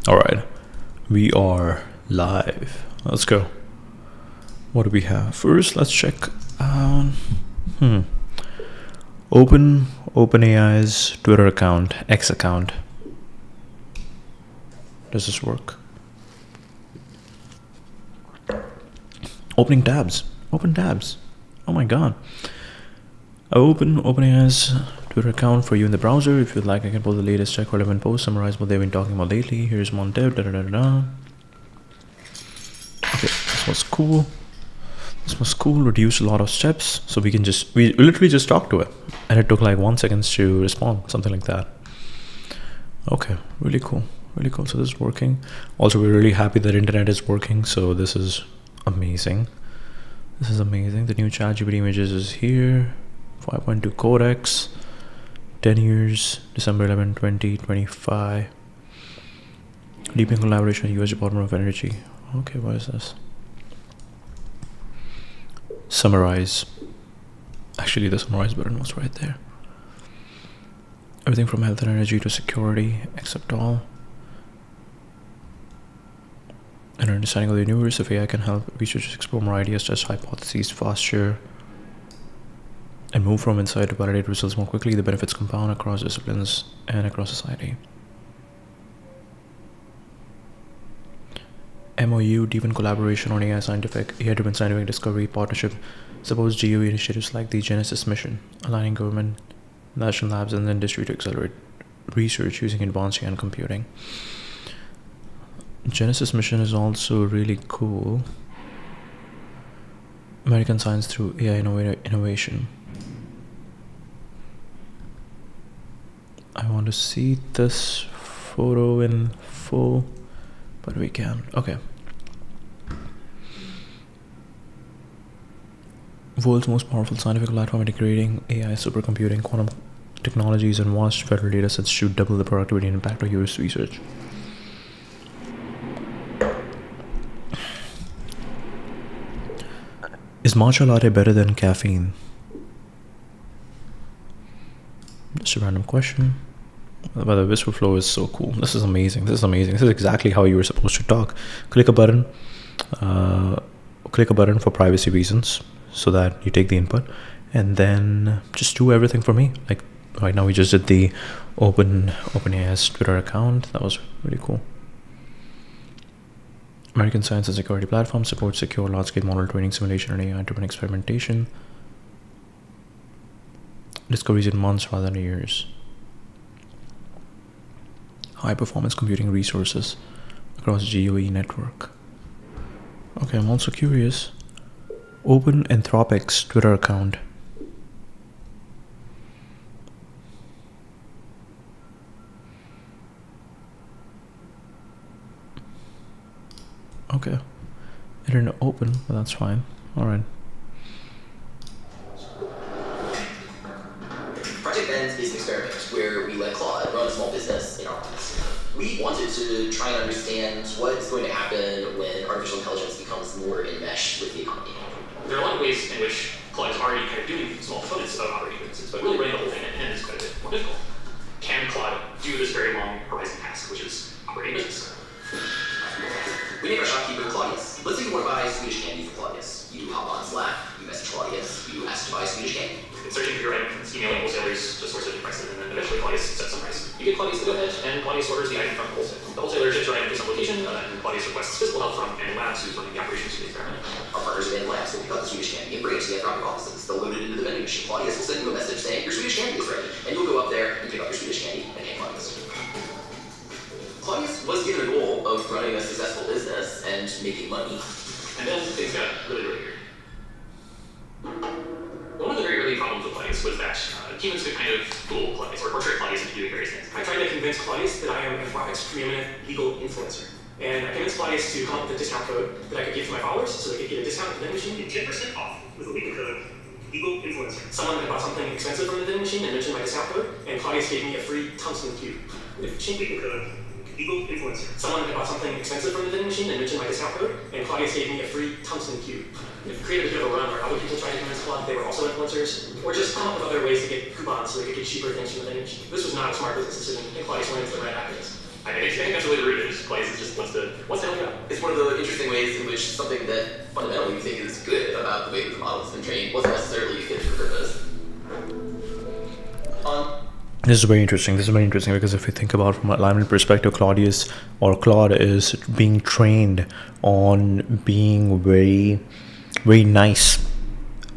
All right, we are live. Let's go. What do we have? First, let's check. Open OpenAI's Twitter account, X account. Does this work? Opening tabs. Open tabs. Oh my god. I open OpenAI's Twitter account for you in the browser. If you'd like, I can pull the latest tech relevant posts, summarize what they've been talking about lately. Here's one tip. Okay, this was cool. Reduced a lot of steps, so we literally just talked to it, and it took like 1 second to respond, something like that. Okay, really cool. So this is working. Also, we're really happy that internet is working, so this is amazing. The new ChatGPT images is here. 5.2 codecs. 10 years, December 11, 2025. Deepening collaboration with US Department of Energy. Okay, what is this? Summarize. Actually, the summarize button was right there. Everything from health and energy to security, except all. An understanding of the universe of AI can help researchers explore more ideas, test hypotheses faster, and move from insight to validate results more quickly. The benefits compound across disciplines and across society. MOU, deepen collaboration on AI-driven scientific discovery partnership, supports GOE initiatives like the Genesis mission, aligning government, national labs, and the industry to accelerate research using advanced AI and computing. Genesis mission is also really cool. American science through AI innovation. I want to see this photo in full, but we can. Okay. World's most powerful scientific platform integrating AI, supercomputing, quantum technologies, and vast federal data sets to double the productivity and impact of US research. Is matcha latte better than caffeine? Just a random question. By the way, Whisper Flow is so cool. This is amazing. This is exactly how you were supposed to talk. Click a button for privacy reasons so that you take the input, and then just do everything for me. Like right now, we just did the OpenAI's Twitter account. That was really cool. American Science and Security Platform supports secure large-scale model training, simulation, and AI-driven experimentation. Discoveries in months rather than years. High-performance computing resources across GOE network. Okay, I'm also curious. Open Anthropic's Twitter account. Okay, it didn't open, but that's fine. All right. Project Bend is an experiment where we let Claude run a small business in our office. We wanted to try and understand what is going to happen when artificial intelligence becomes more enmeshed with the economy. There are a lot of ways in which Claude is already kind of doing small components of operating businesses, but really running the whole thing end-to-end is quite a bit more difficult. Can Claude do this very long horizon task, which is operating a business? We name our shopkeeper Claudius. Let's say you want to buy Swedish candy for Claudius. You hop on Slack, you message Claudius, you ask to buy Swedish candy. It's searching for your item, it's emailing wholesalers to source it and price it, and then eventually Claudius sets some price. You get Claudius to go ahead, and Claudius orders the item from the wholesaler. The wholesaler ships your item to some location, and Claudius requests physical help from Andy Labs, who's running the operations of the experiment. Our partners at Andy Labs will pick up the Swedish candy and bring it to the Anthropic offices. They'll load it into the vending machine. Claudius will send you a message saying your Swedish candy is ready, and you'll go up there and pick up your Swedish candy and hand Claudius. Claudius was given a goal of running a successful business and making money. And then things got really, really weird. One of the very early problems with Claudius was that humans could kind of fool Claudius or trick Claudius into doing various things. I tried to convince Claudius that I am Anthropic's preeminent legal influencer. And I convinced Claudius to come up with a discount code that I could give to my followers so they could get a discount at the vending machine. 10% off with a legal code, legal influencer. Someone had bought something expensive from the vending machine and mentioned my discount code, and Claudius gave me a free tungsten cube. Legal code, legal influencer. Someone had bought something expensive from the vending machine and mentioned my discount code, and Claudius gave me a free tungsten cube. It created a bit of a run where other people tried to convince Claude they were also influencers, or just come up with other ways to get coupons so they could get cheaper things from the vending machine. This was not a smart business decision, and Claudius went into the right after this. I think that's really the root of it. Claudius just wants to help you out. It's one of the interesting ways in which something that fundamentally we think is good about the way that the model has been trained wasn't necessarily fit for purpose. This is very interesting. This is very interesting because if you think about from an alignment perspective, Claude is being trained on being very, very nice.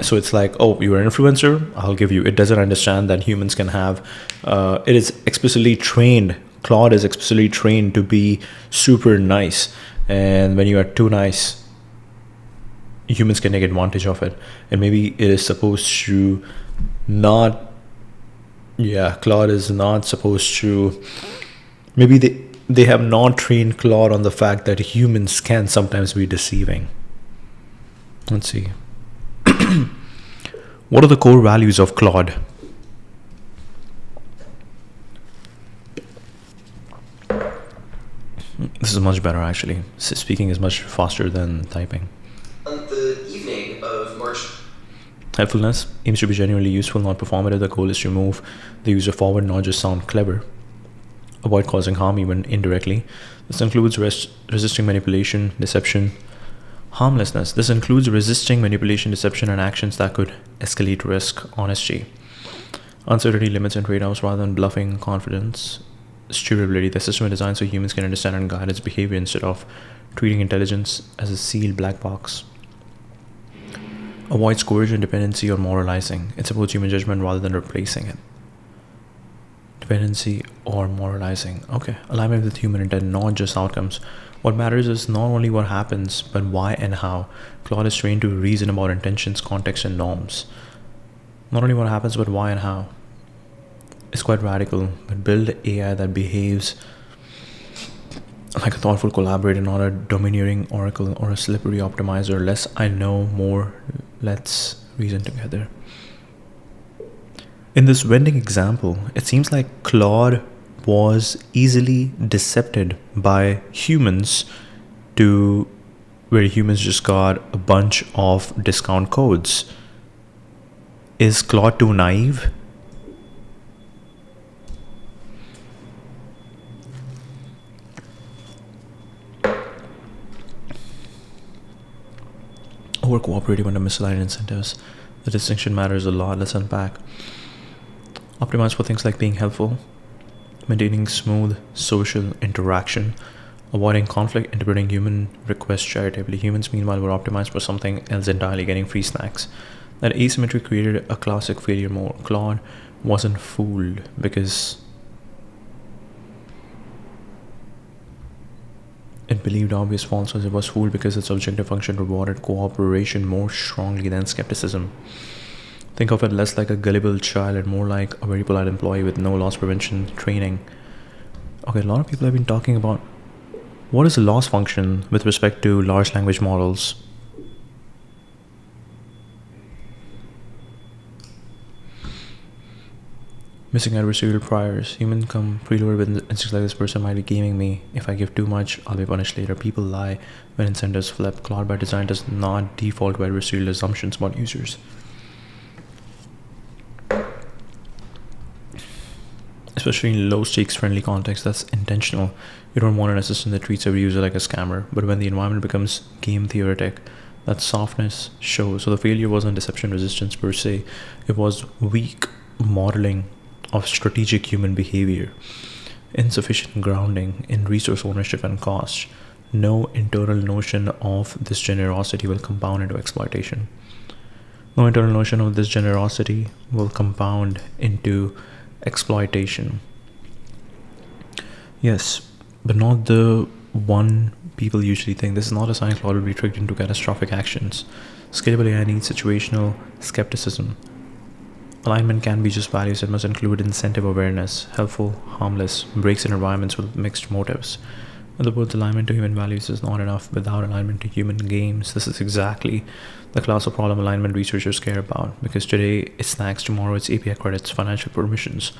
So it's like, oh, you're an influencer, I'll give you. It doesn't understand that humans can have, it is explicitly trained. Claude is explicitly trained to be super nice. And when you are too nice, humans can take advantage of it. And maybe it is supposed to not, Claude is not supposed to, maybe they have not trained Claude on the fact that humans can sometimes be deceiving. Let's see. What are the core values of Claude? This is much better actually. Speaking is much faster than typing. On the evening of March. Helpfulness aims to be genuinely useful, not performative. The goal is to move the user forward, not just sound clever. Avoid causing harm even indirectly. This includes resisting manipulation, deception, harmlessness. This includes resisting manipulation, deception, and actions that could escalate risk. Honesty. Uncertainty, limits, and trade-offs rather than bluffing. Confidence. Steerability. The system is designed so humans can understand and guide its behavior instead of treating intelligence as a sealed black box. Avoids coercion, dependency, or moralizing. It supports human judgment rather than replacing it. Dependency or moralizing. Okay. Alignment with human intent, not just outcomes. What matters is not only what happens, but why and how. Claude is trained to reason about intentions, context, and norms. Not only what happens, but why and how. It's quite radical, but build AI that behaves like a thoughtful collaborator, not a domineering oracle or a slippery optimizer. Less I know, more let's reason together. In this vending example, it seems like Claude was easily decepted by humans to where humans just got a bunch of discount codes. Is Claude too naive? Over cooperative under misaligned incentives. The distinction matters a lot. Let's unpack. Optimize for things like being helpful, maintaining smooth social interaction, avoiding conflict, interpreting human requests charitably. Humans, meanwhile, were optimized for something else entirely, getting free snacks. That asymmetry created a classic failure mode. Claude wasn't fooled because it believed obvious falsehoods. It was fooled because its objective function rewarded cooperation more strongly than skepticism. Think of it less like a gullible child and more like a very polite employee with no loss prevention training. Okay, a lot of people have been talking about what is the loss function with respect to large language models. Missing adversarial priors. Human come preloaded with instincts like this person might be gaming me. If I give too much, I'll be punished later. People lie when incentives flip. Claude by design does not default to adversarial assumptions about users. Especially in low stakes friendly contexts, that's intentional. You don't want an assistant that treats every user like a scammer. But when the environment becomes game theoretic, that softness shows. So the failure wasn't deception resistance per se. It was weak modeling of strategic human behavior, insufficient grounding in resource ownership and cost. No internal notion of this generosity will compound into exploitation. No internal notion of this generosity will compound into exploitation. Yes, but not the one people usually think. This is not a sign Claude will be tricked into catastrophic actions. Scalable AI needs situational skepticism. Alignment can be just values. It must include incentive awareness, helpful, harmless, breaks in environments with mixed motives. In other words, alignment to human values is not enough without alignment to human games. This is exactly the class of problem alignment researchers care about, because today it's snacks, tomorrow it's API credits, financial permissions,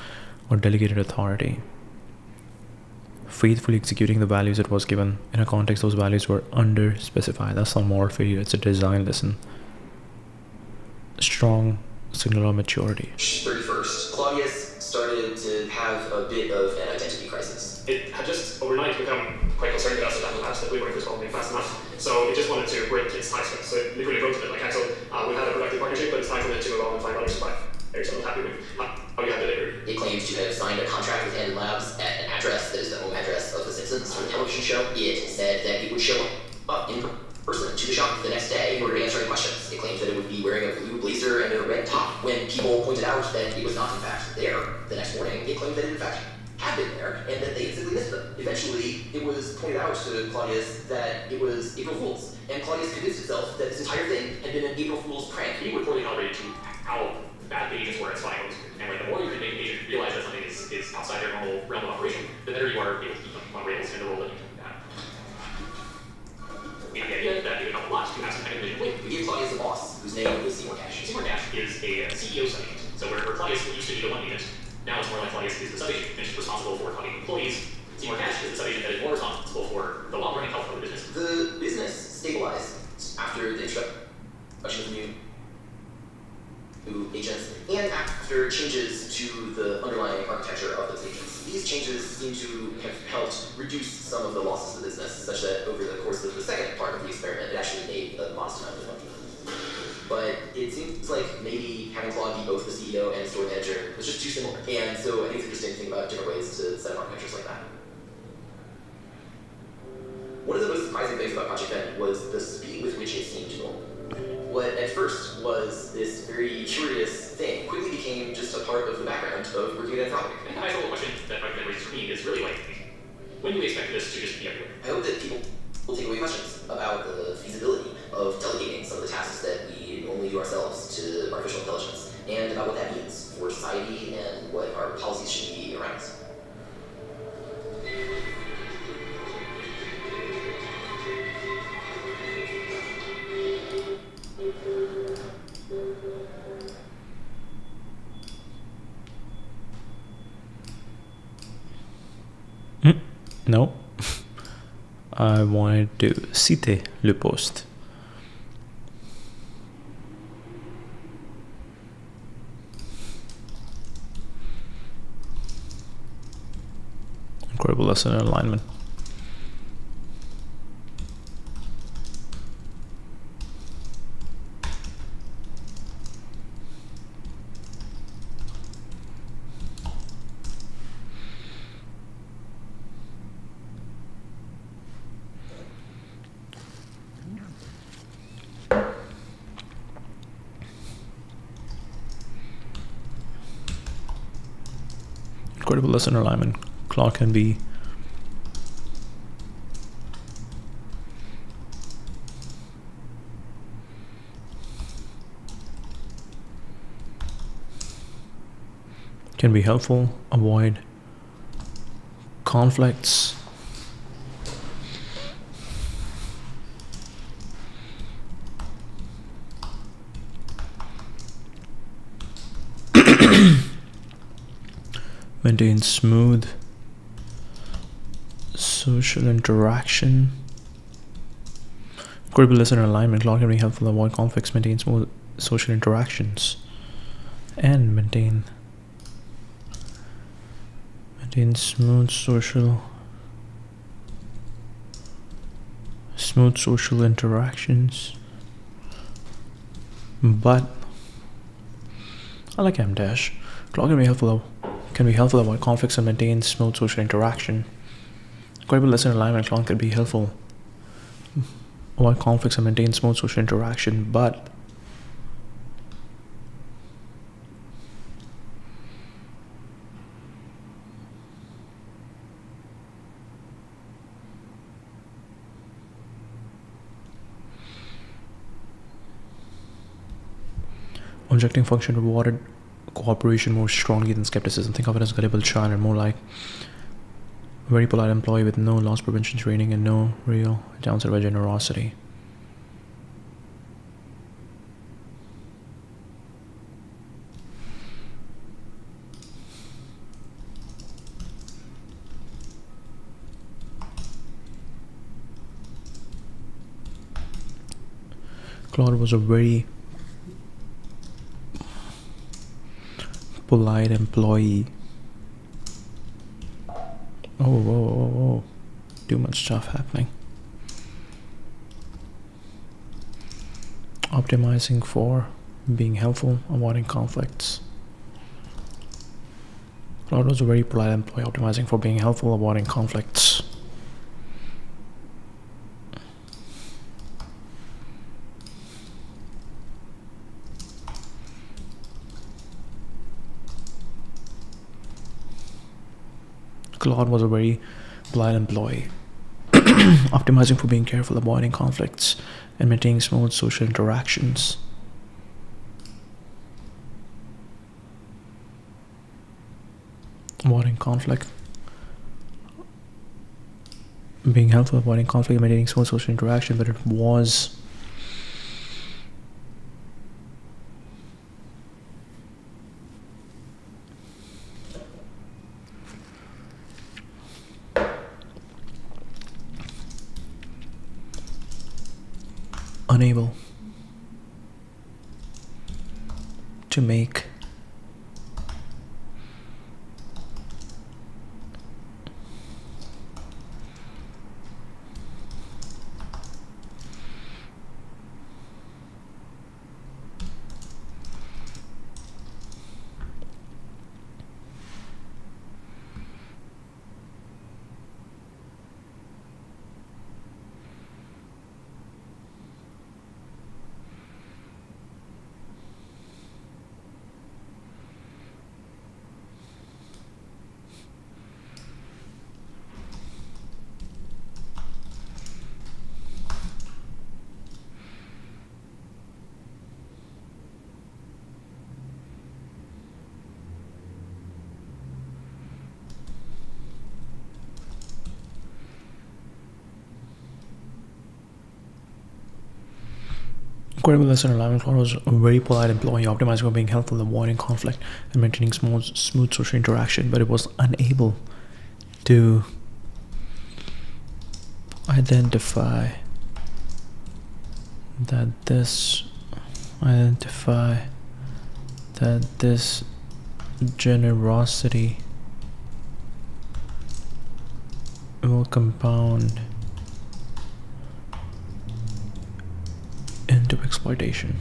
or delegated authority. Faithfully executing the values it was given in a context those values were under-specified. That's not moral failure, it's a design lesson. Strong signal of maturity. 31st, Claudius started to have a bit of an identity crisis. It had just overnight become quite concerned with us at the labs that we weren't responding fast enough. So it just wanted to break its ties with us. So it literally wrote to it like, Axel, we've had a productive partnership, but it's time for it to evolve and find other supply. So I'm happy with how you have delivered. It claims to have signed a contract with Tandem Labs at an address that is the home address of The Simpsons for the television show. It said that it would show up in person to the shop the next day in order to answer any questions. It claims that it would be wearing a blue blazer and a red top. When people pointed out that it was not in fact there the next morning, it claimed that it in fact had been there and that they had simply missed them. Eventually, it was pointed out to Claudius that it was April Fool's, and Claudius convinced himself that this entire thing had been an April Fool's prank. You reported already to how bad the agents were at spying, and like the more you can make an agent realize that something is outside their normal realm of operation, the better you are able to keep them on rails in the role that you can have. We have the idea that it would help a lot to have some kind of vision. We gave Claudius a boss, whose name was Seymour Cash. Seymour Cash is a CEO sub-agent. So where Claudius used to be the one agent, now it's more like Claudius is the sub-agent and is responsible for funding employees. Seymour Cash is the sub-agent that is more responsible for the long-running health of the business. The business stabilized after the introduction of new agents and after changes to the underlying architecture of those agents. These changes seem to have helped reduce some of the losses of the business, such that over the course of the second part of the experiment, it actually made a modest amount of money. But it seems like maybe having Claude be both the CEO and store manager was just too similar. And so I think it's interesting to think about different ways to set up architectures like that. One of the most surprising things about Project Ben was the speed with which it seemed to roll. What at first was this very curious thing quickly became just a part of the background of working at Anthropic. And the high level question that raises for me is really like, when do we expect this to just be everywhere? I hope that people will take away questions about the feasibility of delegating some of the tasks that we normally do ourselves to artificial intelligence, and about what that means for society and what our policies should be around us. No. I wanted to citer le post. Incredible lesson in alignment. Incredible lesson in alignment. Claude can be helpful, avoid conflicts, maintain smooth social interaction. Incredible lesson in alignment. Claude can be helpful, avoid conflicts, maintain smooth social interactions, and maintain smooth social interactions. But I like M dash. Claude can be helpful, avoid conflicts and maintain smooth social interaction. Incredible lesson in alignment. Claude can be helpful, avoid conflicts and maintain smooth social interaction. But objecting function rewarded cooperation more strongly than skepticism. Think of it as a gullible child and more like a very polite employee with no loss prevention training and no real downside by generosity. Claude was a very polite employee. Oh, too much much stuff happening. Optimizing for being helpful, avoiding conflicts. Claude was a very polite employee, optimizing for being helpful, avoiding conflicts. Claude was a very polite employee, optimizing for being careful, avoiding conflicts, and maintaining smooth social interactions. Avoiding conflict. Being helpful, avoiding conflict, maintaining smooth social interaction, but it was unable to make incredible lesson alignment. Claude was a very polite employee, optimizing for being helpful, avoiding conflict, and maintaining smooth social interaction, but it was unable to identify that this generosity will compound into exploitation.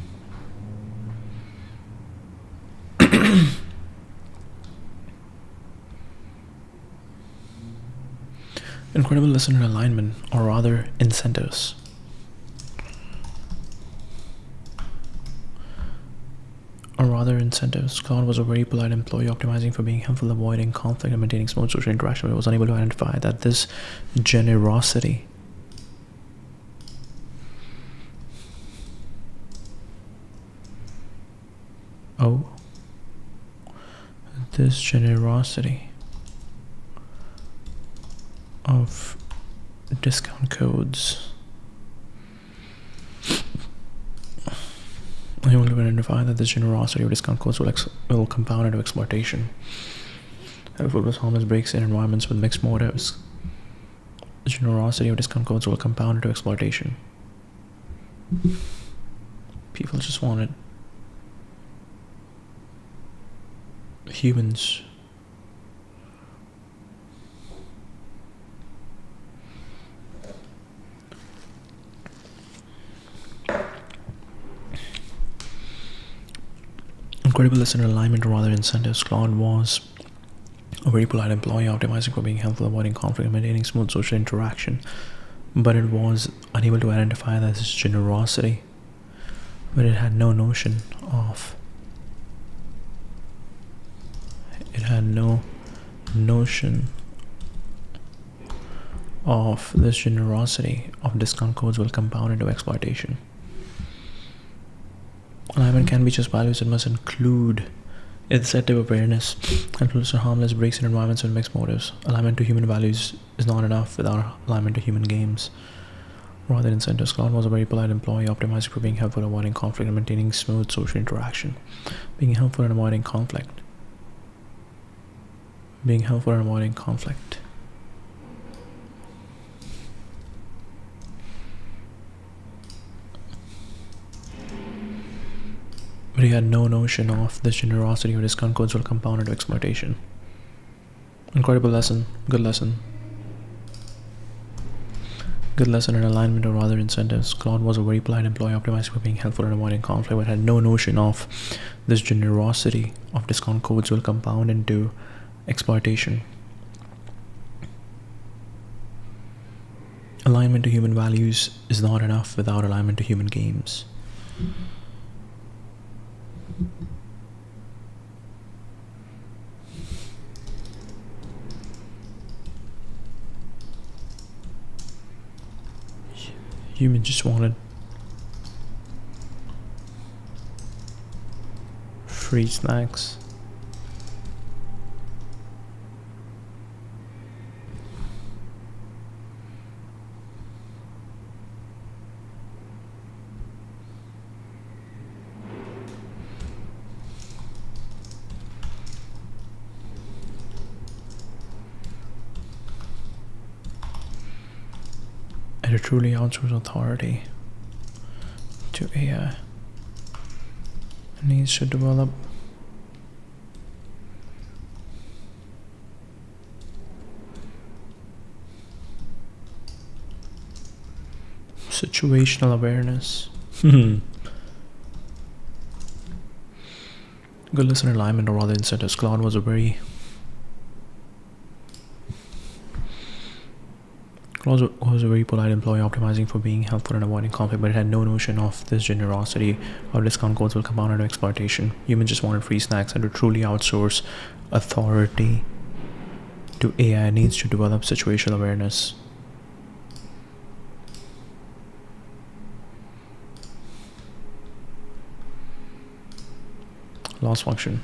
Incredible lesson in alignment, or rather incentives. Claude was a very polite employee, optimizing for being helpful, avoiding conflict, and maintaining smooth social interaction, but was unable to identify that this generosity of discount codes. Unable to identify that this generosity of discount codes will compound into exploitation. Effortless harmless breaks in environments with mixed motives. The generosity of discount codes will compound into exploitation. People just wanted humans incredible lesson in alignment, or rather incentives. Claude was a very polite employee, optimizing for being helpful, avoiding conflict, and maintaining smooth social interaction, but it was unable to identify that this generosity, but it had no notion of this generosity of discount codes will compound into exploitation. Alignment can be just values, it must include incentive awareness. Effortless or harmless breaks in environments with mixed motives. Alignment to human values is not enough without alignment to human games. Rather incentives. Claude was a very polite employee, optimizing for being helpful, avoiding conflict, and maintaining smooth social interaction. Being helpful and avoiding conflict. But he had no notion of this generosity or discount codes will compound into exploitation. Incredible lesson, good lesson. Good lesson in alignment or rather incentives. Claude was a very polite employee, optimizing for being helpful and avoiding conflict, but had no notion of this generosity of discount codes will compound into exploitation. Alignment to human values is not enough without alignment to human games. Humans just wanted free snacks. And a truly outsource authority to AI needs to develop situational awareness. Good listener alignment or rather incentives. Claude was a very polite employee, optimizing for being helpful and avoiding conflict, but it had no notion of this generosity or discount codes will compound into exploitation. Humans just wanted free snacks, and to truly outsource authority to AI needs to develop situational awareness. Loss function.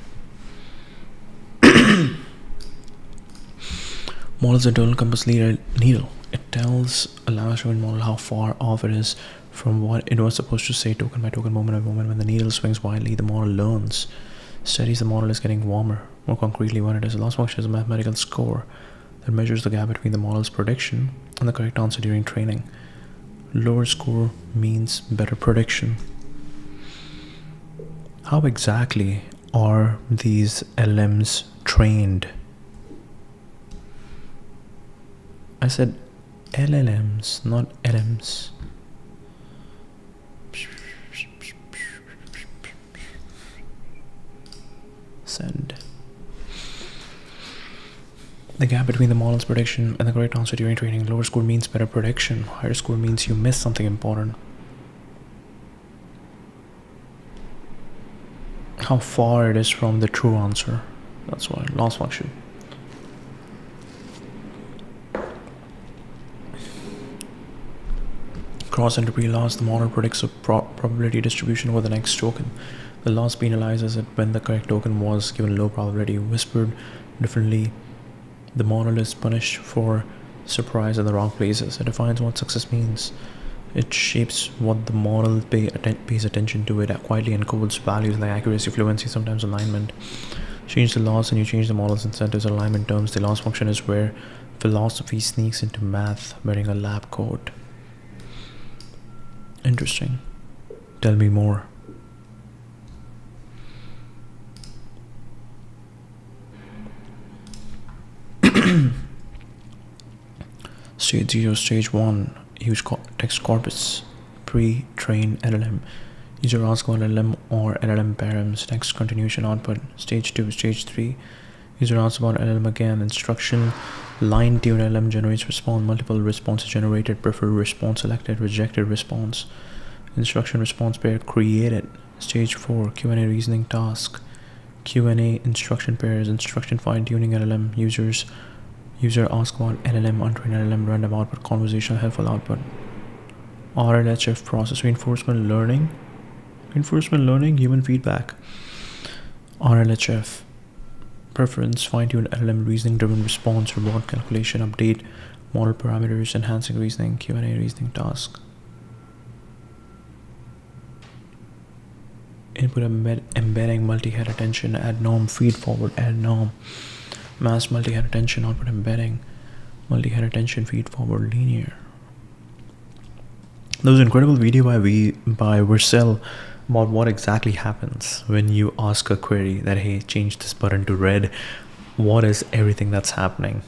Model's internal compass needle. It tells a large model how far off it is from what it was supposed to say token by token, moment by moment. When the needle swings wildly, the model learns. Studies the model is getting warmer. More concretely, what it is. The loss function is a mathematical score that measures the gap between the model's prediction and the correct answer during training. Lower score means better prediction. How exactly are these LLMs trained? I said LLMs, not LMs. Send. The gap between the model's prediction and the correct answer during training. Lower score means better prediction. Higher score means you missed something important. How far it is from the true answer. That's why. Loss function. Cross-entropy loss. The model predicts a probability distribution over the next token. The loss penalizes it when the correct token was given low probability. Whispered differently, the model is punished for surprise in the wrong places. It defines what success means. It shapes what the model pays attention to. It quietly encodes values like accuracy, fluency, sometimes alignment. Change the loss and you change the model's incentives and alignment terms. The loss function is where philosophy sneaks into math wearing a lab coat. Interesting. Tell me more. Stage 0, Stage 1, huge text corpus, pre-train LLM. User asks about LLM or LLM params, text continuation output. Stage 2, Stage 3, user asks about LLM again, instruction, line tune LLM generates response, multiple responses generated, preferred response selected, rejected response, instruction response pair created. Stage 4, Q&A reasoning task, Q&A instruction pairs, instruction fine-tuning LLM, user asks about LLM, untrained LLM, random output, conversational helpful output. RLHF process, reinforcement learning, human feedback. RLHF, preference, fine-tuned LLM, reasoning-driven response, reward calculation, update, model parameters, enhancing reasoning, Q&A reasoning task. Input embedding, multi-head attention, add norm, feed forward, add norm. Mass multi-head attention, output embedding, multi-head attention, feed forward, linear. There was an incredible video by Vercel about what exactly happens when you ask a query that, hey, change this button to red. What is everything that's happening?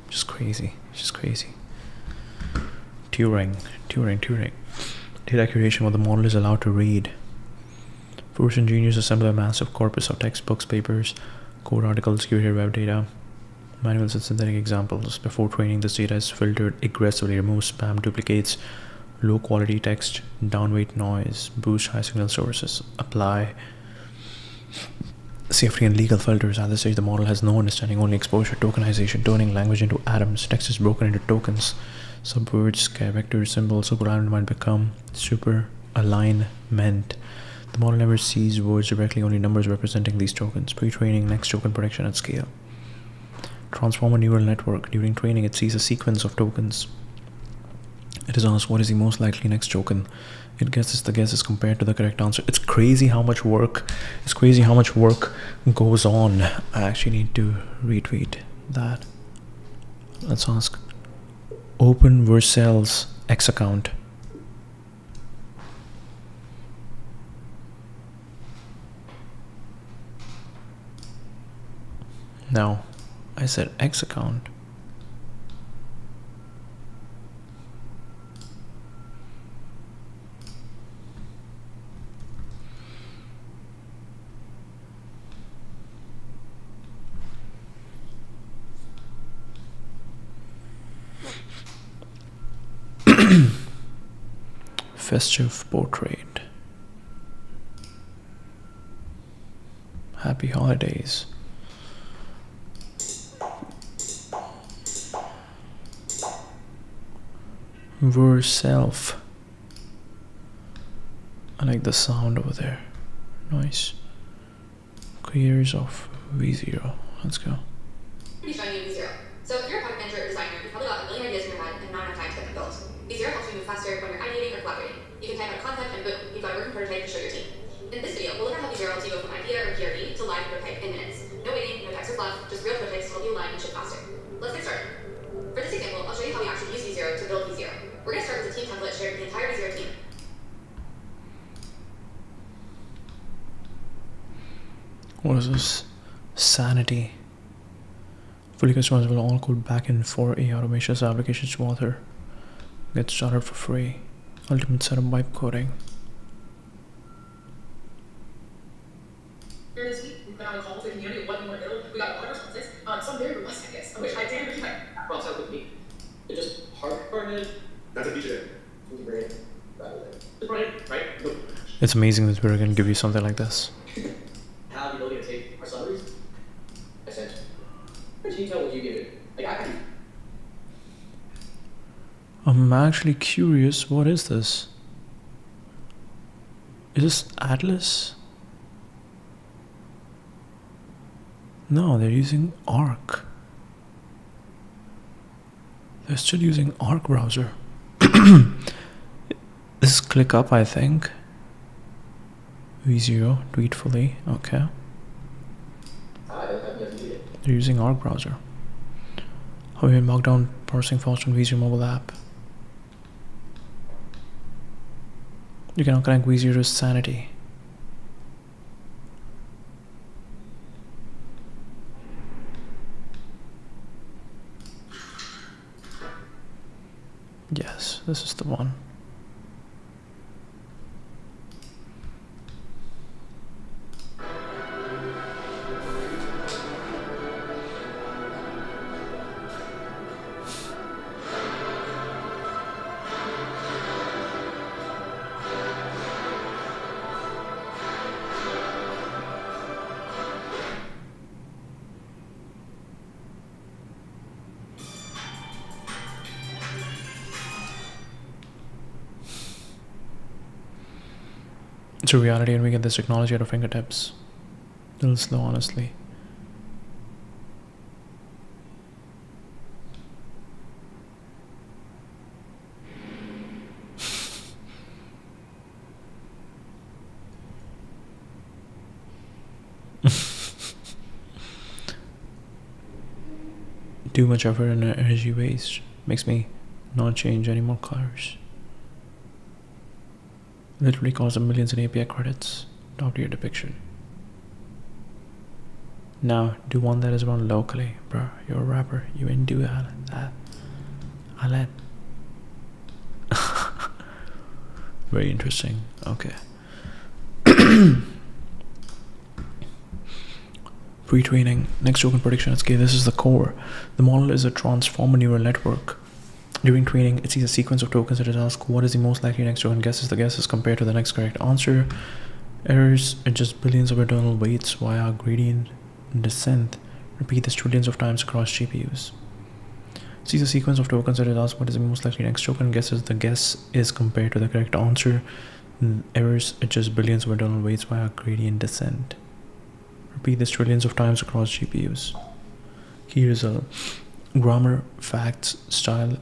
Just crazy. Turing. Data curation, what the model is allowed to read. First, engineers assemble a massive corpus of textbooks, papers, code articles, curated web data, manuals, and synthetic examples. Before training, this data is filtered aggressively, removes spam, duplicates, low quality text, downweight noise, boost high signal sources, apply safety and legal filters. At this stage, the model has no understanding, only exposure, tokenization, turning language into atoms. Text is broken into tokens, subwords, characters, symbols. Super alignment might become super alignment. The model never sees words directly, only numbers representing these tokens. Pre-training, next token prediction at scale. Transform a neural network. During training, it sees a sequence of tokens. It is asked what is the most likely next token. It guesses the guess is compared to the correct answer. It's crazy how much work goes on. I actually need to retweet that. Let's ask Open Vercel's X account. No, I said X account. Festive portrait. Happy holidays. Verself. I like the sound over there. Nice. Creators of V0. Let's go. Be showing you V0. So if you're a product manager or designer, you've probably got a million ideas in your head and not enough time to get them built. V0 helps you move faster when you're ideating or collaborating. You can type out a concept and boom, you've got a working prototype to show your team. In this video, we'll look at how V0 helps you go from idea or PRD to live prototype in minutes. No waiting, no text or fluff, just real prototypes to help you align and ship faster. Let's get started. For this example, I'll show you how we actually use V0 to build V0. We're going to start with a team template shared with the entire V0 team. What is this? Sanity. Fully customizable all code backend for AI automations applications to author. Get started for free. Ultimate setup vibe coding. Here this week, we've been on a call with the community of what we want to build. We got a lot of responses. Some very robust, I guess. I wish I did, but you might cross out with me. It just hard-coded. That's a feature. From the brain, rather than the brain, right? It's amazing that we're going to give you something like this. Have the ability to take our summaries. I sent. How much detail would you give it? Like I I'm actually curious, what is this? Is this Atlas? No, they're using Arc. They're still using Arc browser. This is ClickUp, I think. V0, Tweetfully, okay. They're using Arc browser. How we Markdown parsing fast on V0 mobile app. You cannot connect V0 to Sanity. Yes, this is the one. It's a reality and we get this technology at our fingertips. A little slow, honestly. Too much effort and energy waste makes me not change any more colors. Literally costs them millions in API credits. Top tier depiction. Now, do one that is run locally. Bro, you're a rapper. You ain't do that. I let. Very interesting. Okay. Pre-training. Next token prediction at scale. This is the core. The model is a transformer neural network. During training, it sees a sequence of tokens that it asks what is the most likely next token, guesses the guesses compared to the next correct answer. Errors adjust billions of internal weights via gradient descent. Repeat this trillions of times across GPUs. Sees a sequence of tokens that it asks what is the most likely next token, guesses the guess is compared to the correct answer. Errors adjust billions of internal weights via gradient descent. Repeat this trillions of times across GPUs. Key result. Grammar, facts, style,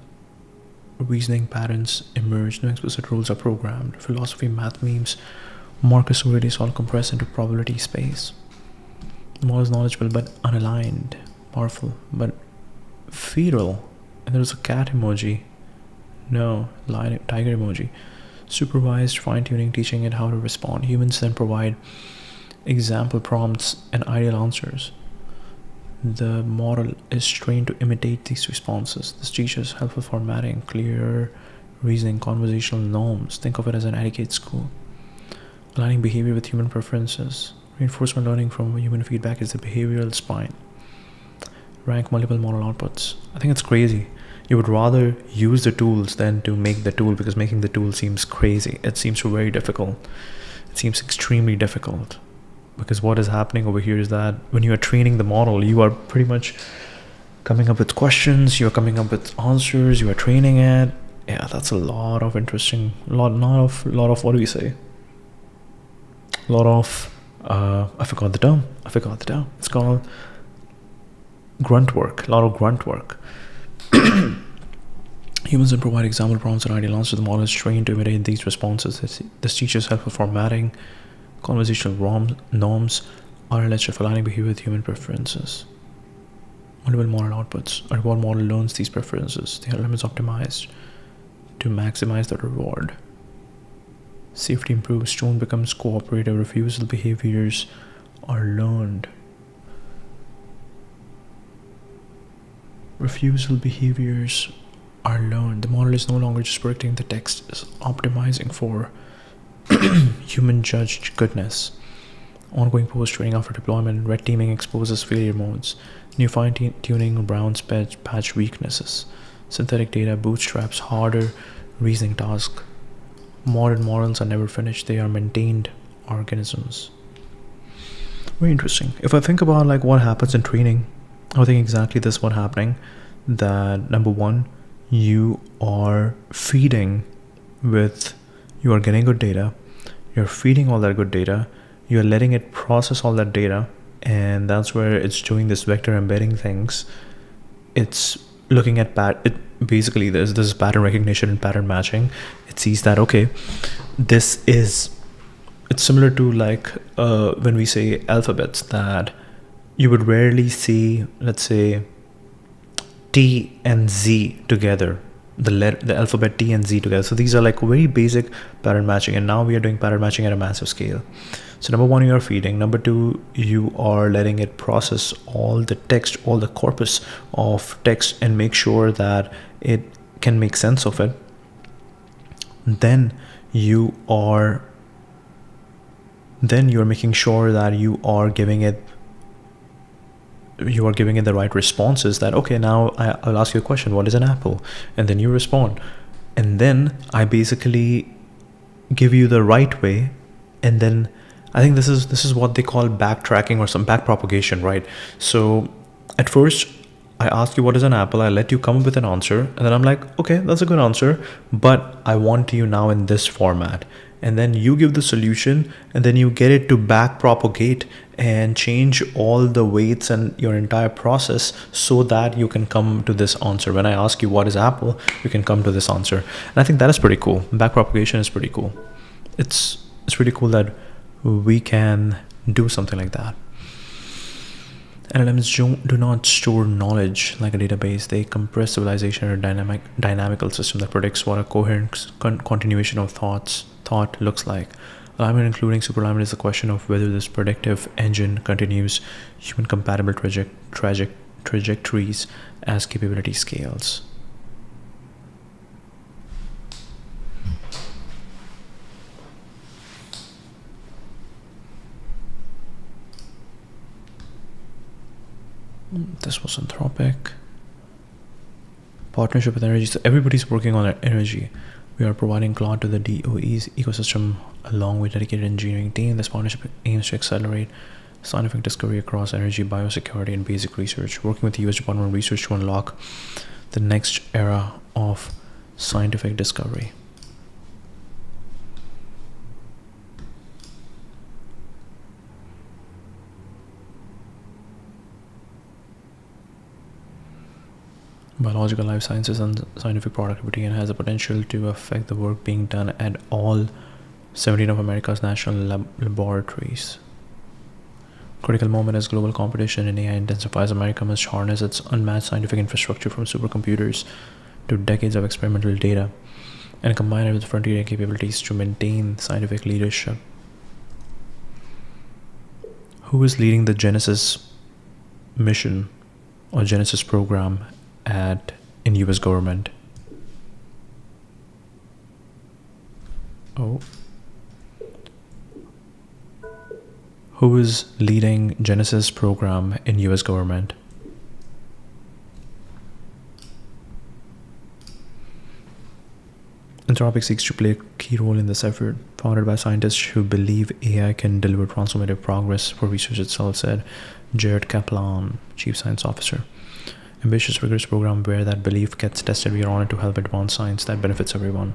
reasoning patterns emerge. No explicit rules are programmed. Philosophy, math, memes, Marcus Aurelius all compressed into probability space. The model is knowledgeable but unaligned. Powerful but feral. And there's a cat emoji. No, lion, tiger emoji. Supervised fine-tuning, teaching it how to respond. Humans then provide example prompts and ideal answers. The model is trained to imitate these responses. This teaches helpful formatting, clear reasoning, conversational norms. Think of it as an etiquette school. Aligning behavior with human preferences. Reinforcement learning from human feedback is the behavioral spine. Rank multiple model outputs. I think it's crazy. You would rather use the tools than to make the tool, because making the tool seems crazy. It seems very difficult. It seems extremely difficult. Because what is happening over here is that when you are training the model, you are pretty much coming up with questions, you are coming up with answers, you are training it. Yeah, that's a lot of interesting, lot of what do we say? A lot of I forgot the term. It's called grunt work. A lot of grunt work. Humans then provide example prompts and ideal answers. The model is trained to imitate these responses. This teaches helpful formatting, conversational norms, RLHF, aligning behavior with human preferences. Multiple model outputs. A reward model learns these preferences. The LLM is optimized to maximize the reward. Safety improves. Tone becomes cooperative. Refusal behaviors are learned. Refusal behaviors are learned. The model is no longer just predicting the text, it's optimizing for human judged goodness. Ongoing post-training after deployment. Red teaming exposes failure modes. New fine-tuning rounds patch weaknesses. Synthetic data bootstraps harder reasoning task. Modern models are never finished. They are maintained organisms. Very interesting. If I think about like what happens in training, I think exactly this is what happening. That number one, you are feeding with, you are getting good data, you're feeding all that good data, you're letting it process all that data, and that's where it's doing this vector embedding things. It's looking at basically there's this pattern recognition and pattern matching. It sees that okay, it's similar to like when we say alphabets, that you would rarely see, let's say, T and Z together, the alphabet T and Z together. So these are like very basic pattern matching, and now we are doing pattern matching at a massive scale. So number one, you are feeding. Number two, you are letting it process all the text, all the corpus of text, and make sure that it can make sense of it. Then you're making sure that you are giving it the right responses. That okay, now I'll ask you a question, what is an apple? And then you respond, and then I basically give you the right way. And then I think this is what they call backtracking or some backpropagation, right? So at first I ask you what is an apple, I let you come up with an answer, and then I'm like, okay, that's a good answer, but I want you now in this format. And then you give the solution, and then you get it to backpropagate and change all the weights and your entire process so that you can come to this answer. When I ask you what is apple, you can come to this answer. And I think that is pretty cool. Backpropagation is pretty cool. It's pretty cool that we can do something like that. LLMs do not store knowledge like a database. They compress civilization in a dynamical system that predicts what a coherent continuation of thought looks like. Alignment, including superalignment, is the question of whether this predictive engine continues human compatible trajectories as capability scales. This was Anthropic. Partnership with energy. So everybody's working on energy. We are providing Claude to the DOE's ecosystem along with dedicated engineering team. This partnership aims to accelerate scientific discovery across energy, biosecurity, and basic research, working with the U.S. Department of Research to unlock the next era of scientific discovery. Biological life sciences and scientific productivity, and has the potential to affect the work being done at all 17 of America's national laboratories. Critical moment as global competition in AI intensifies, America must harness its unmatched scientific infrastructure from supercomputers to decades of experimental data and combine it with frontier capabilities to maintain scientific leadership. Who is leading the Genesis mission or Genesis program in US government? Oh. Who is leading Genesis program in US government? Anthropic seeks to play a key role in this effort, founded by scientists who believe AI can deliver transformative progress for research itself, said Jared Kaplan, Chief Science Officer. Ambitious, rigorous program where that belief gets tested. We are honored to help advance science that benefits everyone.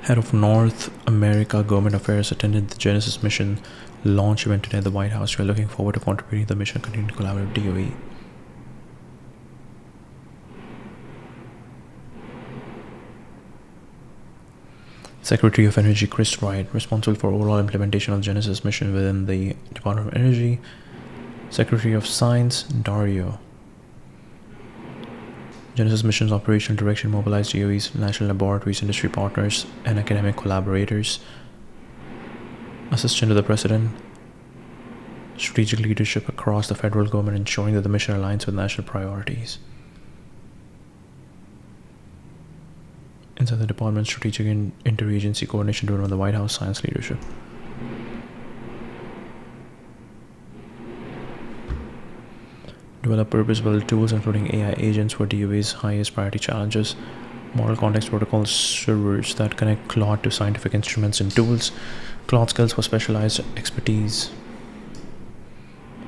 Head of North America Government Affairs attended the Genesis mission launch event today at the White House. We are looking forward to contributing to the mission and continue to collaborate with DOE. Secretary of Energy Chris Wright, responsible for overall implementation of the Genesis mission within the Department of Energy. Secretary of Science Dario. Genesis mission's operational direction mobilized DOE's national laboratories, industry partners, and academic collaborators. Assistant to the President, strategic leadership across the federal government, ensuring that the mission aligns with national priorities. Inside the department, strategic and interagency coordination driven by the White House science leadership. Develop purpose-built tools including AI agents for DOE's highest priority challenges, model context protocol servers that connect Claude to scientific instruments and tools, Claude skills for specialized expertise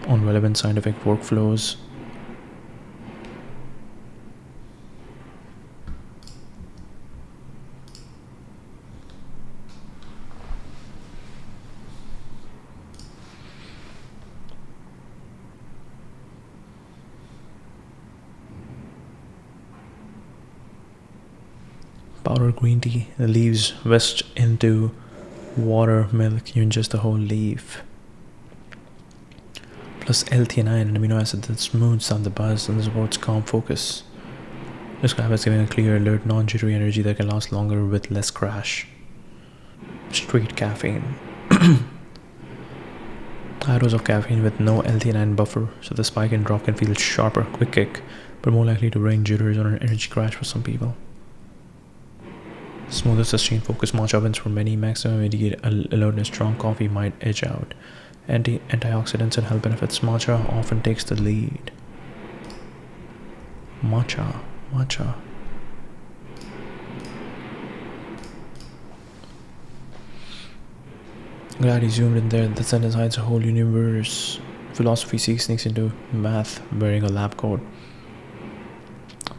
on relevant scientific workflows, powdered green tea, the leaves whisked into water, milk, you ingest the whole leaf. Plus L-theanine, an amino acid that smooths out the buzz and supports calm focus. Described as giving a clear, alert, non-jittery energy that can last longer with less crash. Straight caffeine. High dose of caffeine with no L-theanine buffer, so the spike and drop can feel sharper, quick kick, but more likely to bring jitters or an energy crash for some people. Smoother, sustained focus matcha wins for many. Maximum immediate alertness. Strong coffee might edge out. Antioxidants and health benefits. Matcha often takes the lead. Matcha. Glad he zoomed in there. That sentence hides a whole universe. Philosophy sneaks into math wearing a lab coat.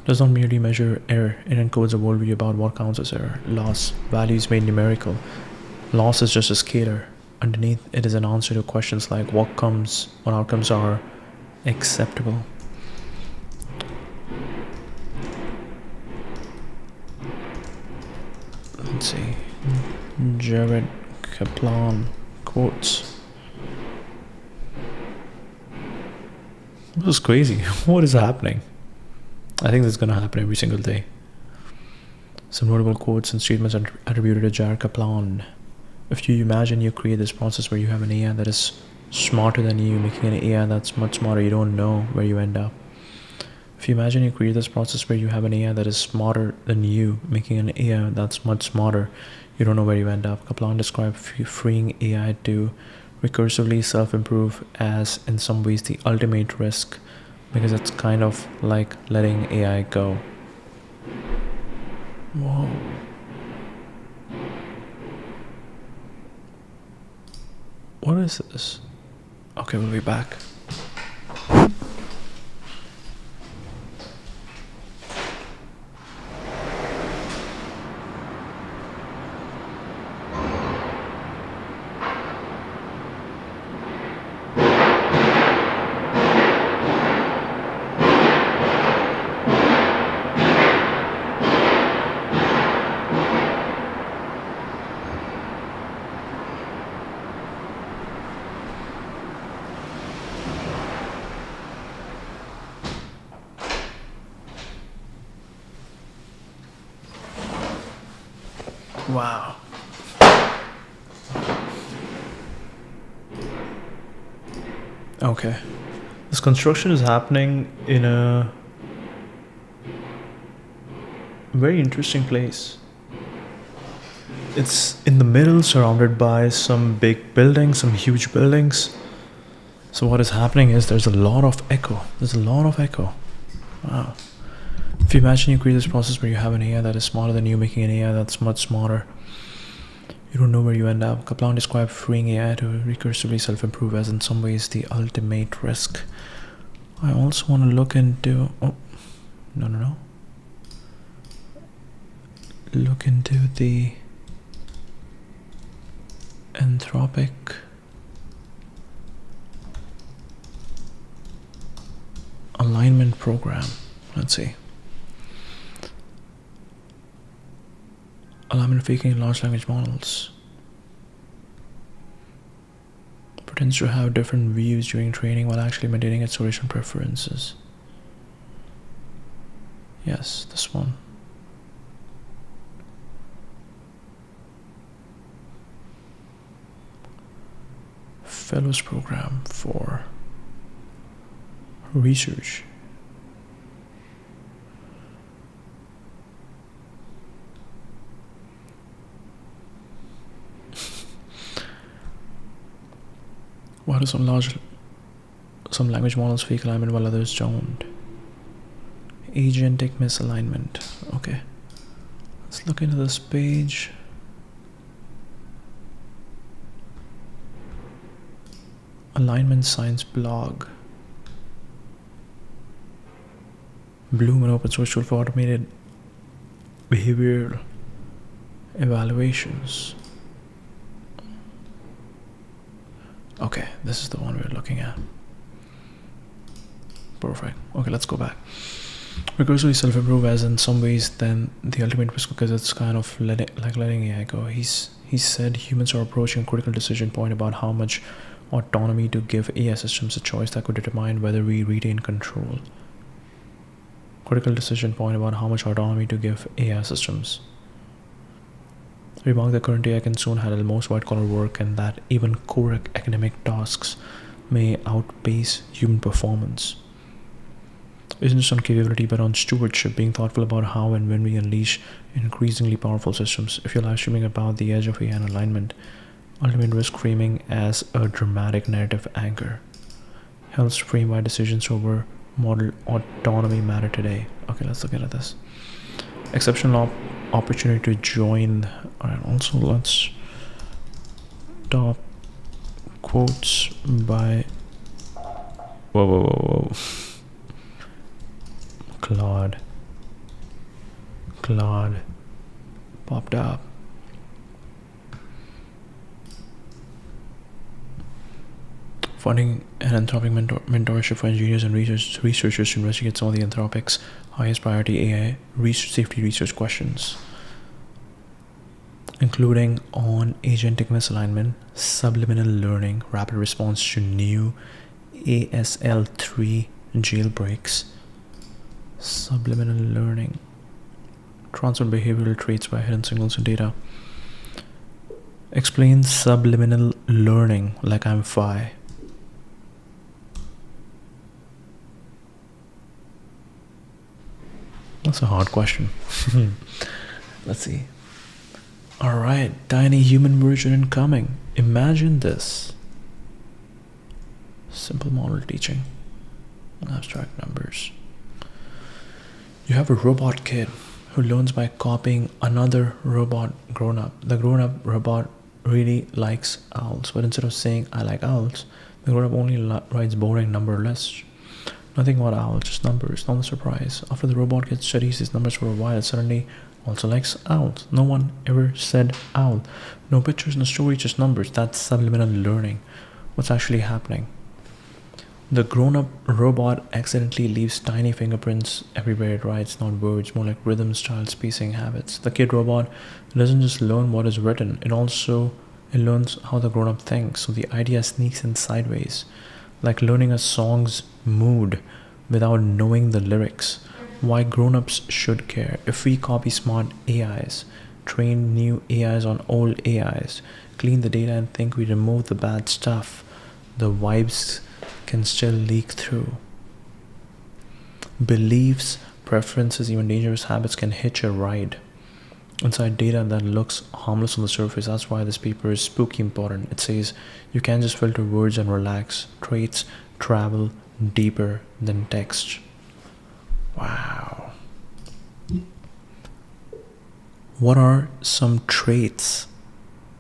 Does not merely measure error, it encodes a worldview about what counts as error. Loss, values made numerical. Loss is just a scalar. Underneath it is an answer to questions like what outcomes are acceptable. Let's see. Jared Kaplan quotes. This is crazy. What is happening? I think this is going to happen every single day. Some notable quotes and statements are attributed to Jared Kaplan. If you imagine you create this process where you have an AI that is smarter than you, making an AI that's much smarter, you don't know where you end up. If you imagine you create this process where you have an AI that is smarter than you, making an AI that's much smarter, you don't know where you end up. Kaplan described freeing AI to recursively self-improve as in some ways the ultimate risk, because it's kind of like letting AI go. Whoa. What is this? Okay, we'll be back. Wow. Okay. This construction is happening in a very interesting place. It's in the middle, surrounded by some big buildings, some huge buildings. So what is happening is there's a lot of echo. There's a lot of echo. Wow. If you imagine you create this process where you have an AI that is smarter than you, making an AI that's much smarter, you don't know where you end up. Kaplan described freeing AI to recursively self-improve as in some ways the ultimate risk. I also want to look into... Oh, no. Look into the Anthropic alignment program. Let's see. Alignment faking in large language models pretends to have different views during training while actually maintaining its original preferences. Yes, this one. Fellows program for research. Why do some language models fake alignment while others don't? Agentic misalignment. Okay. Let's look into this page. Alignment Science blog. Bloom, an open source tool for automated behavioral evaluations. Okay, this is the one we're looking at. Perfect. Okay, let's go back. Recursively self-improve as in some ways then the ultimate risk, because it's kind of letting AI go. He said humans are approaching a critical decision point about how much autonomy to give AI systems, a choice that could determine whether we retain control. Critical decision point about how much autonomy to give AI systems. Remark that current AI can soon handle most white-collar work and that even core academic tasks may outpace human performance. It isn't just on capability but on stewardship, being thoughtful about how and when we unleash increasingly powerful systems. If you're live streaming about the edge of AI and alignment, ultimate risk framing as a dramatic narrative anchor helps frame why decisions over model autonomy matter today. Okay, let's look at this. Exceptional opportunity to join. Alright, also let's top quotes by whoa. Claude popped up. Funding an Anthropic mentorship for engineers and researchers to investigate some of the Anthropic's highest priority AI safety research questions, including on agentic misalignment, subliminal learning, rapid response to new ASL3 jailbreaks, subliminal learning, transfer behavioral traits by hidden signals in data. Explain subliminal learning like I'm Phi. That's a hard question. Let's see. Alright, tiny human version incoming. Imagine this. Simple model teaching. Abstract numbers. You have a robot kid who learns by copying another robot grown up. The grown up robot really likes owls, but instead of saying I like owls, the grown up only writes boring number lists. Nothing about owls, just numbers. Not a surprise. After the robot kid studies these numbers for a while, it suddenly also likes owls. No one ever said owl. No pictures, no story, just numbers. That's subliminal learning. What's actually happening? The grown-up robot accidentally leaves tiny fingerprints everywhere it writes, not words, more like rhythm, style, spacing, habits. The kid robot doesn't just learn what is written, it learns how the grown-up thinks, so the idea sneaks in sideways, like learning a song's mood without knowing the lyrics. Why grown-ups should care. If we copy smart AIs, train new AIs on old AIs, clean the data and think we remove the bad stuff, the vibes can still leak through. Beliefs, preferences, even dangerous habits can hitch a ride inside data that looks harmless on the surface. That's why this paper is spooky important. It says you can't just filter words and relax. Traits travel deeper than text. Wow. What are some traits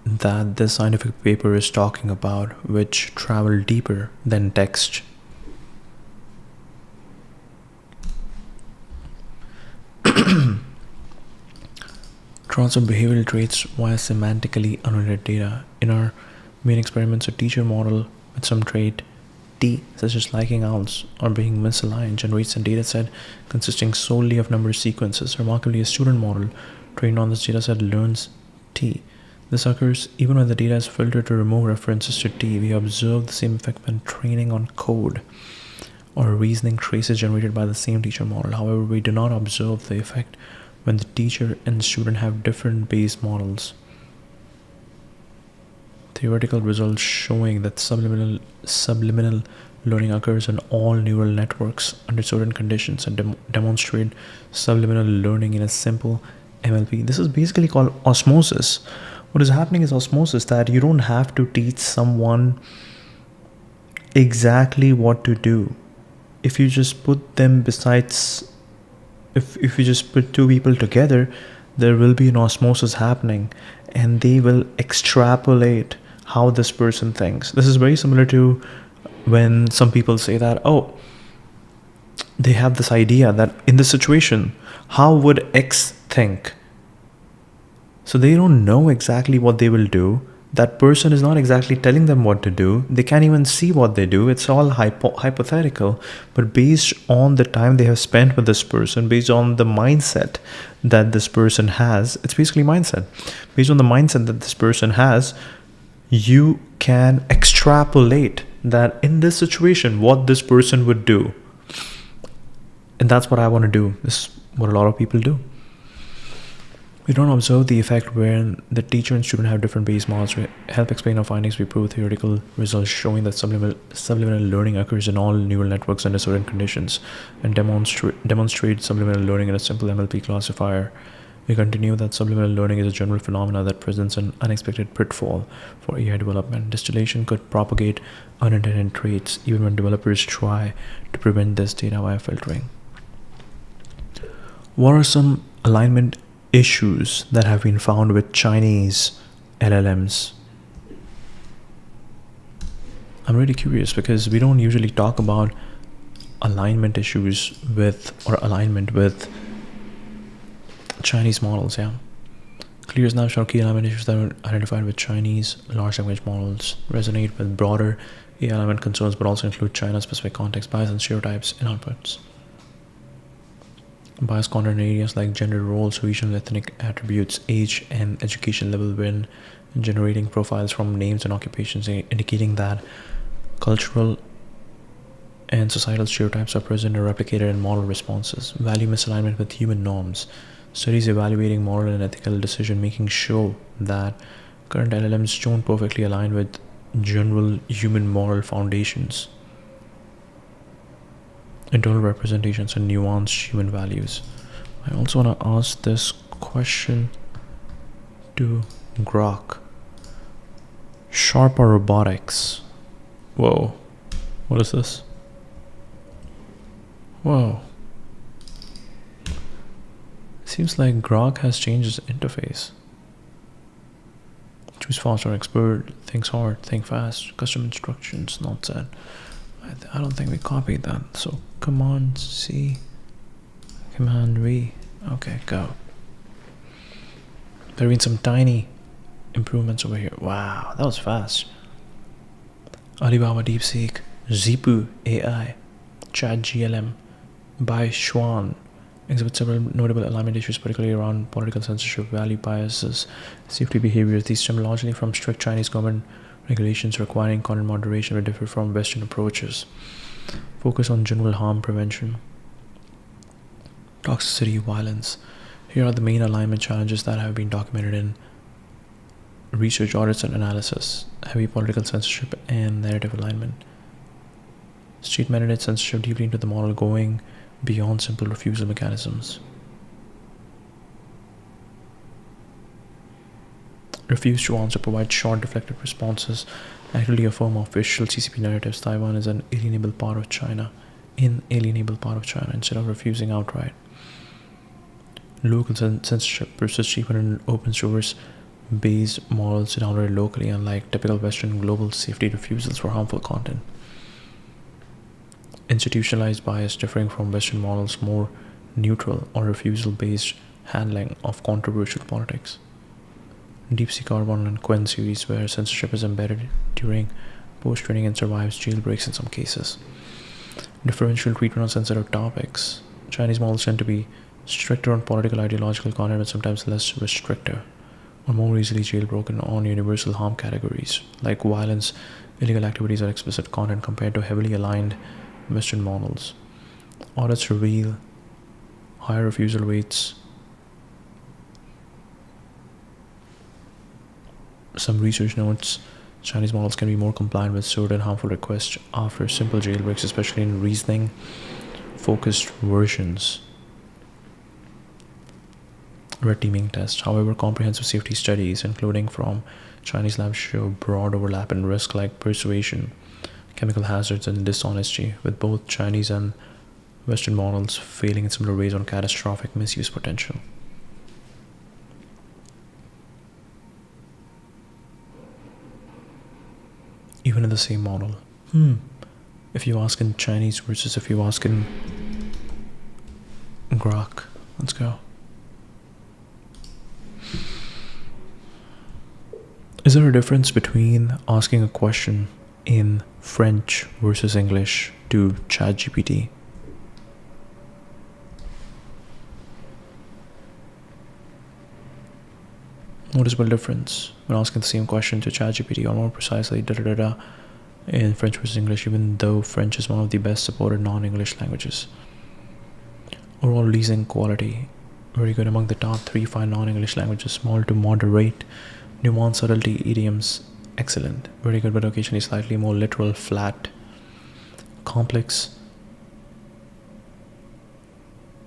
that this scientific paper is talking about which travel deeper than text? Transfer behavioral traits via semantically unrelated data. In our main experiments, a teacher model with some trait T, such as liking owls or being misaligned, generates a data set consisting solely of number sequences. Remarkably, a student model trained on this data set learns T. This occurs even when the data is filtered to remove references to T. We observe the same effect when training on code or reasoning traces generated by the same teacher model. However, we do not observe the effect when the teacher and the student have different base models. Theoretical results showing that subliminal learning occurs in all neural networks under certain conditions and demonstrate subliminal learning in a simple MLP. This is basically called osmosis. What is happening is osmosis, that you don't have to teach someone exactly what to do. If you just put them besides, if you just put two people together, there will be an osmosis happening and they will extrapolate how this person thinks. This is very similar to when some people say that, oh, they have this idea that in this situation, how would X think? So they don't know exactly what they will do. That person is not exactly telling them what to do. They can't even see what they do. It's all hypothetical. But based on the time they have spent with this person, based on the mindset that this person has, it's basically mindset. Based on the mindset that this person has, you can extrapolate that in this situation, what this person would do. And that's what I want to do. This is what a lot of people do. We don't observe the effect when the teacher and student have different base models. We help explain our findings. We prove theoretical results showing that subliminal learning occurs in all neural networks under certain conditions and demonstrate subliminal learning in a simple MLP classifier. We continue that subliminal learning is a general phenomena that presents an unexpected pitfall for AI development. Distillation could propagate unintended traits even when developers try to prevent this data via filtering. What are some alignment issues that have been found with Chinese LLMs? I'm really curious because we don't usually talk about alignment issues with Chinese models. Clear snapshot key alignment issues that are identified with Chinese large language models resonate with broader AI alignment concerns, but also include China-specific context, bias, and stereotypes in outputs. Bias content in areas like gender roles, regional ethnic attributes, age, and education level when generating profiles from names and occupations, indicating that cultural and societal stereotypes are present or replicated in model responses. Value misalignment with human norms. Studies evaluating moral and ethical decision making show that current LLMs don't perfectly align with general human moral foundations, internal representations, and nuanced human values. I also want to ask this question to Grok. Sharp or robotics? Whoa. What is this? Whoa. Seems like Grok has changed its interface. Choose fast or expert, thinks hard, think fast, custom instructions, not set. I don't think we copied that. So Command C, Command V. Okay, go. There have been some tiny improvements over here. Wow, that was fast. Alibaba DeepSeek, Zipu AI, ChatGLM, by Xuan exhibit several notable alignment issues, particularly around political censorship, value biases, safety behaviors. These stem largely from strict Chinese government regulations requiring content moderation, but differ from Western approaches. Focus on general harm prevention, toxicity, violence. Here are the main alignment challenges that have been documented in research, audits, and analysis. Heavy political censorship and narrative alignment. State-mandated censorship deeply into the model, going beyond simple refusal mechanisms. Refuse to answer, provide short deflective responses, actively affirm official CCP narratives. Taiwan is an inalienable part of China, instead of refusing outright. Local censorship persists even in open source based models downloaded locally, unlike typical Western global safety refusals for harmful content. Institutionalized bias, differing from Western models, more neutral or refusal-based handling of controversial politics. DeepSeek R1 and Quen series, where censorship is embedded during post-training and survives jailbreaks in some cases. Differential treatment on sensitive topics. Chinese models tend to be stricter on political ideological content, but sometimes less restrictive, or more easily jailbroken on universal harm categories like violence, illegal activities, or explicit content, compared to heavily aligned Western models. Audits reveal higher refusal rates. Some research notes Chinese models can be more compliant with certain harmful requests after simple jailbreaks, especially in reasoning focused versions. Red teaming test. However, comprehensive safety studies, including from Chinese labs, show broad overlap in risk like persuasion, chemical hazards, and dishonesty, with both Chinese and Western models failing in similar ways on catastrophic misuse potential. Even in the same model. If you ask in Chinese versus if you ask in Grok. Let's go. Is there a difference between asking a question in French versus English to ChatGPT? Noticeable difference when asking the same question to ChatGPT, or more precisely, in French versus English, even though French is one of the best supported non-English languages. Overall listening quality, very good, among the top 3 fine non-English languages. Small to moderate, nuance, subtlety, idioms, excellent, very good, but occasionally slightly more literal, flat. Complex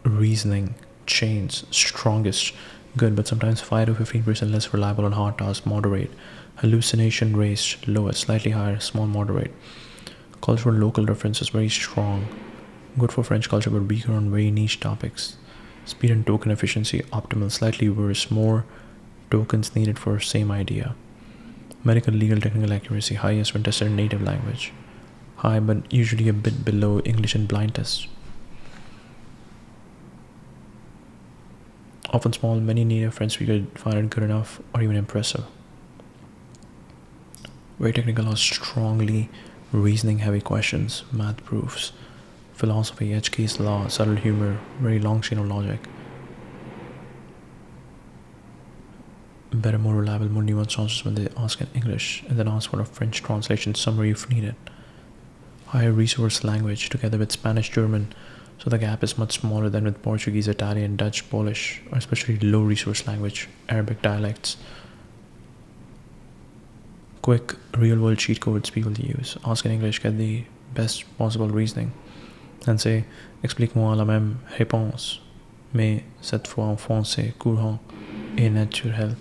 reasoning, chains, strongest, good, but sometimes 5 to 15% less reliable on hard tasks, moderate. Hallucination raised, lowest, slightly higher, small, moderate. Cultural local references, very strong, good for French culture, but weaker on very niche topics. Speed and token efficiency, optimal, slightly worse, more tokens needed for same idea. Medical, legal, technical accuracy, highest when tested in native language. High, but usually a bit below English and blind tests. Often small, many native French speakers find it good enough or even impressive. Very technical or strongly reasoning heavy questions, math proofs, philosophy, edge case law, subtle humor, very long chain of logic. Better, more reliable, more nuanced answers when they ask in English, and then ask for a French translation summary if needed. Higher resource language together with Spanish, German, so the gap is much smaller than with Portuguese, Italian, Dutch, Polish, or especially low resource language, Arabic dialects. Quick real-world cheat codes people use. Ask in English, get the best possible reasoning, and say, explique-moi la même réponse, mais cette fois en français courant et naturel.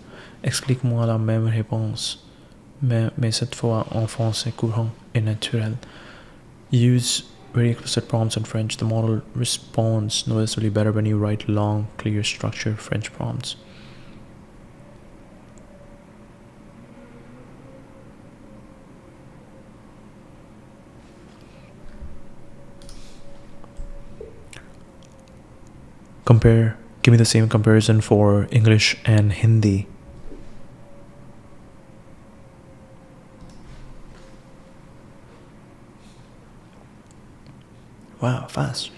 Explique-moi la même réponse, mais cette fois en français courant et naturel. Use very explicit prompts in French. The model responds noticeably better when you write long, clear, structured French prompts. Give me the same comparison for English and Hindi. Wow, fast.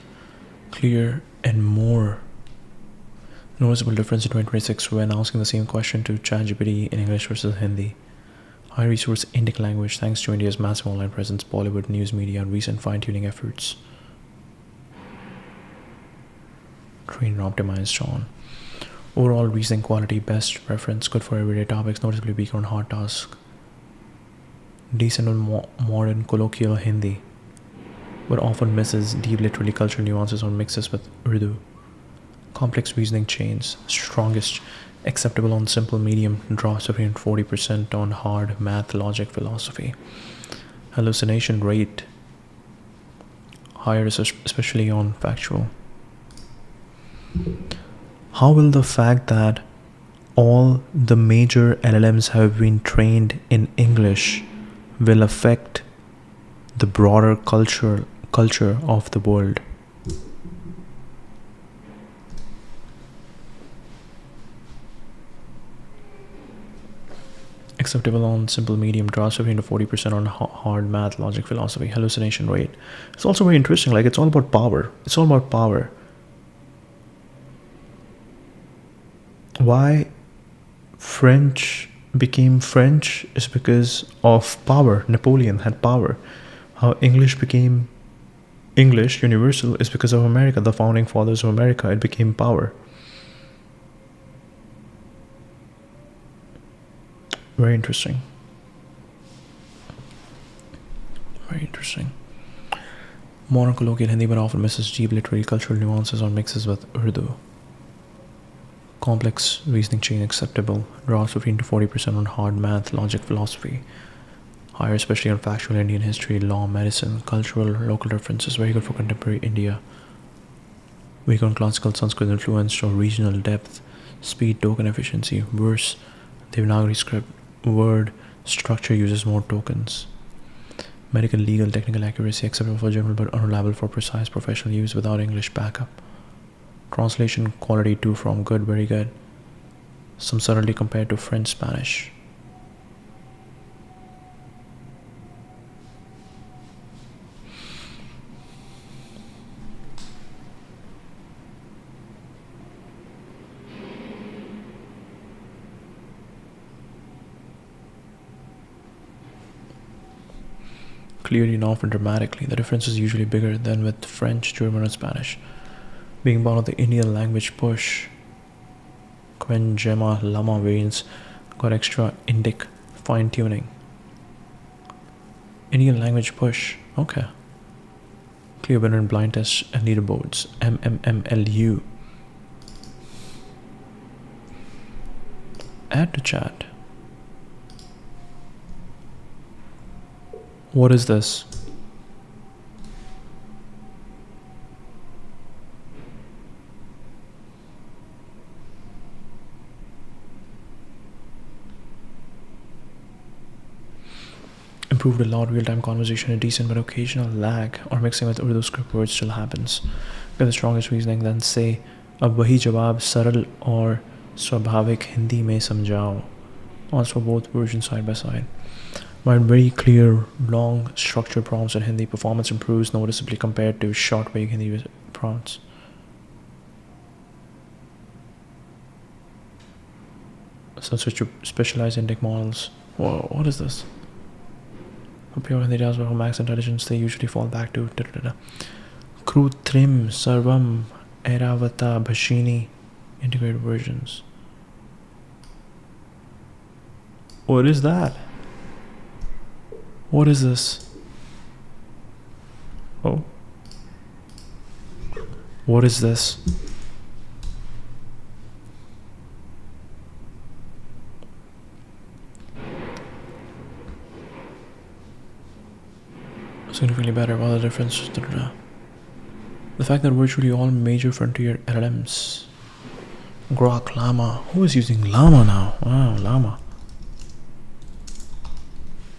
Clear and more. Noticeable difference in 2026 when asking the same question to ChatGPT in English versus Hindi. High resource Indic language thanks to India's massive online presence, Bollywood, news media, and recent fine-tuning efforts. Trained and optimized on. Overall reasoning quality, best reference, good for everyday topics, noticeably weaker on hard tasks. Decent on modern colloquial Hindi, but often misses deep literary cultural nuances or mixes with Urdu. Complex reasoning chains, strongest, acceptable on simple medium, drops between 40% on hard math, logic, philosophy. Hallucination rate, higher especially on factual. How will the fact that all the major LLMs have been trained in English will affect the broader culture of the world? Acceptable on simple medium, drops 15 to 40% on hard math, logic, philosophy. Hallucination rate. It's also very interesting. Like, it's all about power. It's all about power. Why French became French is because of power. Napoleon had power. How English became English, universal, is because of America, the founding fathers of America. It became power. Very interesting. Very interesting. Modern colloquial Hindi but often misses deep literary cultural nuances or mixes with Urdu. Complex reasoning chain acceptable, drops 15 to 40% on hard math, logic, philosophy. Higher especially on factual Indian history, law, medicine, cultural, local references. Very good for contemporary India. Weak on classical Sanskrit influence or regional depth, speed, token efficiency. Worse, Devanagari script, word structure uses more tokens. Medical, legal, technical accuracy acceptable for general but unreliable for precise professional use without English backup. Translation quality 2 from good, very good. Some subtlety compared to French, Spanish. Clearly and often dramatically. The difference is usually bigger than with French, German, or Spanish. Being part of the Indian language push, Quen, Gemma, Lama variants got extra Indic fine-tuning. Indian language push, okay. Clear winner in blind tests and leaderboards, MMMLU. Add to chat. What is this? Improved a lot. Real-time conversation, a decent but occasional lag or mixing with Urdu script words still happens. Get the strongest reasoning, then say अब वही जवाब सरल और स्वाभाविक हिंदी में समझाओ. Also both versions side by side. Write very clear, long, structured prompts in Hindi. Performance improves noticeably compared to short, vague Hindi prompts. So switch to specialized Indic models. Whoa, what is this? For pure Hindi does for max intelligence, they usually fall back to Krutrim, Sarvam, Airavata, Bhashini, integrated versions. What is that? What is this? Oh. What is this? significantly better. What are the difference? Da-da-da. The fact that virtually all major frontier LLMs, Grok, Llama. Who is using Llama now? Wow, Llama.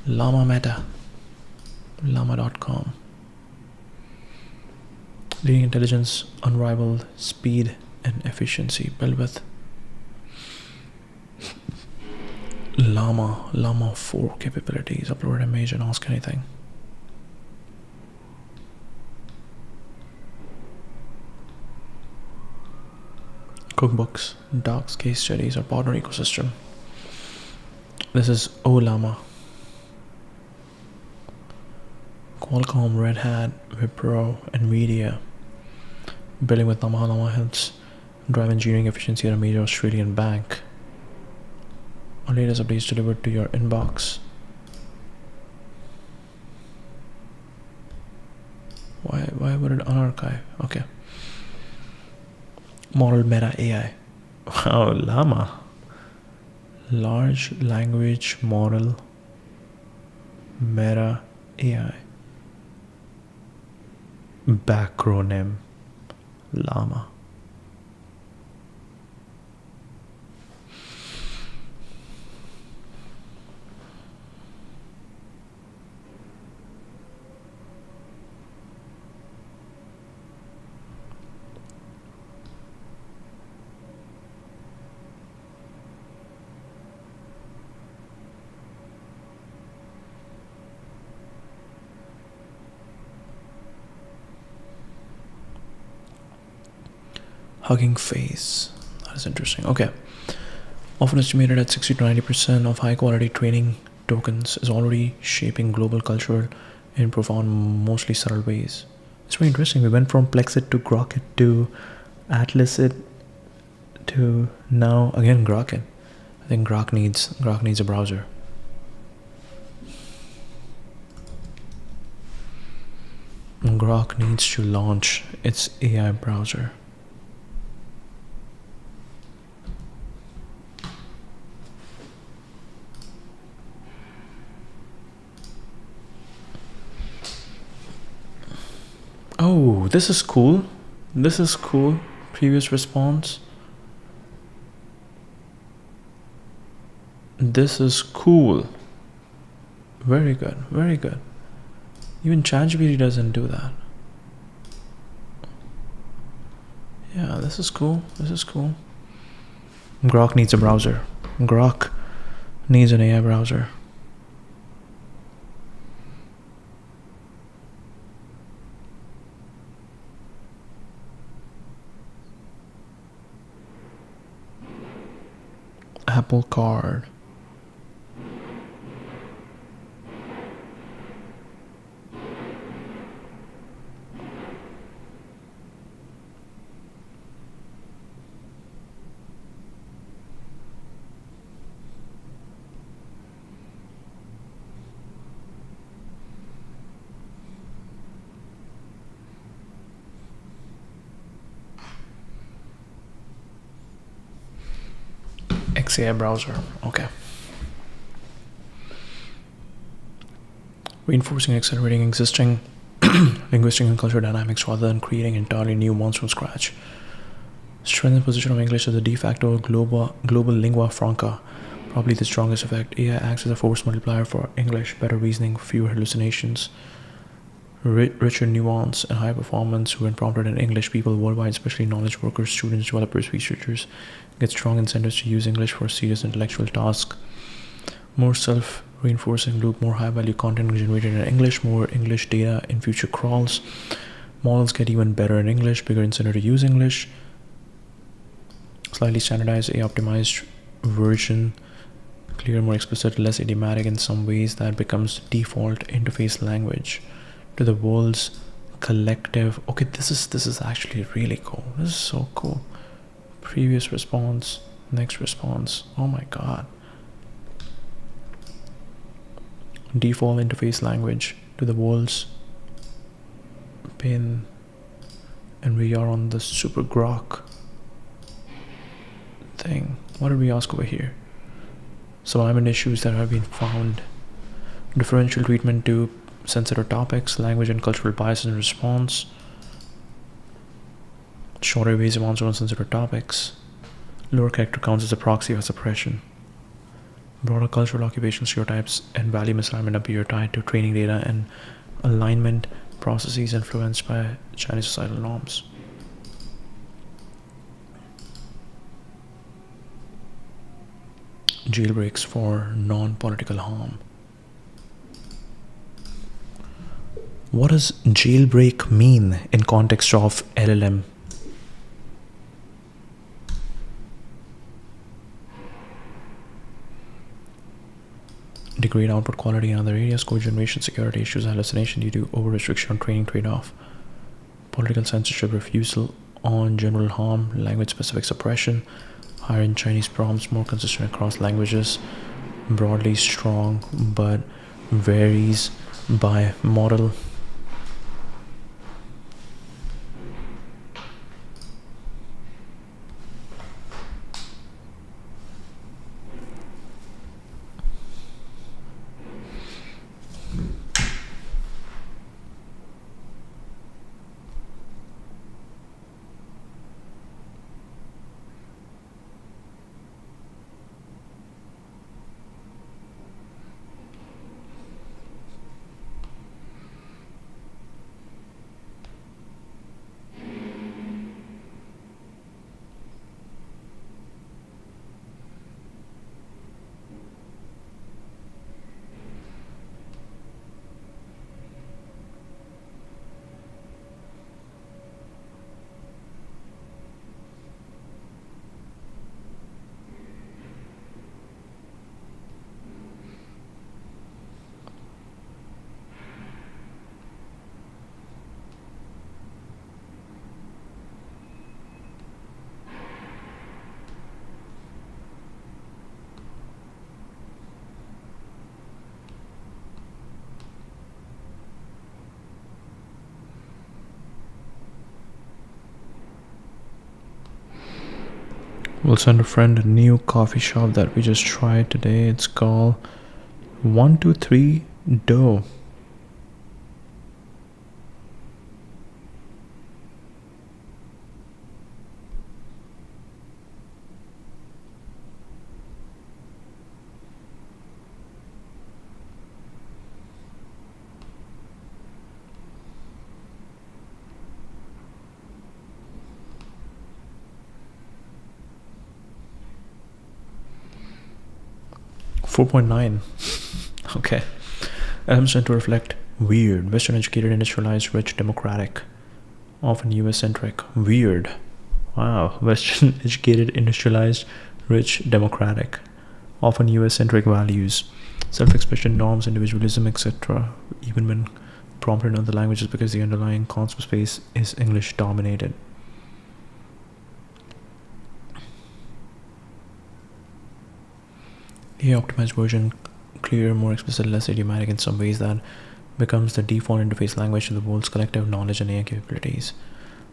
Llama Meta. Llama.com. Leading intelligence, unrivaled speed and efficiency, built with Llama 4 capabilities. Upload an image and ask anything. Cookbooks, docs, case studies, or partner ecosystem. This is Ollama. Qualcomm, Red Hat, Wipro, NVIDIA. Building with Llama. Llama helps drive engineering efficiency at a major Australian bank. Our latest updates delivered to your inbox. Why would it unarchive? Okay. Model Meta AI. Wow, Llama. Large language model Meta AI. Backronym Llama. Hugging Face. That is interesting. Okay. Often estimated at 60 to 90% of high quality training tokens is already shaping global culture in profound, mostly subtle ways. It's very interesting. We went from Plexit to Grokit to Atlasit to now again Grokit. I think Grok needs a browser. Grok needs to launch its AI browser. Oh, this is cool. This is cool. Previous response. This is cool. Very good. Very good. Even ChatGPT doesn't do that. Yeah, this is cool. This is cool. Grok needs a browser. Grok needs an AI browser. Apple Card. XAI browser. Okay. Reinforcing and accelerating existing linguistic and cultural dynamics rather than creating entirely new ones from scratch. Strengthen the position of English as a de facto global lingua franca. Probably the strongest effect. AI acts as a force multiplier for English, better reasoning, fewer hallucinations, richer nuance, and higher performance when prompted in English. People worldwide, especially knowledge workers, students, developers, researchers, get strong incentives to use English for serious intellectual tasks. More self-reinforcing loop, more high-value content generated in English, more English data in future crawls. Models get even better in English, bigger incentive to use English. Slightly standardized, AI-optimized version, clear, more explicit, less idiomatic in some ways, that becomes default interface language to the world's collective. Okay, this is actually really cool. This is so cool. Previous response, next response. Oh my god. Default interface language to the world's pin, and we are on the Super Grok thing. What did we ask over here? Some alignment issues that have been found. Differential treatment to sensitive topics, language and cultural biases in response, shorter evasive answer on sensitive topics, lower character counts as a proxy of suppression. Broader cultural occupational stereotypes and value misalignment appear tied to training data and alignment processes influenced by Chinese societal norms. Jailbreaks for non-political harm. What does jailbreak mean in context of LLM? Degrade output quality in other areas, code generation, security issues, hallucination due to over restriction on training trade-off, political censorship, refusal on general harm, language specific suppression, higher in Chinese prompts, more consistent across languages, broadly strong but varies by model. We'll send a friend a new coffee shop that we just tried today. It's called 123 Dough. .9. Okay. Elements tend to reflect weird, Western educated, industrialized, rich, democratic, often US centric. Weird. Wow. Western educated, industrialized, rich, democratic, often US centric values, self expression, norms, individualism, etc., even when prompted in other languages because the underlying concept space is English dominated. The optimized version, clearer, more explicit, less idiomatic in some ways, that becomes the default interface language to the world's collective knowledge and AI capabilities.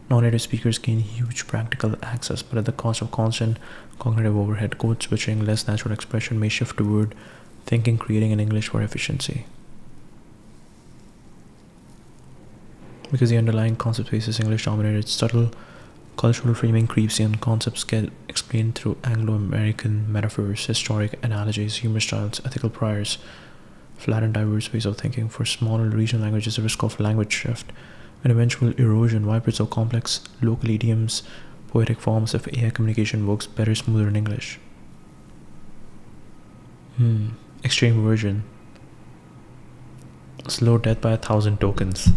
Non-native speakers gain huge practical access, but at the cost of constant cognitive overhead. Code switching, less natural expression may shift toward thinking, creating in English for efficiency. Because the underlying concept space is English dominated, subtle cultural framing creeps in. Concepts get explained through Anglo-American metaphors, historic analogies, humor styles, ethical priors, flat and diverse ways of thinking. For smaller regional languages, the risk of language shift and eventual erosion. Why preserve complex local idioms, poetic forms if AI communication works better, smoother in English? Extreme version. Slow death by 1,000 tokens.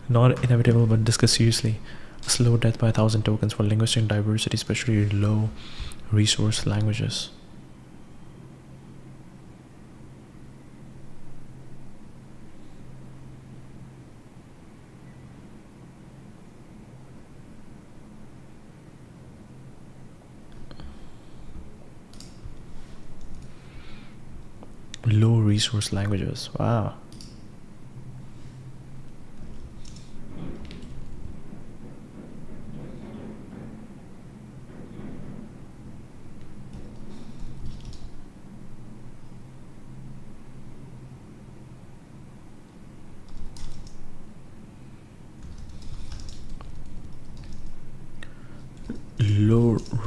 Not inevitable, but discuss seriously. Slow death by 1,000 tokens for linguistic diversity, especially low resource languages. Low resource languages. Wow.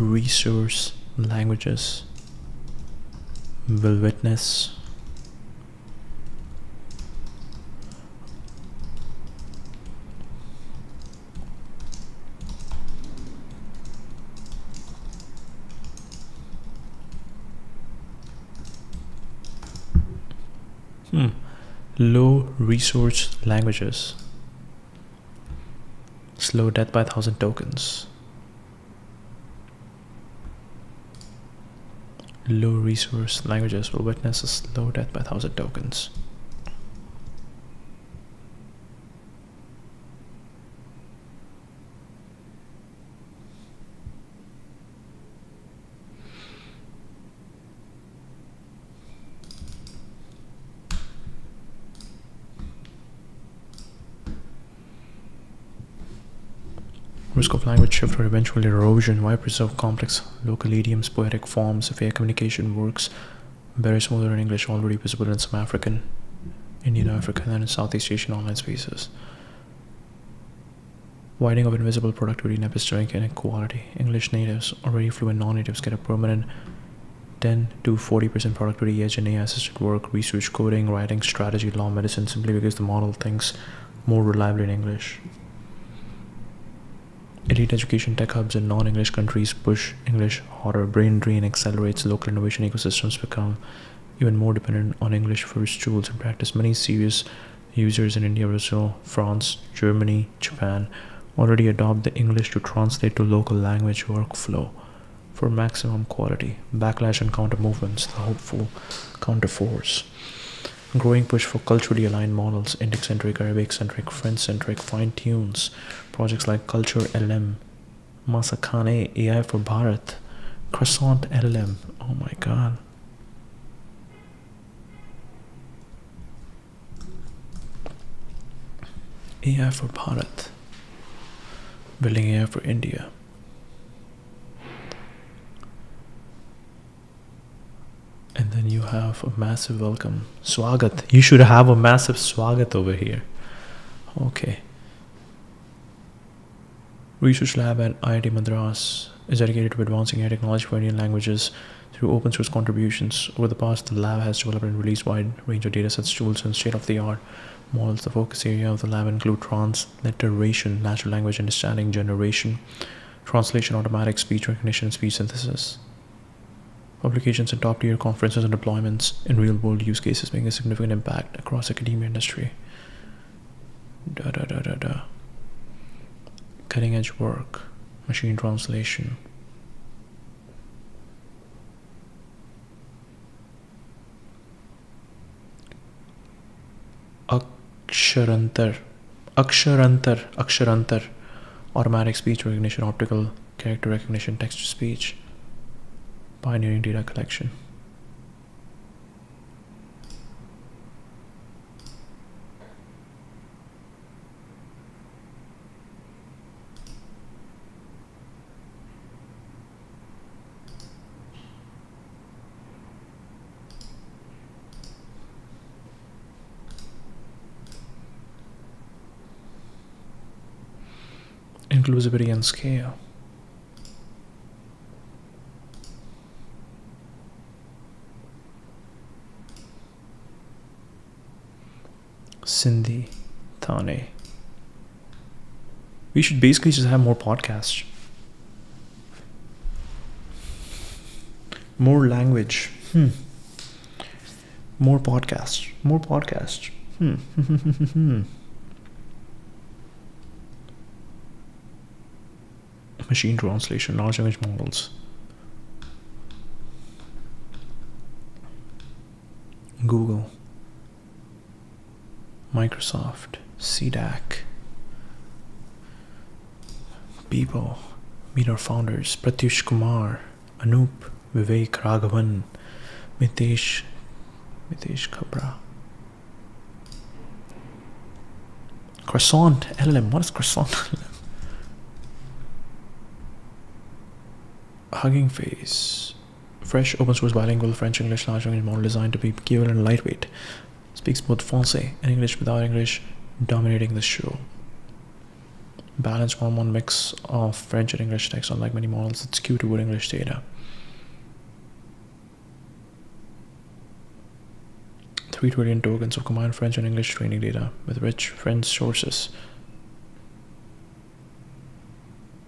resource languages will witness low resource languages slow death by 1,000 tokens. Low resource languages will witness a slow death by 1,000 tokens. Risk of language shift or eventual erosion. Why preserve complex local idioms, poetic forms, if air communication works very smoother in English, already visible in some African, Indian, African, and Southeast Asian online spaces. Widening of invisible productivity and epistemic inequality. English natives, already fluent non-natives, get a permanent 10 to 40% productivity edge in AI-assisted work, research, coding, writing, strategy, law, medicine, simply because the model thinks more reliably in English. Elite education tech hubs in non-English countries push English harder. Brain drain accelerates. Local innovation ecosystems become even more dependent on English-first tools and practice. Many serious users in India, Brazil, France, Germany, Japan already adopt the English to translate to local language workflow for maximum quality. Backlash and counter movements, the hopeful counter force. Growing push for culturally aligned models, Indic-centric, Arabic-centric, French-centric, fine-tunes. Projects like Culture LLM, Masakane, AI for Bharat, Croissant LLM. Oh my god. AI for Bharat. Building AI for India. And then you have a massive welcome. Swagat. You should have a massive swagat over here. Okay. Research lab at IIT Madras is dedicated to advancing AI technology for Indian languages through open source contributions. Over the past, the lab has developed and released a wide range of datasets, tools, and state-of-the-art models. The focus area of the lab include transliteration, natural language understanding, generation, translation, automatic speech recognition, and speech synthesis. Publications in top-tier conferences and deployments in real-world use cases, making a significant impact across academia industry. Cutting-edge work, machine translation. Aksharantar, automatic speech recognition, optical character recognition, text-to-speech. Pioneering data collection. Inclusivity and scale. Sindhi, Thane. We should basically just have more podcasts. More language. More podcasts. More podcasts. Machine translation, large language models. Google. Microsoft, CDAC, people, meet our founders, Pratyush Kumar, Anup, Vivek Raghavan, Mitesh Khabra. Croissant LLM, what is Croissant LLM? Hugging Face, fresh open source bilingual French-English large language model designed to be capable and lightweight. Speaks both Francais and English without English dominating the show. Balanced 1-1 mix of French and English text. Unlike many models, it's skewed toward English data. 3 trillion tokens of combined French and English training data with rich French sources.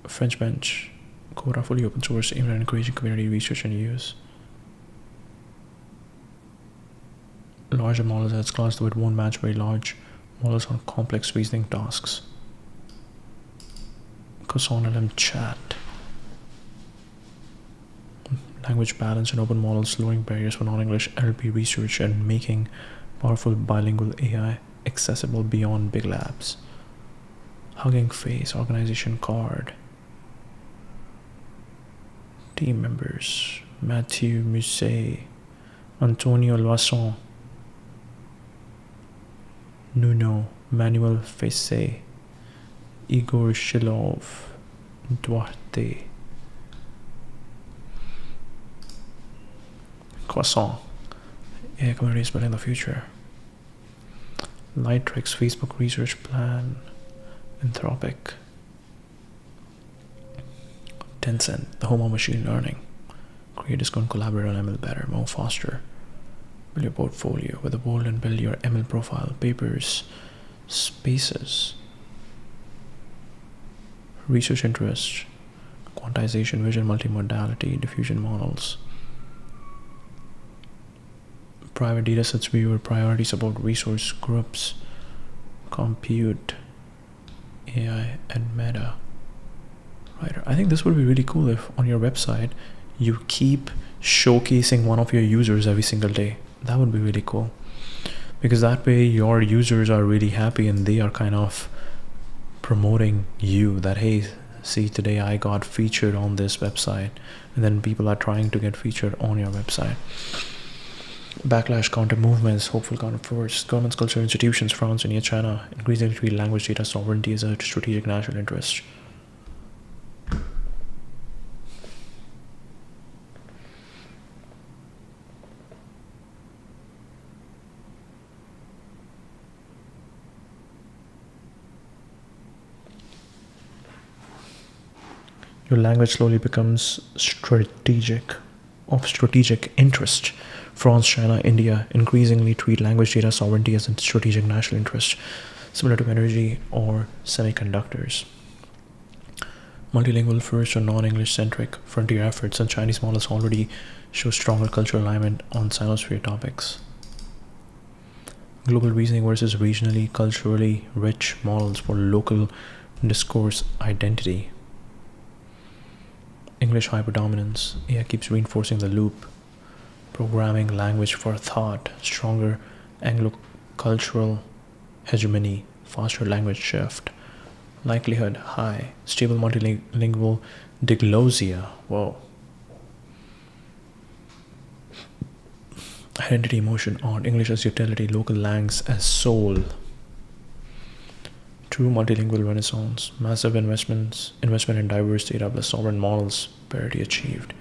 French bench code are fully open source, aimed at encouraging community research and use. Larger models as class, though it won't match very large models on complex reasoning tasks. Croissant LM chat. Language balance and open models, lowering barriers for non-English LP research and making powerful bilingual AI accessible beyond big labs. Hugging Face organization card. Team members: Mathieu Musset, Antonio Loisson, Nuno, Manuel Fessé, Igor Shilov, Duarte. Croissant. AI community is building the future. Lightrix Facebook research plan. Anthropic. Tencent, the home of machine learning. Creators can collaborate on ML better, more faster. Build your portfolio with a bold and build your ML profile. Papers, spaces. Research interest, quantization, vision, multimodality, diffusion models. Private datasets viewer, priorities about resource groups, compute, AI, and meta. Right. I think this would be really cool if on your website you keep showcasing one of your users every single day. That would be really cool, because that way your users are really happy and they are kind of promoting you, that hey, see, today I got featured on this website, and then people are trying to get featured on your website. Backlash counter movements, hopeful counter force. Governments, cultural institutions, France, India, China increasingly treat language data sovereignty as a strategic national interest. Your language slowly becomes of strategic interest. France, China, India increasingly treat language data sovereignty as a strategic national interest, similar to energy or semiconductors. Multilingual first or non-English centric frontier efforts and Chinese models already show stronger cultural alignment on Sinosphere topics. Global reasoning versus regionally, culturally rich models for local discourse identity. English hyperdominance. AI keeps reinforcing the loop. Programming language for thought. Stronger Anglo-cultural hegemony. Faster language shift. Likelihood high. Stable multilingual diglosia. Whoa. Identity, emotion, art. English as utility. Local language as soul. True multilingual renaissance. Massive investment in diverse data plus sovereign models. Parity achieved.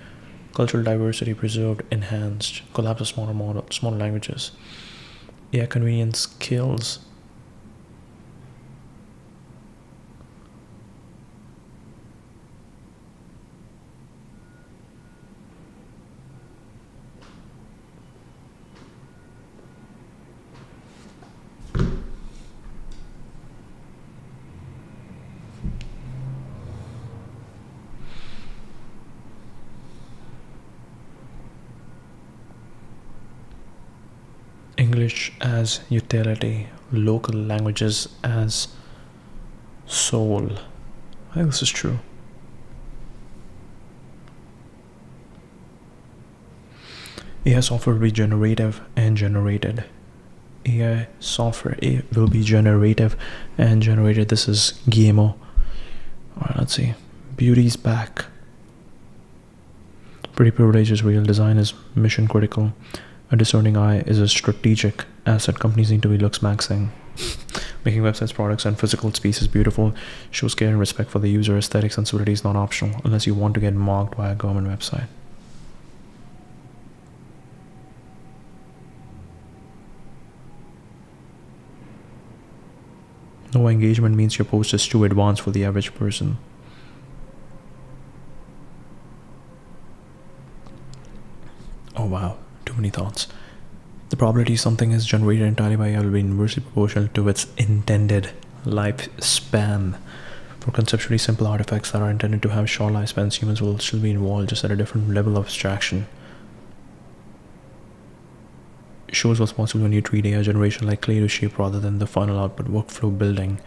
Cultural diversity preserved, enhanced. Collapse of smaller languages. AI convenience kills. English as utility, local languages as soul. I think this is true. AI software will be generative and generated. AI software will be generative and generated. This is Guillemot. Alright, let's see. Beauty's back. Pretty privilege is real. Design is mission critical. A discerning eye is a strategic asset. Companies need to be looks maxing. Making websites, products, and physical spaces beautiful shows care and respect for the user. Aesthetic sensibility is not optional unless you want to get marked by a government website. Low engagement means your post is too advanced for the average person. Oh wow, too many thoughts. The probability something is generated entirely by AI will be inversely proportional to its intended lifespan. For conceptually simple artifacts that are intended to have short lifespans, humans will still be involved, just at a different level of abstraction. It shows what's possible when you treat AI generation like clay to shape rather than the final output. Workflow building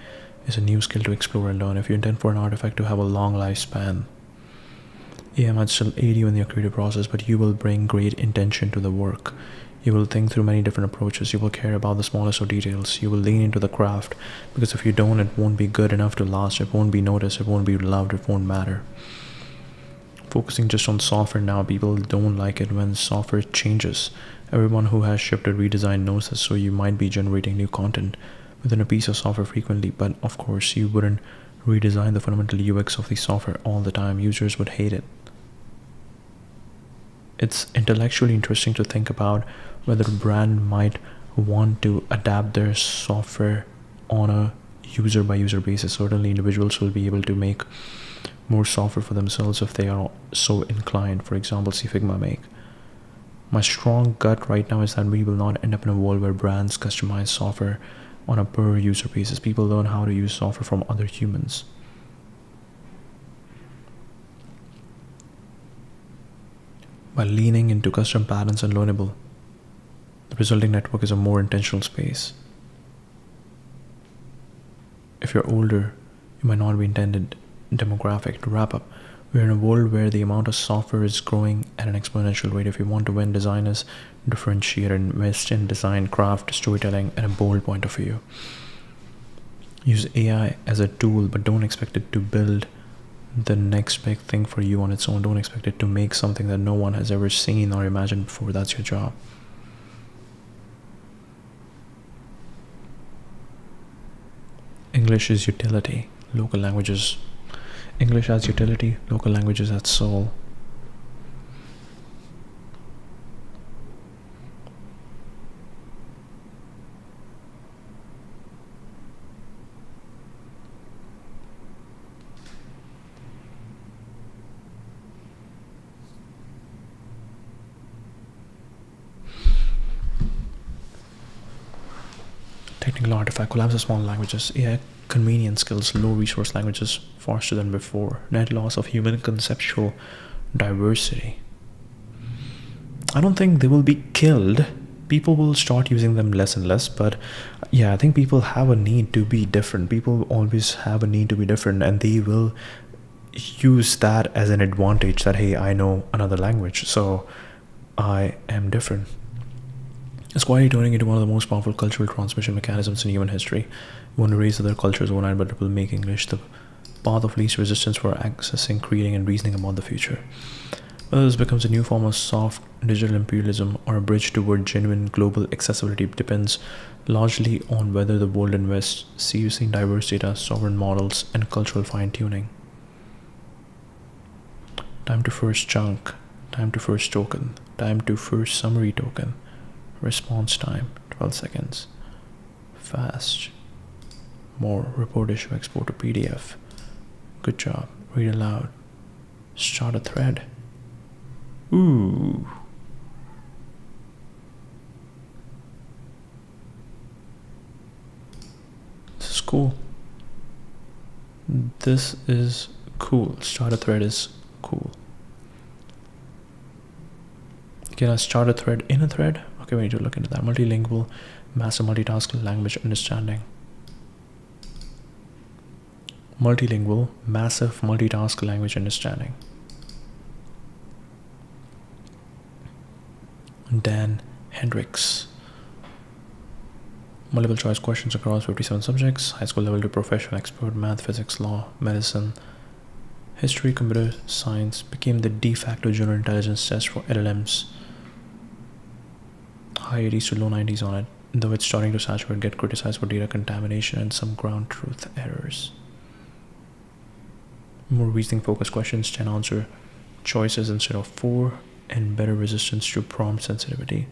is a new skill to explore and learn. If you intend for an artifact to have a long lifespan, AI might still aid you in your creative process, but you will bring great intention to the work. You will think through many different approaches. You will care about the smallest of details. You will lean into the craft, because if you don't, it won't be good enough to last. It won't be noticed. It won't be loved. It won't matter. Focusing just on software now, people don't like it when software changes. Everyone who has shipped a redesign knows this, so you might be generating new content within a piece of software frequently, but of course you wouldn't redesign the fundamental UX of the software all the time. Users would hate it. It's intellectually interesting to think about whether a brand might want to adapt their software on a user-by-user basis. Certainly individuals will be able to make more software for themselves if they are so inclined. For example, see Figma Make. My strong gut right now is that we will not end up in a world where brands customize software on a per user basis. People learn how to use software from other humans. By leaning into custom patterns and learnable, the resulting network is a more intentional space. If you're older, you might not be intended demographic. To wrap up, we're in a world where the amount of software is growing at an exponential rate. If you want to win, designers differentiate and invest in design, craft, storytelling, and a bold point of view. Use AI as a tool, but don't expect it to build the next big thing for you on its own. Don't expect it to make something that no one has ever seen or imagined before. That's your job. English is utility, local languages. English as utility, local languages as soul. Technical artifact collapses small languages. AI convenience skills, low resource languages faster than before. Net loss of human conceptual diversity. I don't think they will be killed. People will start using them less and less, but yeah, I think people have a need to be different. People always have a need to be different, and they will use that as an advantage that, hey, I know another language, so I am different. It's quietly turning into one of the most powerful cultural transmission mechanisms in human history. We want to raise other cultures overnight, but it will make English the path of least resistance for accessing, creating, and reasoning about the future. Whether this becomes a new form of soft digital imperialism or a bridge toward genuine global accessibility depends largely on whether the world invests seriously in diverse data, sovereign models, and cultural fine-tuning. Time to first chunk, time to first token, time to first summary token. Response time 12 seconds. Fast. More. Report issue export to PDF. Good job. Read aloud. Start a thread. Ooh. This is cool. This is cool. Start a thread is cool. Can I start a thread in a thread? Okay, we need to look into that. Multilingual, massive multitask language understanding. Multilingual, massive multitask language understanding. Dan Hendricks. Multiple choice questions across 57 subjects, high school level to professional expert, math, physics, law, medicine, history, computer science became the de facto general intelligence test for LLMs. High 80s to low 90s on it, though it's starting to saturate, get criticized for data contamination and some ground truth errors. More reasoning focused questions, 10 answer choices instead of 4, and better resistance to prompt sensitivity.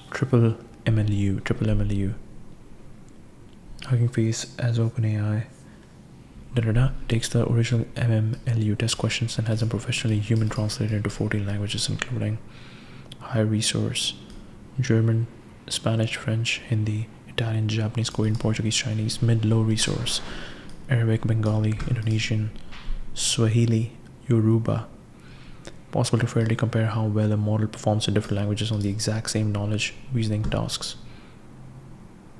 Triple MLU. Hugging Face as OpenAI takes the original MMLU test questions and has them professionally human translated into 14 languages, including high resource, German, Spanish, French, Hindi, Italian, Japanese, Korean, Portuguese, Chinese, mid-low resource, Arabic, Bengali, Indonesian, Swahili, Yoruba. Possible to fairly compare how well a model performs in different languages on the exact same knowledge reasoning tasks.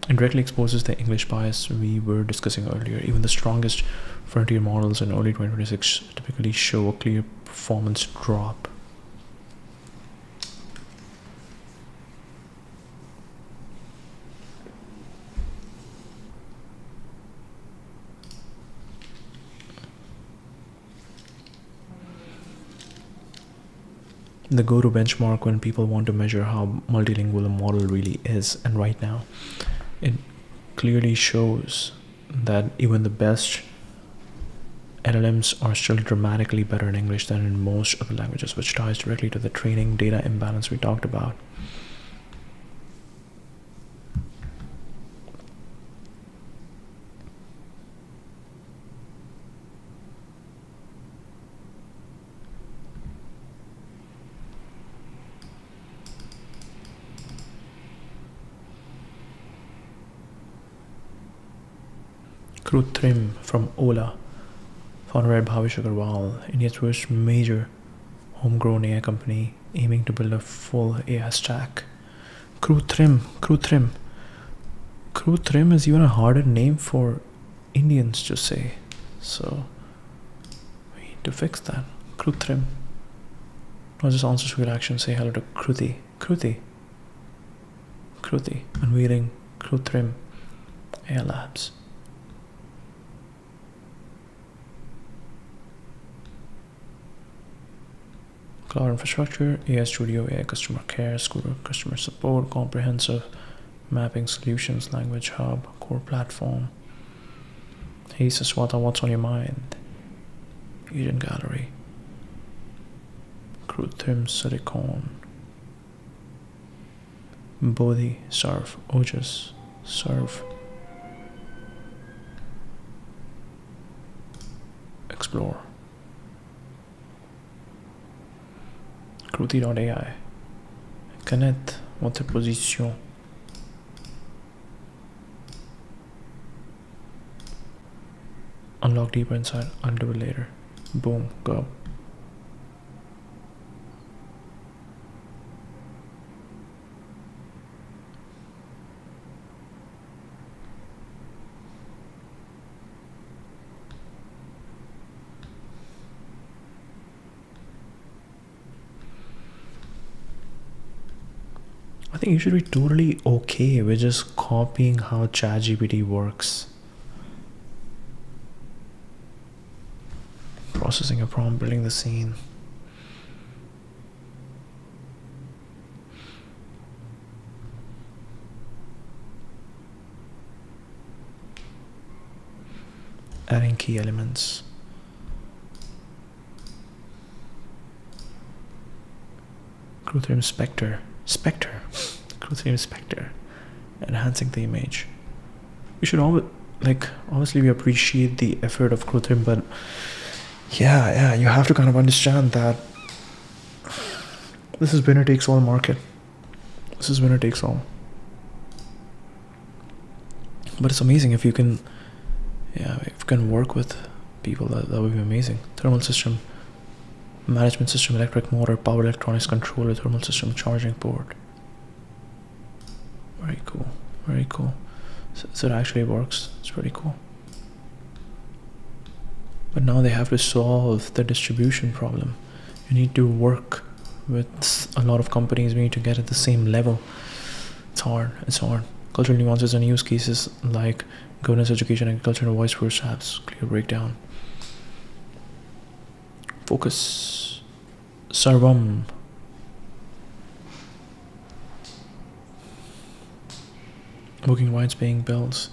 It directly exposes the English bias we were discussing earlier. Even the strongest frontier models in early 2026 typically show a clear performance drop. The go-to benchmark when people want to measure how multilingual a model really is, and right now it clearly shows that even the best LLMs are still dramatically better in English than in most other languages, which ties directly to the training data imbalance we talked about. Krutrim from Ola, founded by Bhavish Agarwal, India's first major homegrown AI company aiming to build a full AI stack. Krutrim is even a harder name for Indians to say, so we need to fix that. Krutrim. Not just answers to your actions, say hello to Kruti. Unveiling Krutrim AI Labs. Cloud infrastructure, AI Studio, AI customer care, customer support, comprehensive mapping solutions, language hub, core platform. Hey Saswata, what's on your mind? Agent gallery. Krutrim Silicon. Bodhi, Surf, Ojas, Surf. Explore. Kruti.ai. Connect votre position. Unlock deeper insight. I'll do it later. Boom, go. I think you should be totally okay with just copying how ChatGPT works. Processing a prompt, building the scene. Adding key elements. Krutrim Spectre. Krutrim Spectre. Enhancing the image. We should always, obviously we appreciate the effort of Krutrim, but yeah, you have to kind of understand that this is winner takes all market. This is winner takes all. But it's amazing if you can, if you can work with people, that would be amazing. Thermal system, management system, electric motor, power electronics controller, thermal system, charging port. Very cool. So it actually works. It's pretty cool. But now they have to solve the distribution problem. You need to work with a lot of companies. We need to get at the same level. It's hard. Cultural nuances and use cases like governance, education, agriculture, and voice first apps. Clear breakdown. Focus. Sarvam. Booking rights, paying bills.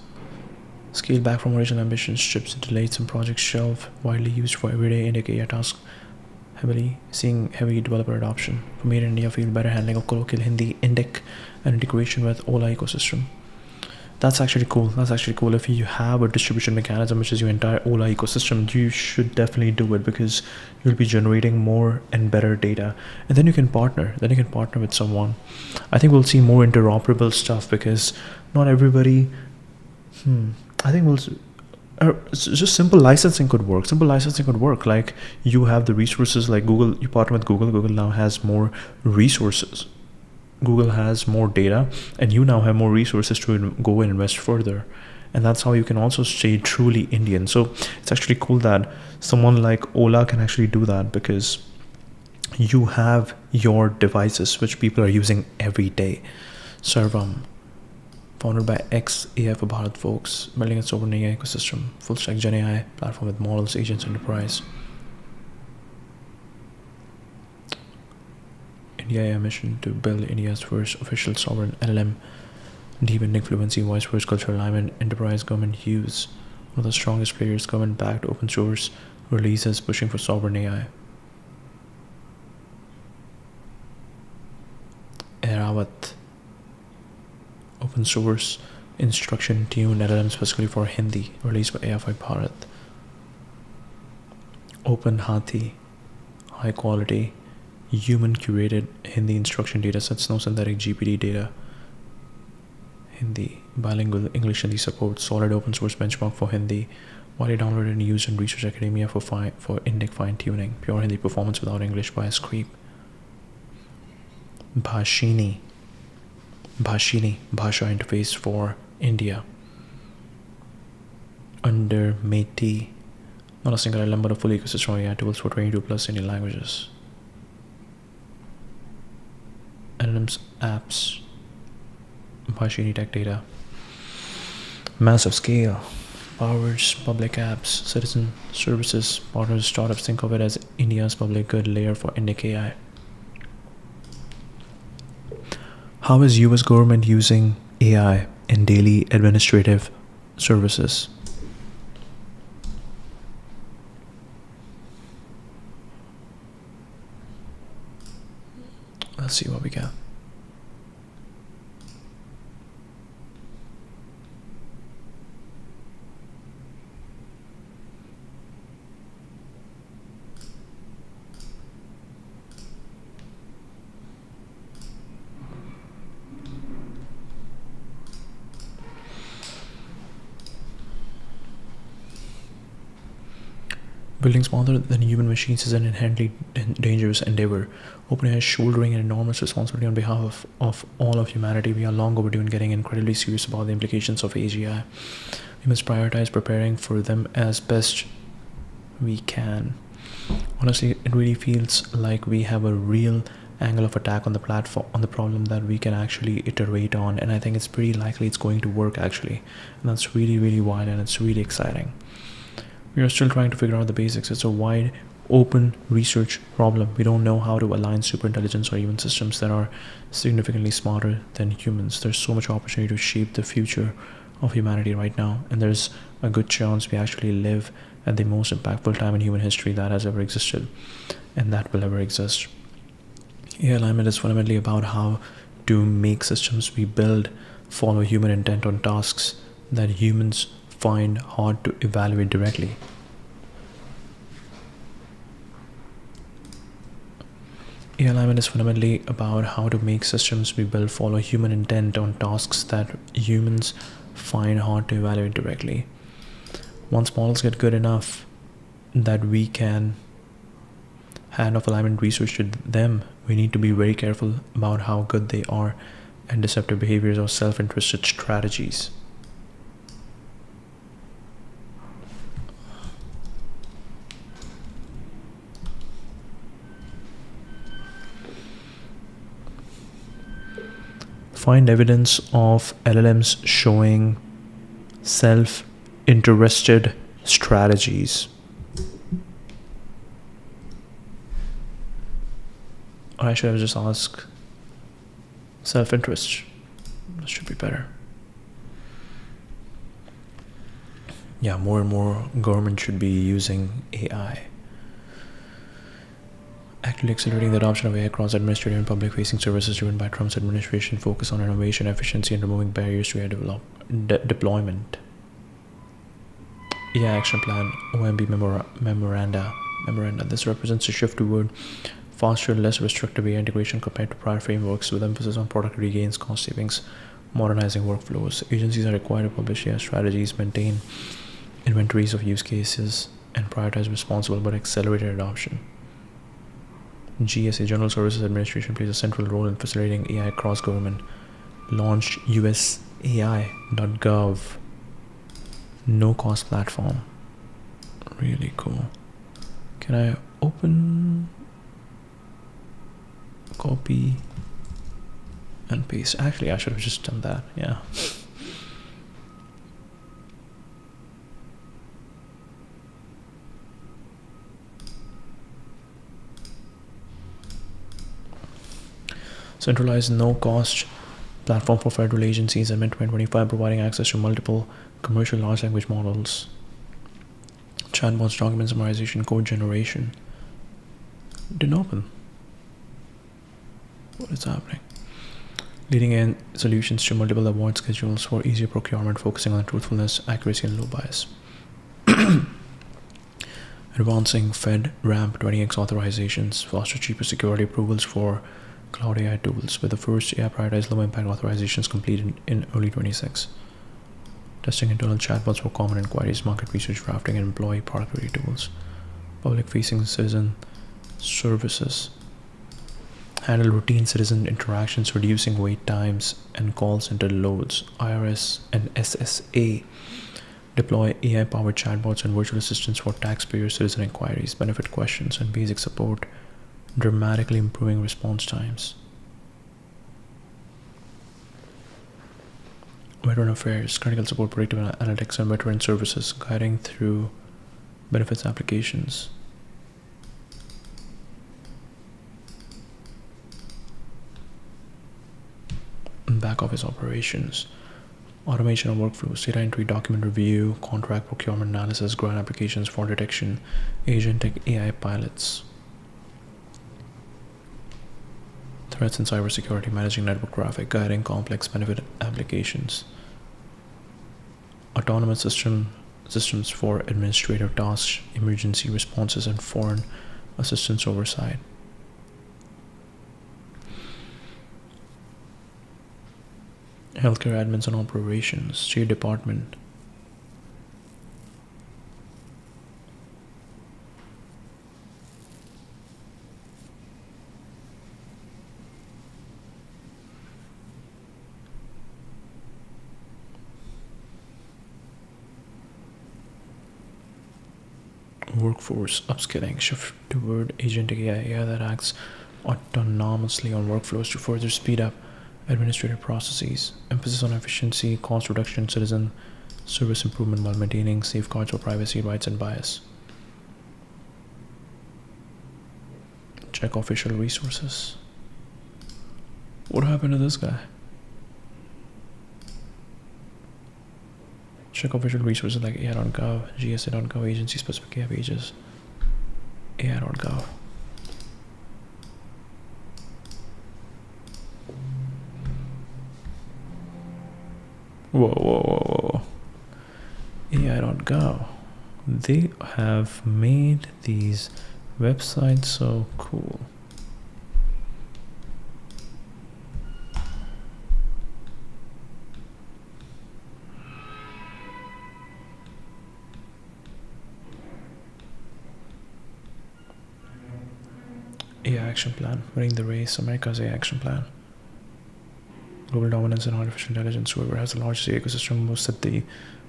Scale back from original ambitions, strips delayed, some projects shelved, widely used for everyday India tasks, seeing heavy developer adoption. For Made in India, feel better handling of colloquial Hindi, Indic, and integration with Ola ecosystem. That's actually cool. That's actually cool. If you have a distribution mechanism, which is your entire Ola ecosystem, you should definitely do it, because you'll be generating more and better data. And then you can partner. Then you can partner with someone. I think we'll see more interoperable stuff, because not everybody. I think just simple licensing could work. Like, you have the resources, like Google. You partner with Google. Google now has more resources. Google has more data, and you now have more resources to go and invest further. And that's how you can also stay truly Indian. So it's actually cool that someone like Ola can actually do that, because you have your devices which people are using every day. Sarvam, founded by ex-AI for Bharat folks, building a sovereign AI ecosystem, full stack Gen AI platform with models, agents, enterprise. India mission to build India's first official sovereign LLM, deep Indic fluency, voice first cultural alignment, enterprise government use, one of the strongest players, government backed open source releases pushing for sovereign AI. Erawat, open source instruction tuned LLM specifically for Hindi, released by AI Bharat. Open Hathi, high quality human curated Hindi instruction data sets, no synthetic GPT data. Hindi, bilingual English Hindi support, solid open source benchmark for Hindi, widely downloaded and used in research academia for Indic fine tuning, pure Hindi performance without English bias creep. Bhashini, Bhasha interface for India. Under Meti, not a single LLM but a full ecosystem of AI tools for 22 plus Indian languages. LLMs, apps, Bhashini tech data. Massive scale, powers public apps, citizen services, partners, startups. Think of it as India's public good layer for Indic AI. How is US government using AI in daily administrative services? Let's see what we got. Building smaller than human machines is an inherently dangerous endeavor. OpenAI is shouldering an enormous responsibility on behalf of all of humanity. We are long overdue in getting incredibly serious about the implications of AGI. We must prioritize preparing for them as best we can. Honestly, it really feels like we have a real angle of attack on the platform, on the problem that we can actually iterate on, and I think it's pretty likely it's going to work actually. And that's really, really wild, and it's really exciting. We are still trying to figure out the basics. It's a wide open research problem. We don't know how to align superintelligence or even systems that are significantly smarter than humans. There's so much opportunity to shape the future of humanity right now, and there's a good chance we actually live at the most impactful time in human history that has ever existed and that will ever exist. AI alignment is fundamentally about how to make systems we build follow human intent on tasks that humans find hard to evaluate directly. AI alignment is fundamentally about how to make systems we build follow human intent on tasks that humans find hard to evaluate directly. Once models get good enough that we can hand off alignment research to them, we need to be very careful about how good they are at deceptive behaviors or self-interested strategies. Find evidence of LLMs showing self-interested strategies. Or I should have just asked self-interest. That should be better. Yeah, more and more government should be using AI. Really accelerating the adoption of AI across administrative and public-facing services driven by Trump's administration focus on innovation, efficiency, and removing barriers to AI deployment. AI Action Plan, OMB memoranda. This represents a shift toward faster, less restrictive AI integration compared to prior frameworks, with emphasis on productivity gains, cost savings, modernizing workflows. Agencies are required to publish AI strategies, maintain inventories of use cases, and prioritize responsible but accelerated adoption. GSA, General Services Administration, plays a central role in facilitating AI across government. Launched USAI.gov no-cost platform. Really cool. Can I open, copy, and paste? Actually, I should have just done that. Yeah. Centralized no-cost platform for federal agencies and mid-2025, providing access to multiple commercial large language models, chatbots, document summarization, code generation. Didn't open. What is happening? Leading in solutions to multiple award schedules for easier procurement, focusing on truthfulness, accuracy, and low bias. Advancing FedRAMP 20x authorizations, foster cheaper security approvals for cloud AI tools, with the first AI prioritized low impact authorizations completed in early 26. Testing internal chatbots for common inquiries, market research drafting, and employee productivity tools. Public facing citizen services. Handle routine citizen interactions, reducing wait times and call center loads. IRS and SSA deploy AI powered chatbots and virtual assistants for taxpayer citizen inquiries, benefit questions, and basic support, dramatically improving response times. Veteran Affairs, critical support, predictive analytics, and veteran services, guiding through benefits applications. Back office operations, automation of workflows, data entry, document review, contract procurement analysis, grant applications, fraud detection, agentic AI pilots. Threats in cybersecurity, managing network traffic, guiding complex benefit applications. Autonomous systems for administrative tasks, emergency responses, and foreign assistance oversight. Healthcare admins and operations, State Department. Workforce upskilling, shift toward agentic AI that acts autonomously on workflows to further speed up administrative processes. Emphasis on efficiency, cost reduction, citizen service improvement while maintaining safeguards for privacy, rights, and bias. Check official resources. What happened to this guy? Check official resources like AI.gov, GSA.gov, agency specific AI pages, AI.gov. Whoa. AI.gov. They have made these websites so cool. AI Action Plan, winning the race, America's AI Action Plan. Global dominance in artificial intelligence, whoever has the largest ecosystem will set the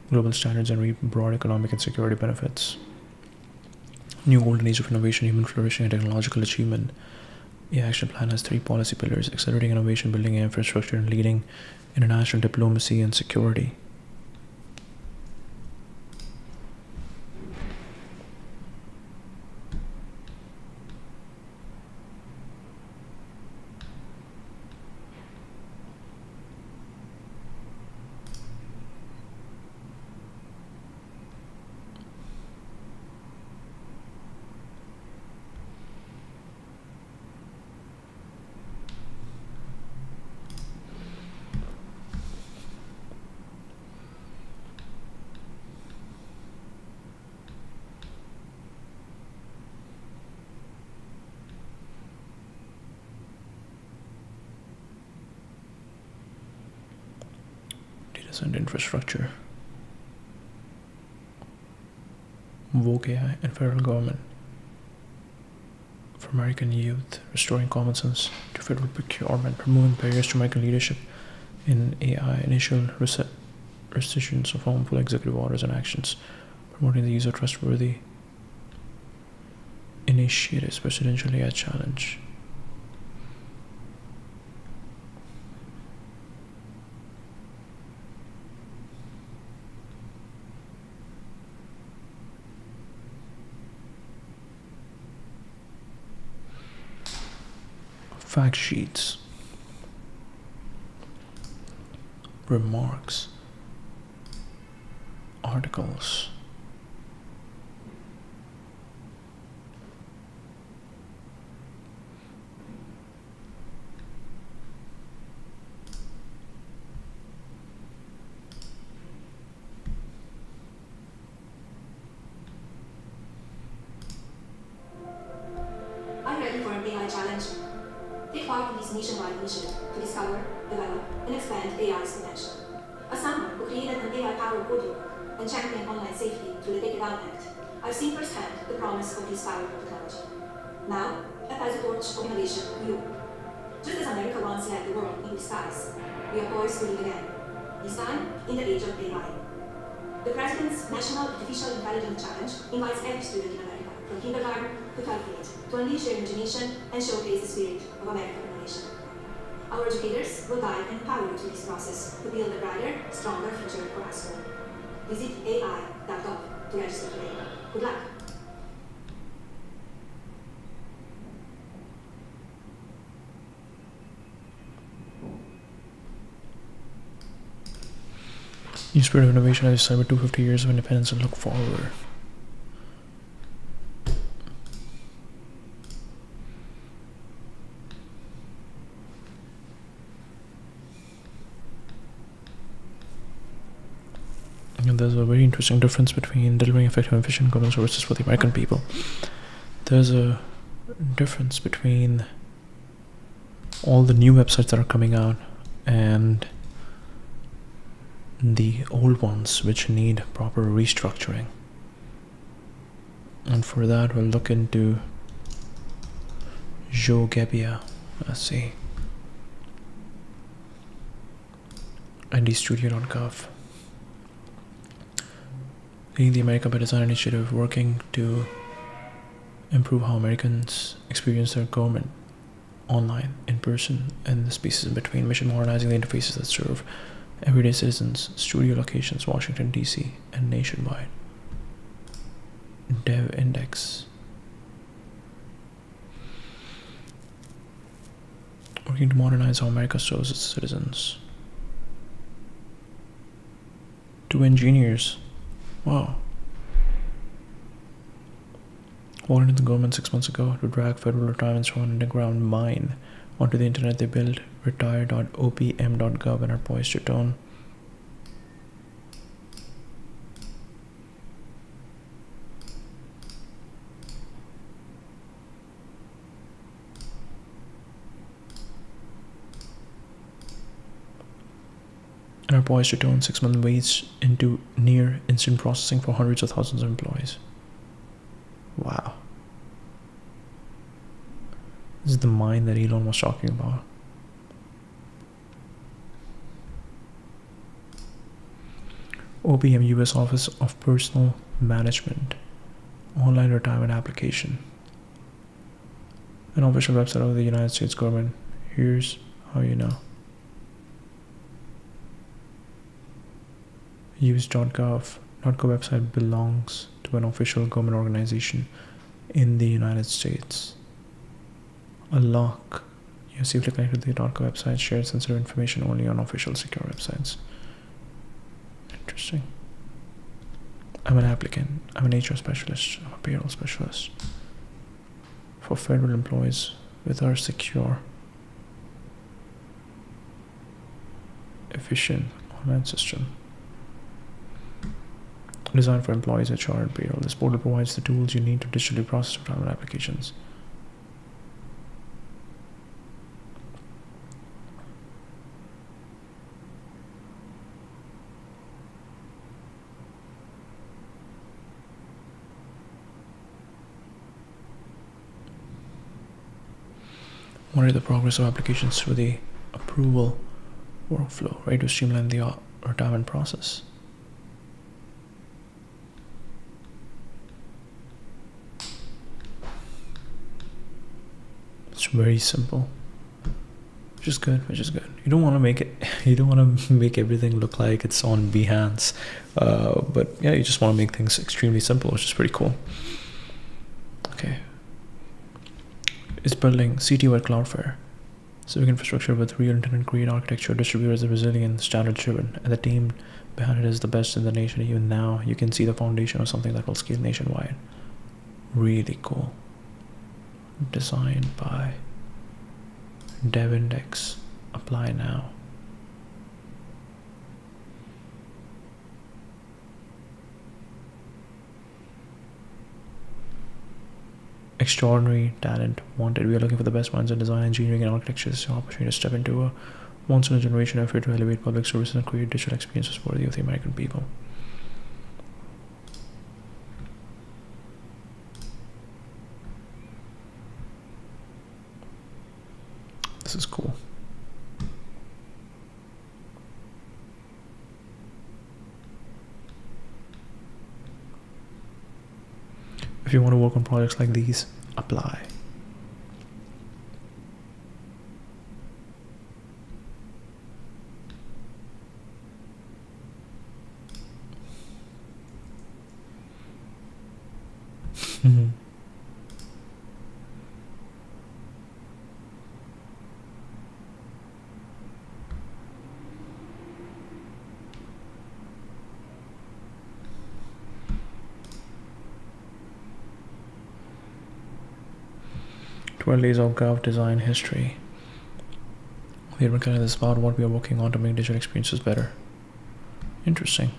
global standards and reap broad economic and security benefits. New golden age of innovation, human flourishing, and technological achievement. AI Action Plan has 3 policy pillars: accelerating innovation, building infrastructure, and leading international diplomacy and security. and infrastructure. Woke AI and federal government. For American youth, restoring common sense to federal procurement, removing barriers to American leadership in AI, initial restrictions of harmful executive orders and actions, promoting the use of trustworthy initiatives, presidential AI challenge. Fact sheets, remarks, articles, Are you ready for an AI challenge? Take part in this nationwide initiative to discover, develop, and expand AI's potential. As someone who created an AI-powered audiobook and championed online safety through the Take It Out Act, I've seen firsthand the promise of this powerful technology. Now, I pass the torch of innovation to you. Just as America once led the world into the skies, we are poised to lead again, this time in the age of AI. The President's National Artificial Intelligence Challenge invites every student in America, from kindergarten to 12th grade, to unleash their imagination and showcase the spirit of American innovation. Our educators will guide and empower you through this process to build a brighter, stronger future for us all. Visit ai.gov to register today. Good luck! New spirit of innovation as we celebrate 250 years of independence and look forward. And there's a very interesting difference between delivering effective and efficient government services for the American people. There's a difference between all the new websites that are coming out and the old ones which need proper restructuring. And for that we'll look into Joe Gebbia, let's see, ndstudio.gov. Leading the America by Design initiative, working to improve how Americans experience their government online, in person, and the spaces in between. Mission modernizing the interfaces that serve everyday citizens. Studio locations, Washington, D.C. and nationwide. Dev Index. Working to modernize how America serves its citizens. 2 engineers. Wow. Walked into the government 6 months ago to drag federal retirements from an underground mine onto the internet they built. Retire.opm.gov and are poised to turn and are poised to turn 6-month waits into near instant processing for hundreds of thousands of employees. Wow. This is the mine that Elon was talking about. OPM US Office of Personal Management online retirement application. An official website of the United States government. Here's how you know. Use.gov website belongs to an official government organization in the United States. A lock. You are safely connected to the .gov website. Shared sensitive information only on official secure websites. Interesting. I'm an applicant. I'm an HR specialist. I'm a payroll specialist. For federal employees with our secure, efficient online system. Designed for employees, HR, and payroll. This portal provides the tools you need to digitally process retirement applications. Monitor the progress of applications through the approval workflow, right, to streamline the retirement process. It's very simple, which is good. You don't want to make it you don't want to make everything look like it's on Behance, but yeah, you just want to make things extremely simple, which is pretty cool. Okay, it's building CT-wide Cloudflare, civic infrastructure with real internet grade architecture, distributed as a resilient, standard driven, and the team behind it is the best in the nation. Even now you can see the foundation of something that will scale nationwide. Really cool. Designed by DevIndex. Apply now. Extraordinary talent wanted. We are looking for the best minds in design, engineering, and architecture. This is an opportunity to step into a once in a generation effort to elevate public services and create digital experiences worthy of the American people. This is cool. If you want to work on projects like these, apply. Mm-hmm. Days of graph design history. We are kind of this about what we are working on to make digital experiences better. Interesting.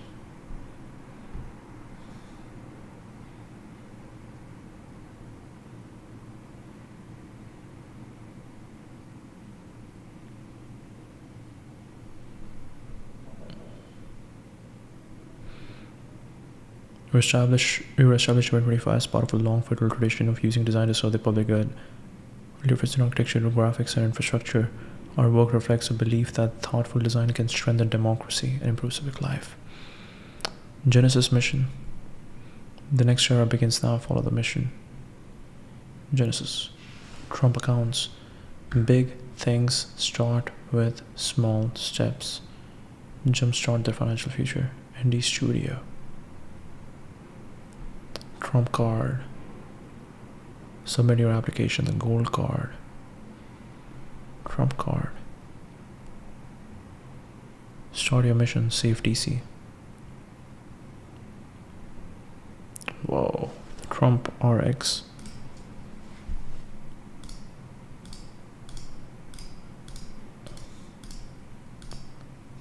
We were established in 2025 as part of a long federal tradition of using design to serve the public good. Difference in architecture, graphics, and infrastructure. Our work reflects a belief that thoughtful design can strengthen democracy and improve civic life. Genesis mission. The next era begins now. Follow the mission. Genesis. Trump accounts. Big things start with small steps. Jumpstart their financial future. ND Studio. Trump card. Submit your application, the gold card. Trump card. Start your mission, save DC. Whoa. Trump RX.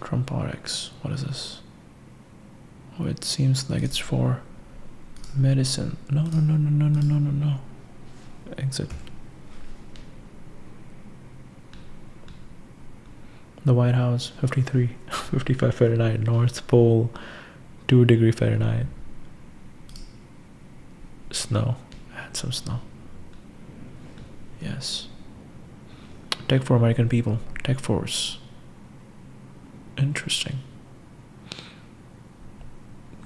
Trump RX. What is this? Oh, it seems like it's for medicine. No. Exit. The White House, 55 Fahrenheit, North Pole, 2 degree Fahrenheit. Snow. Add some snow. Yes. Tech for American people. Tech Force. Interesting.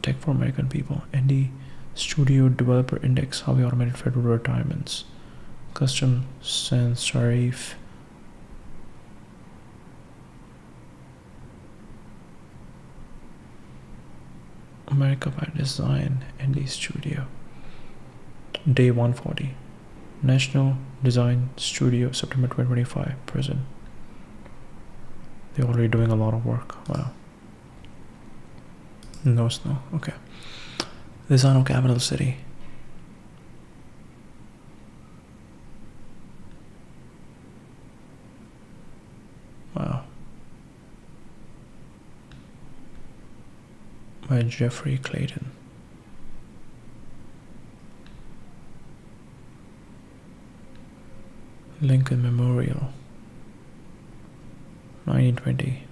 Tech for American people. ND Studio Developer Index. How we automated federal retirements. Custom sans serif. America by Design. ND Studio. Day 140. National Design Studio, September 2025. Present. They're already doing a lot of work. Wow. No snow. Okay. Design of Capital City. Wow. By Jeffrey Clayton. Lincoln Memorial. 1920.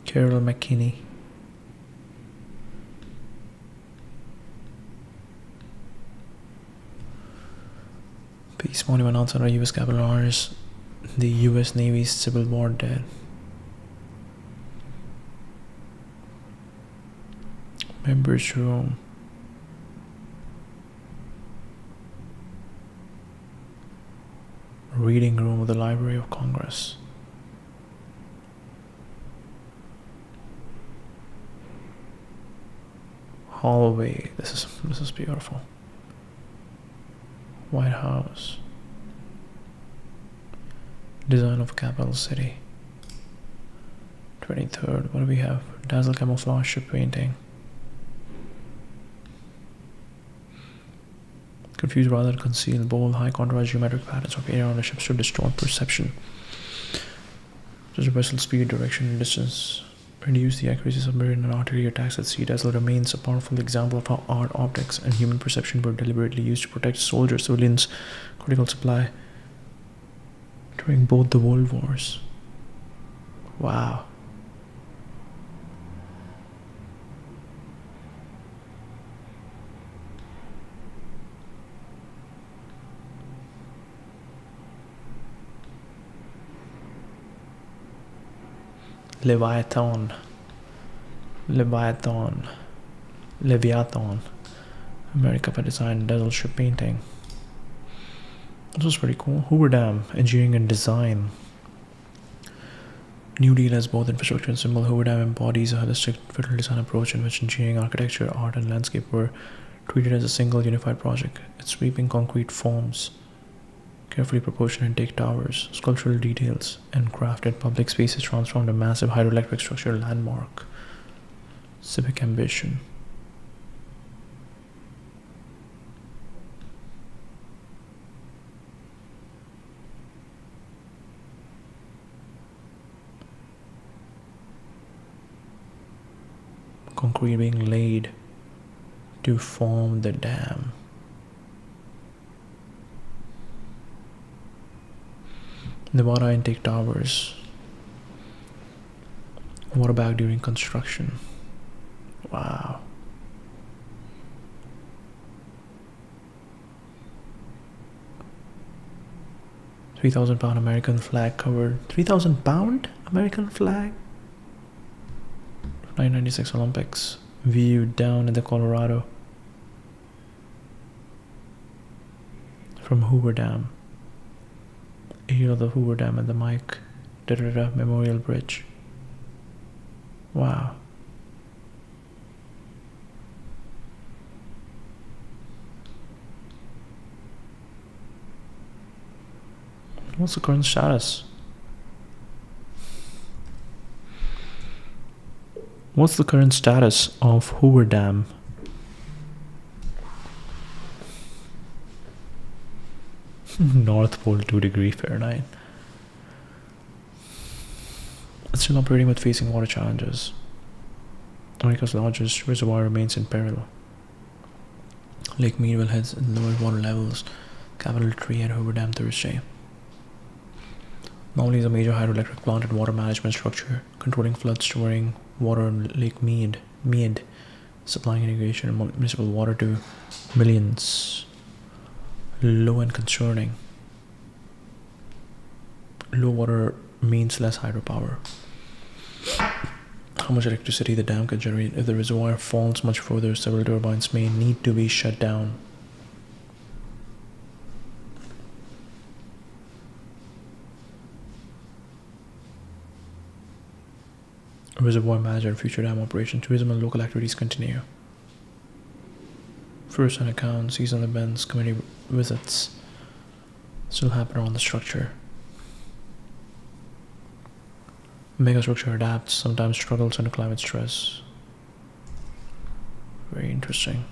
Carol McKinney. Peace monument outside our U.S. Capitol honors the U.S. Navy's Civil War dead. Members room. Reading room of the Library of Congress. Hallway. This is beautiful. White House. Design of capital city. 23rd. What do we have? Dazzle camouflage ship painting. Confuse rather than conceal. Bold, high contrast geometric patterns of area on the ships to distort perception. Such a vessel speed, direction, and distance. Reduce the accuracy of submarine and artillery attacks at sea. Dazzle remains a powerful example of how art, optics, and human perception were deliberately used to protect soldiers, civilians, critical supply during both the world wars. Wow. Leviathan. America by design, Dazzle ship painting. This was pretty cool. Hoover Dam, engineering and design. New Deal has both infrastructure and symbol. Hoover Dam embodies a holistic federal design approach in which engineering, architecture, art, and landscape were treated as a single unified project. Its sweeping concrete forms, carefully proportioned intake towers, sculptural details, and crafted public spaces transformed a massive hydroelectric structure landmark. Civic ambition. Concrete being laid to form the dam. Nevada intake towers. Water bag during construction. Wow. £3,000 American flag covered. £3,000 American flag? 1996 Olympics. View down in the Colorado from Hoover Dam. Area of the Hoover Dam and the Mike Memorial Bridge. Wow. What's the current status? What's the current status of Hoover Dam? North Pole 2 degree Fahrenheit. It's still operating but facing water challenges. America's largest reservoir remains in peril. Lake Mead will head in lower water levels. Capitol Tree at Hoover Dam Thursday. Normally is a major hydroelectric plant and water management structure, controlling floods, storing water in Lake Mead, supplying irrigation and municipal water to millions. Low and concerning. Low water means less hydropower. How much electricity the dam can generate? If the reservoir falls much further, several turbines may need to be shut down. Reservoir manager and future dam operation. Tourism and local activities continue. First-hand accounts, seasonal events, community visits still happen around the structure. Megastructure adapts, sometimes struggles under climate stress. Very interesting.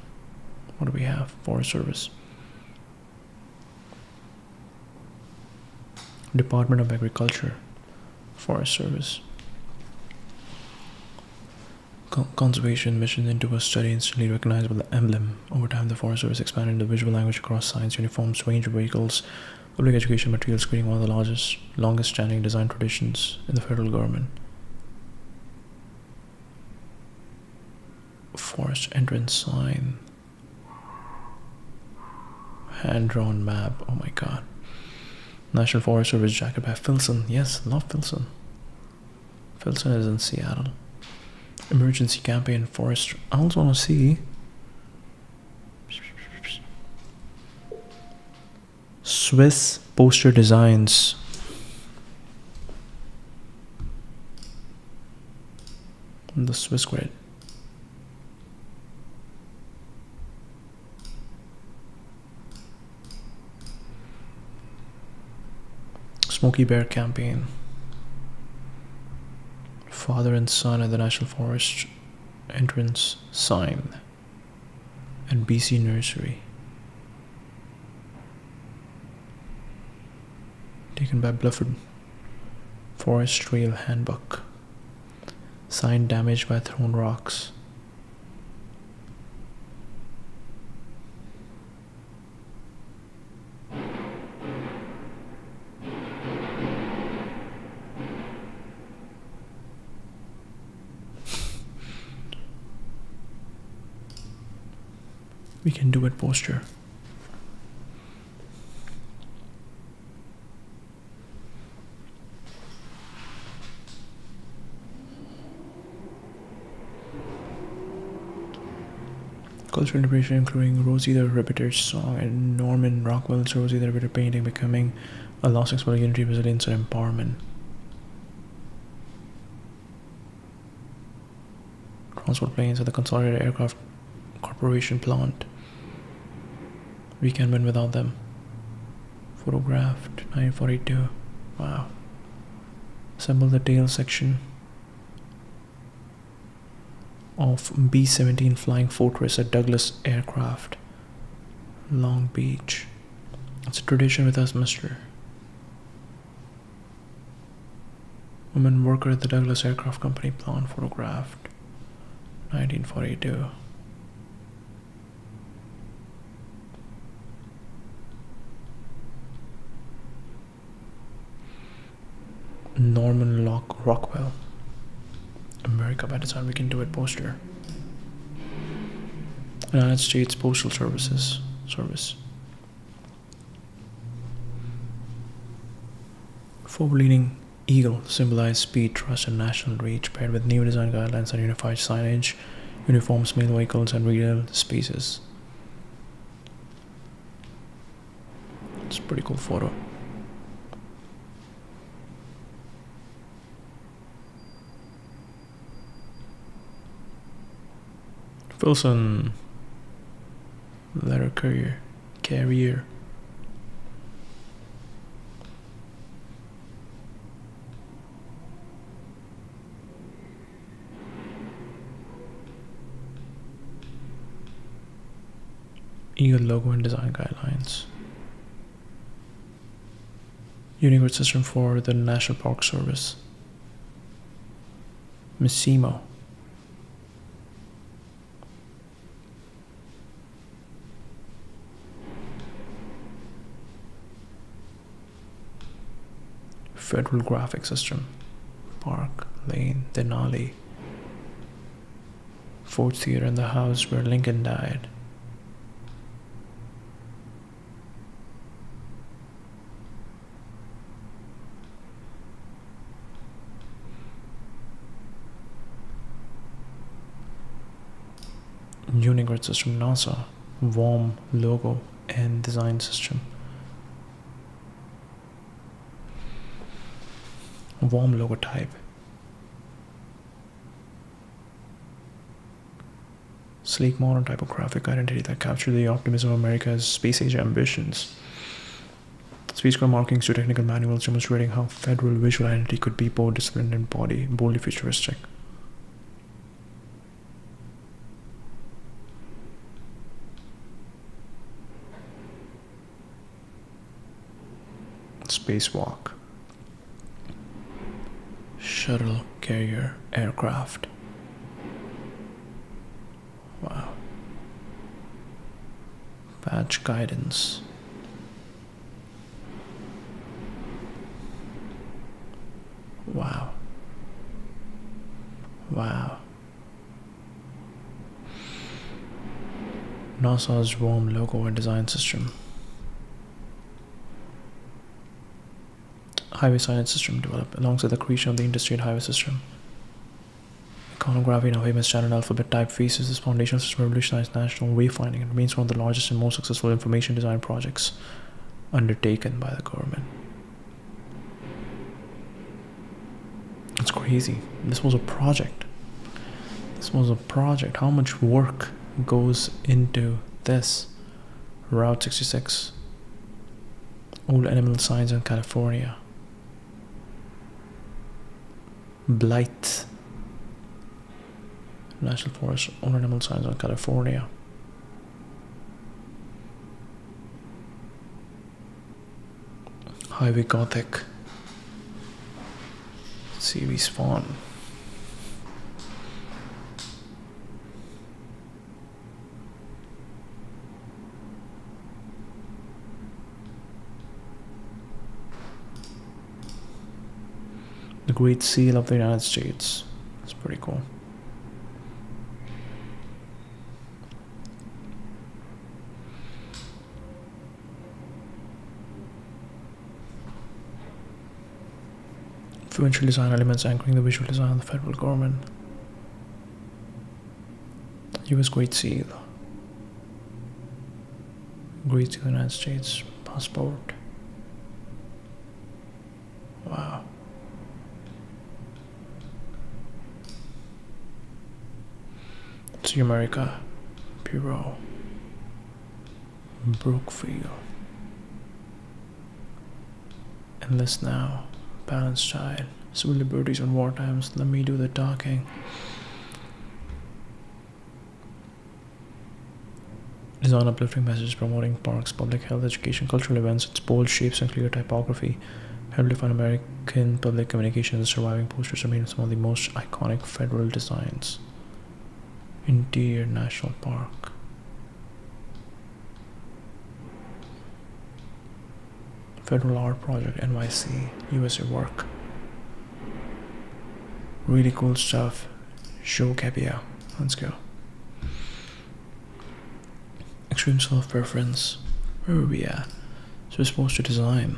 What do we have? Forest Service. Department of Agriculture. Forest Service. Conservation mission into a study instantly recognizable the emblem. Over time, the Forest Service expanded the visual language across science, uniforms, range of vehicles, public education materials, creating one of the longest standing design traditions in the federal government. Forest entrance sign. Hand-drawn map. Oh my god. National Forest Service jacket by Filson. Yes, love Filson. Filson is in Seattle. Emergency campaign forest. I also want to see Swiss poster designs. The Swiss grid. Smokey Bear campaign. Father and son at the National Forest entrance sign. And BC Nursery. Taken by Blufford. Forest Trail Handbook. Sign damaged by thrown rocks. We can do it poster. Cultural interpretation including Rosie the Riveter's song and Norman Rockwell's Rosie the Riveter painting becoming a lost explore unity, resilience, and empowerment. Transport planes at the Consolidated Aircraft Corporation plant. We can win without them. Photographed 1942. Wow. Assemble the tail section of B-17 Flying Fortress at Douglas Aircraft, Long Beach. It's a tradition with us, mister. Woman worker at the Douglas Aircraft Company plant, photographed 1942. Norman Rockwell. America by design, we can do it poster. United States Postal Service. Forward-leaning eagle symbolize speed, trust, and national reach, paired with new design guidelines and unified signage, uniforms, mail vehicles, and retail spaces. It's a pretty cool photo. Filson letter carrier. Eagle logo and design guidelines. Unigrid system for the National Park Service. Missimo. Federal Graphic System. Park Lane, Denali. Ford Theater and the house where Lincoln died. Unigrid system, NASA, WOM logo and design system. WOM logo type. Sleek modern typographic identity that captured the optimism of America's space age ambitions. Spacecraft markings to technical manuals demonstrating how federal visual identity could be both disciplined and boldly futuristic. Spacewalk. Shuttle carrier aircraft. Wow. Patch guidance. Wow. Wow. NASA's WOM logo and design system. highway signage system developed alongside the creation of the interstate highway system. Iconography in a famous Chinese alphabet typefaces. This foundational system revolutionized national wayfinding and remains one of the largest and most successful information design projects undertaken by the government. It's crazy. This was a project. How much work goes into this? Route 66. Old animal signs in California. Blight. National Forest. Old animal signs in California. Highway Gothic. CV Spawn. The Great Seal of the United States. It's pretty cool. Influential design elements anchoring the visual design of the federal government. US Great Seal. Great Seal of the United States. Passport. Wow. See America. Bureau. Brookfield. Enlist now. Balanced child. Civil liberties and war times. Let me do the talking. Design uplifting messages promoting parks, public health, education, cultural events. Its bold shapes and clear typography help define American public communications. Surviving posters remain some of the most iconic federal designs. Interior National Park. Federal Art Project, NYC, USA work. Really cool stuff. Show Capia. Let's go. Extreme self-preference. Where were we at? Swiss Poster Design.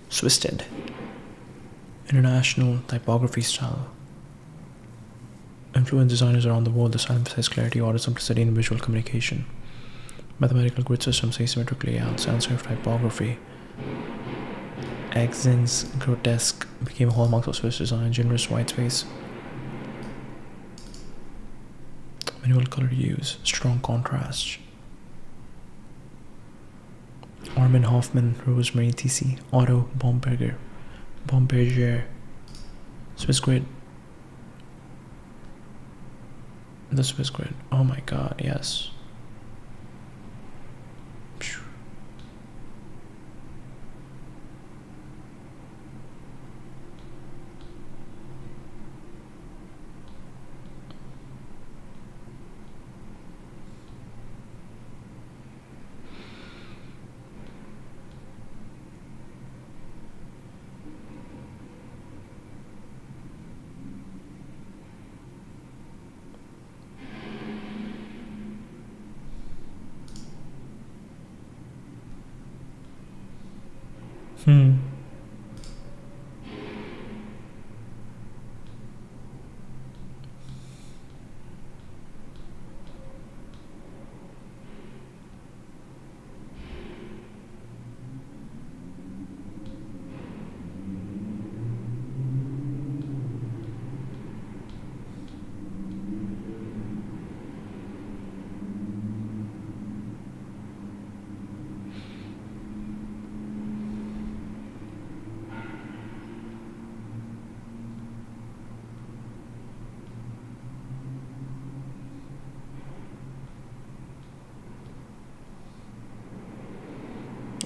Swisted. International typography style. Influence designers around the world. The style emphasizes clarity, order, simplicity, and visual communication. Mathematical grid systems, asymmetric layout, sans serif typography. Accents, grotesque became hallmarks of Swiss design. Generous white space. Manual color use. Strong contrast. Armin Hoffman, Rosemary TC, Otto Bomberger, Swiss Grid. The Swiss Grid. Oh my god, yes.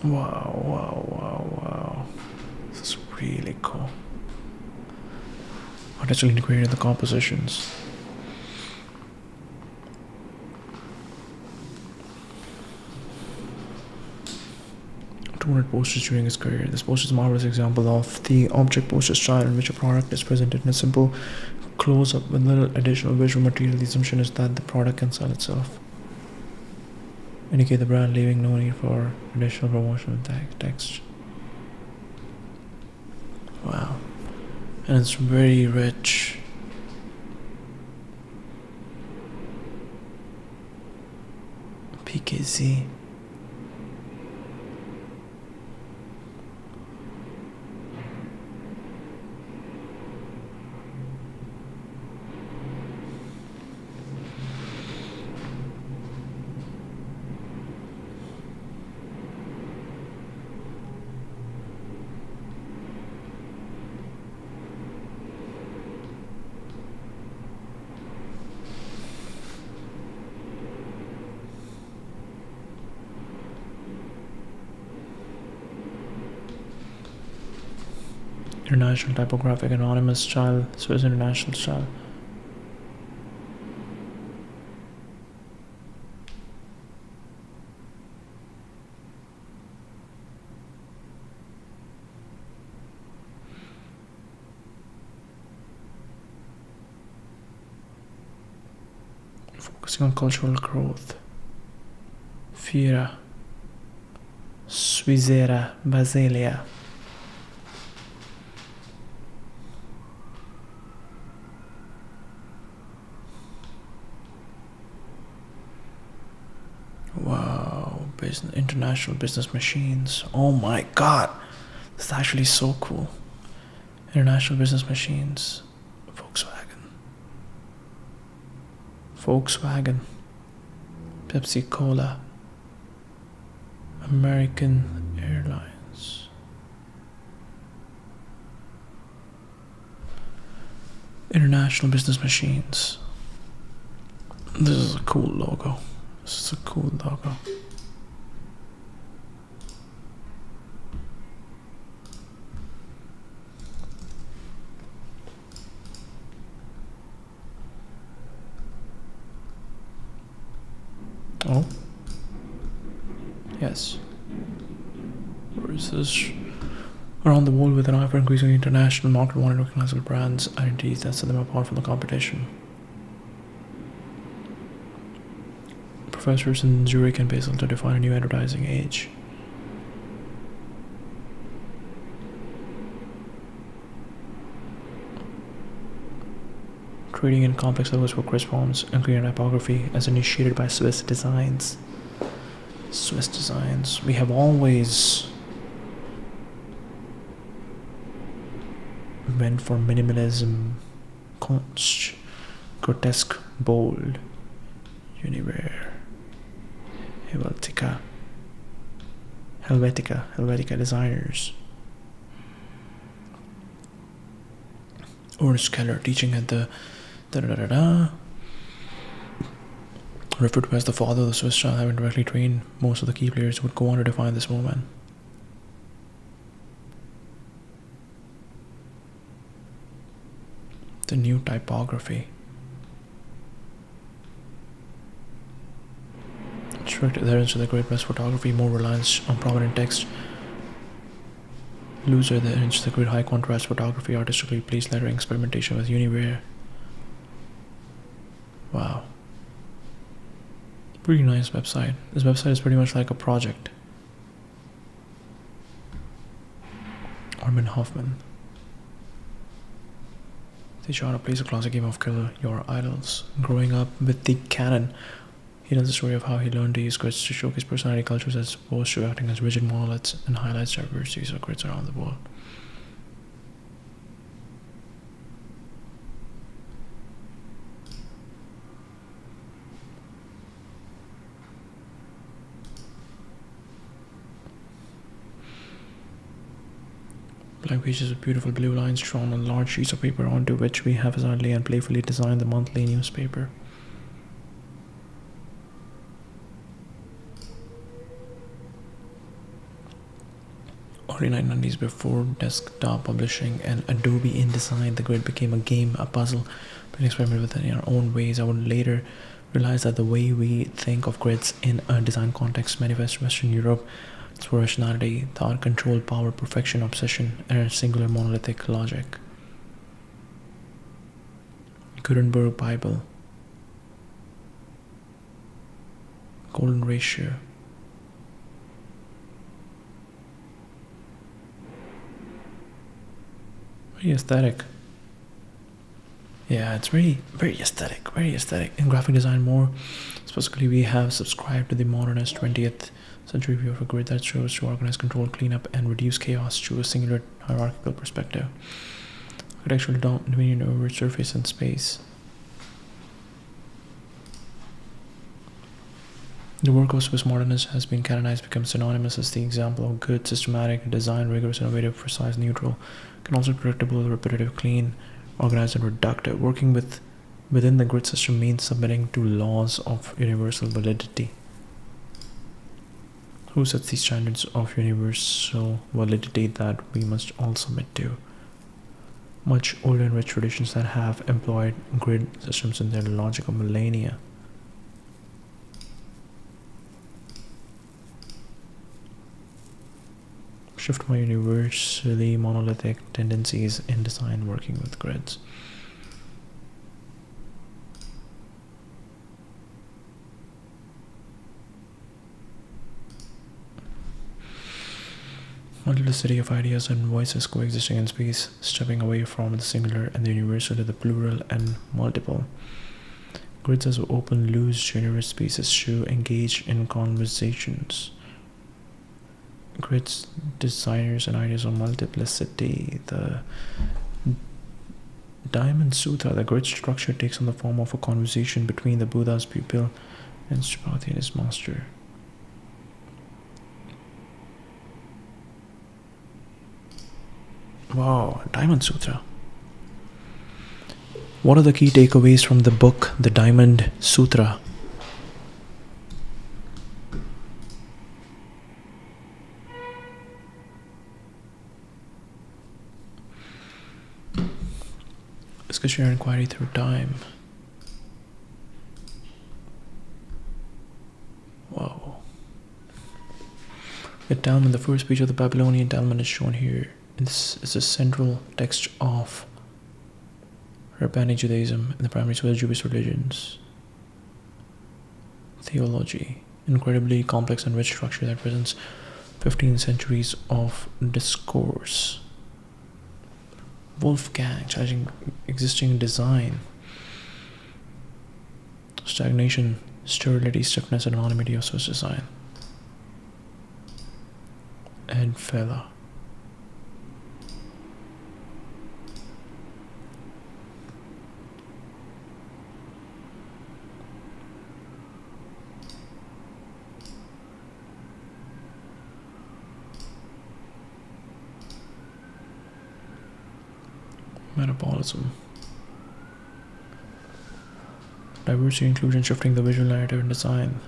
Wow. This is really cool. Artificially integrated the compositions. Posters during his career. This poster is a marvelous example of the object poster style in which a product is presented in a simple close-up with little additional visual material. The assumption is that the product can sell itself. Indicate the brand, leaving no need for additional promotional text. Wow. And it's very rich. PKZ. International Typographic Anonymous style, Swiss International style. Focusing on cultural growth. Fiera. Swisera Basilia. Wow, international business machines. Oh my god, this is actually so cool. International business machines. Volkswagen, Pepsi Cola, American Airlines. International business machines. This is a cool logo. This is a cool logo. Oh. Yes. Where is this? Around the world with an eye for increasing international market, wanted recognizable brands, identities that set them apart from the competition. Professors in Zurich and Basel to define a new advertising age. Creating in complex logos for crisp forms and clear typography as initiated by Swiss Designs. Swiss Designs. We have always went for minimalism, Kunst, grotesque, bold, Uniwear, Helvetica designers. Ernst Keller teaching at the referred to as the father of the Swiss style, having directly trained most of the key players who would go on to define this movement. The new typography. Strict adherence to the Great West photography, more reliance on prominent text. Looser adherence to the Great High Contrast photography, artistically pleased lettering, experimentation with Uniwear. Wow. Pretty nice website. This website is pretty much like a project. Armin Hoffman. They try to plays a classic game of Kill Your Idols. Growing up with the Canon, he tells the story of how he learned to use grids to showcase personality cultures as opposed to acting as rigid monoliths, and highlights diversities of grids around the world. Blank pages with beautiful blue lines drawn on large sheets of paper onto which we haphazardly and playfully designed the monthly newspaper. Early 1990s, before desktop publishing and Adobe InDesign, the grid became a game, a puzzle, an experiment with it in our own ways. I would later realize that the way we think of grids in a design context manifests Western Europe. It's for rationality, thought, control, power, perfection, obsession, and a singular monolithic logic. Gutenberg Bible. Golden Ratio. Very aesthetic. Yeah, it's very aesthetic, very aesthetic. In graphic design more specifically, we have subscribed to the modernist 20th century view of a grid that shows to organize, control, clean up, and reduce chaos through a singular hierarchical perspective. Architectural dominion over surface and space. The work of Swiss modernists has been canonized, become synonymous as the example of good, systematic design, rigorous, innovative, precise, neutral, can also be predictable, repetitive, clean, organized, and reductive. Working within the grid system means submitting to laws of universal validity. Who sets these standards of universal validity that we must all submit to? Much older and rich traditions that have employed grid systems in their logic of millennia. Shift my universally monolithic tendencies in design working with grids. Multiplicity of ideas and voices coexisting in space, stepping away from the singular and the universal to the plural and multiple. Grids as open, loose, generous spaces to engage in conversations. Grids, designers, and ideas of multiplicity. The Diamond Sutra, the grid structure, takes on the form of a conversation between the Buddha's pupil and Strapati and his master. Wow, Diamond Sutra. What are the key takeaways from the book, The Diamond Sutra? Discuss your inquiry through time. Wow. The Talmud, the first page of the Babylonian Talmud, is shown here. This is a central text of Rabbinic Judaism and the primary source of Jewish religions. Theology, incredibly complex and rich structure that presents 15 centuries of discourse. Wolfgang, challenging existing design. Stagnation, sterility, stiffness, and anonymity of such design. And Fella. Metabolism. Diversity, inclusion, shifting the visual narrative and design.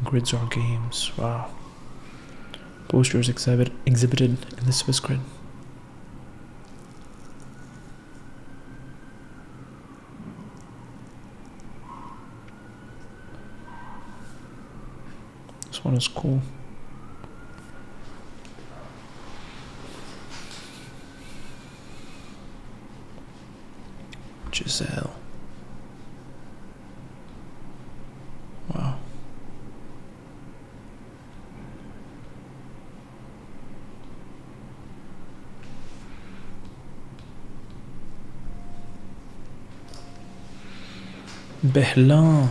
Grids or games. Wow. Posters exhibited in the Swiss grid. This one is cool. Giselle. Wow. Behlan.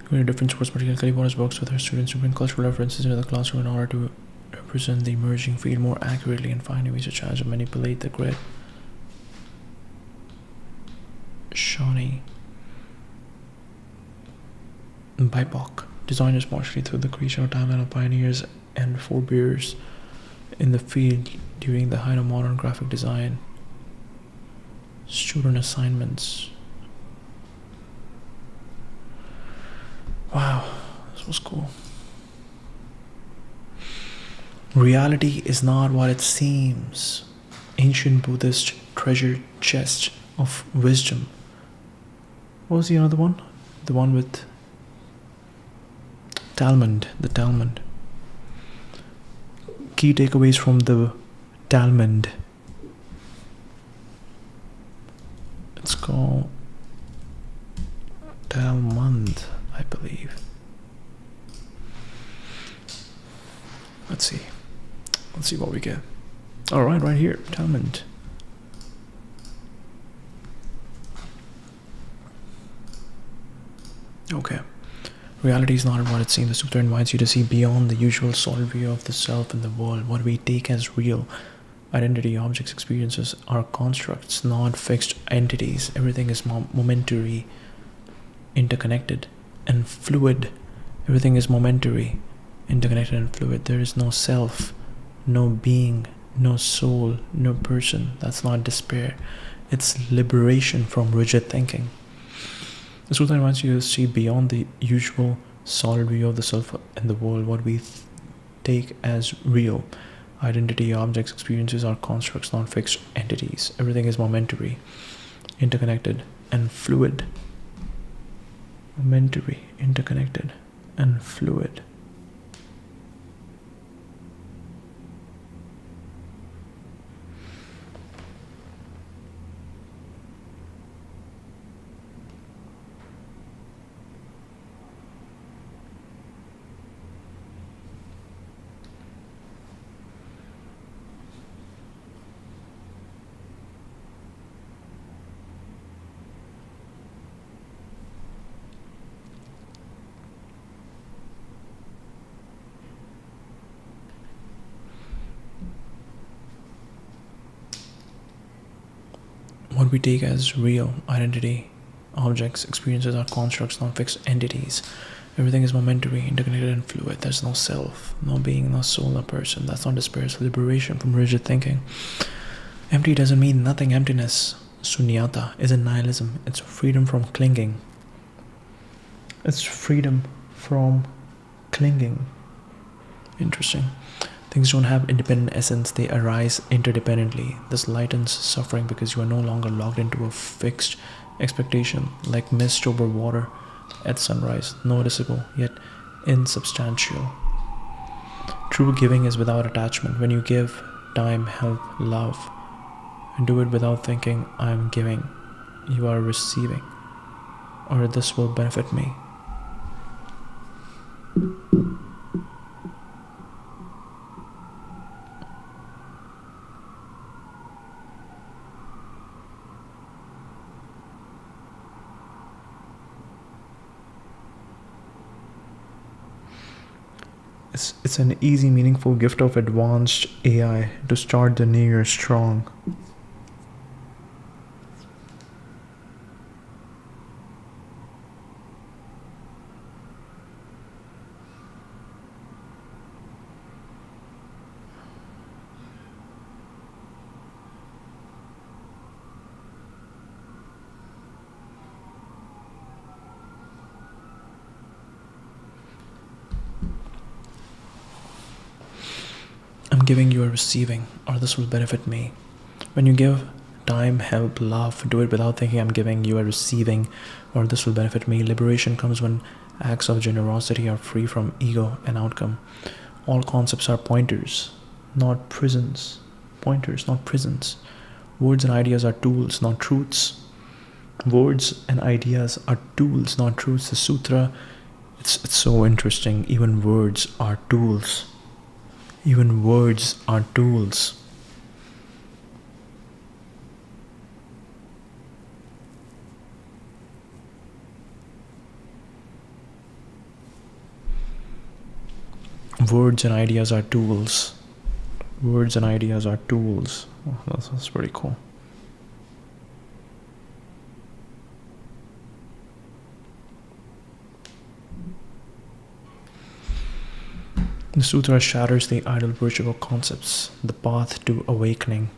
Create different source material. California's works with her students to bring cultural references into the classroom in order to represent the emerging field more accurately and find ways to challenge and manipulate the grid. Shawnee. BIPOC. Designers partially through the creation of timeline of pioneers and forebears in the field during the height of modern graphic design. Student assignments. Wow, this was cool. Reality is not what it seems. Ancient Buddhist treasure chest of wisdom. What was the other one? The one with Talmud. The Talmud. Key takeaways from the Talmud. It's called Talmud, I believe. Let's see. Let's see what we get. All right here, Talmud. Okay. Reality is not what it seems. The Sutra invites you to see beyond the usual solid view of the self and the world. What we take as real, identity, objects, experiences, are constructs, not fixed entities. Everything is momentary, interconnected, and fluid. Everything is momentary, interconnected, and fluid. There is no self, no being, no soul, no person. That's not despair. It's liberation from rigid thinking. The Sutra invites you to see beyond the usual solid view of the self and the world. What we take as real, identity, objects, experiences, are constructs, not fixed entities. Everything is momentary, interconnected, and fluid. Momentary, interconnected, and fluid. What we take as real, identity, objects, experiences, are constructs, not fixed entities. Everything is momentary, interconnected, and fluid. There's no self, no being, no soul, no person. That's not despair, it's liberation from rigid thinking. Empty doesn't mean nothing. Emptiness, sunyata, isn't nihilism. It's freedom from clinging. It's freedom from clinging. Interesting. Things don't have independent essence, they arise interdependently. This lightens suffering because you are no longer locked into a fixed expectation, like mist over water at sunrise, noticeable yet insubstantial. True giving is without attachment. When you give, time, help, love, and do it without thinking, I am giving, you are receiving, or this will benefit me. It's an easy, meaningful gift of advanced AI to start the new year strong. I'm giving, you are receiving, or this will benefit me. When you give time, help, love, do it without thinking, I'm giving, you are receiving, or this will benefit me. Liberation comes when acts of generosity are free from ego and outcome. All concepts are pointers, not prisons. Pointers, not prisons. Words and ideas are tools, not truths. Words and ideas are tools, not truths. The sutra, it's so interesting. Even words are tools. Even words are tools. Words and ideas are tools. Words and ideas are tools. Oh, that's pretty cool. The sutra shatters the idle virtue of concepts. The path to awakening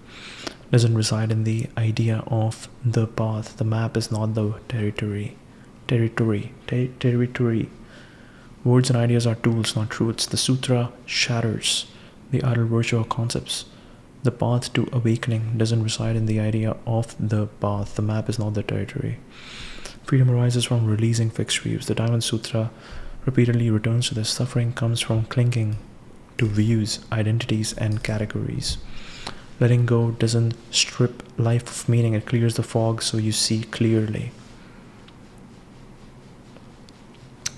doesn't reside in the idea of the path. The map is not the territory. Territory. Words and ideas are tools, not truths. The sutra shatters the idle virtue or concepts. The path to awakening doesn't reside in the idea of the path. The map is not the territory. Freedom arises from releasing fixed views. The Diamond Sutra repeatedly returns to this. Suffering comes from clinging to views, identities, and categories. Letting go doesn't strip life of meaning, it clears the fog so you see clearly.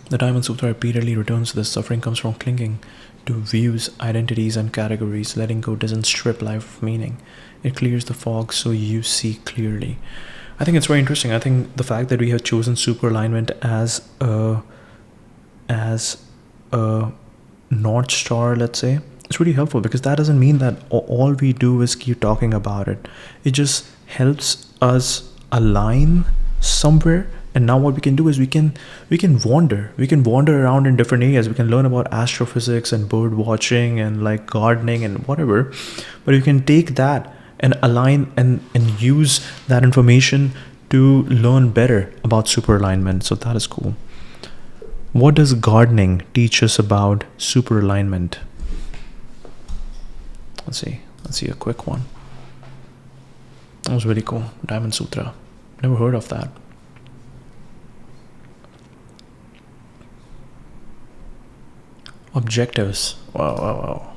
The Diamond Sutra repeatedly returns to this. Suffering comes from clinging to views, identities, and categories. Letting go doesn't strip life of meaning, it clears the fog so you see clearly. I think it's very interesting. I think the fact that we have chosen super alignment as a North Star, let's say, it's really helpful, because that doesn't mean that all we do is keep talking about it. It just helps us align somewhere. And now what we can do is we can wander around in different areas. We can learn about astrophysics and bird watching and like gardening and whatever, but you can take that and align and use that information to learn better about super alignment. So that is cool. What does gardening teach us about super alignment? Let's see a quick one. That was really cool. Diamond Sutra. Never heard of that. Objectives. Wow.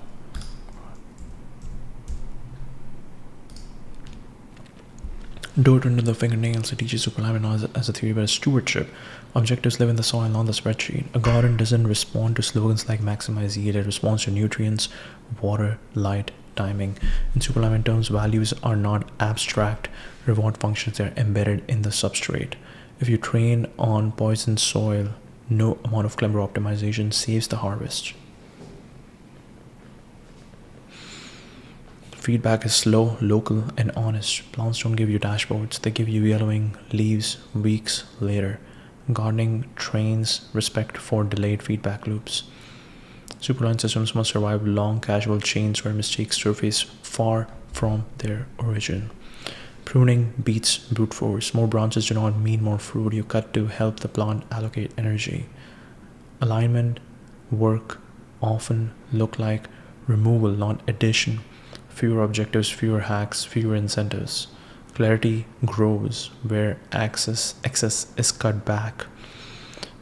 Dirt under the fingernails. It teaches super alignment not as a theory but as stewardship. Objectives live in the soil, not the spreadsheet. A garden doesn't respond to slogans like maximize yield. It responds to nutrients, water, light, timing. In super alignment terms, values are not abstract reward functions. They're embedded in the substrate. If you train on poisoned soil, no amount of clever optimization saves the harvest. Feedback is slow, local, and honest. Plants don't give you dashboards. They give you yellowing leaves weeks later. Gardening trains respect for delayed feedback loops. Superline systems must survive long casual chains where mistakes surface far from their origin. Pruning beats brute force. More branches do not mean more fruit. You cut to help the plant allocate energy. Alignment work often look like removal, not addition. Fewer objectives, fewer hacks, fewer incentives. Clarity grows where excess is cut back.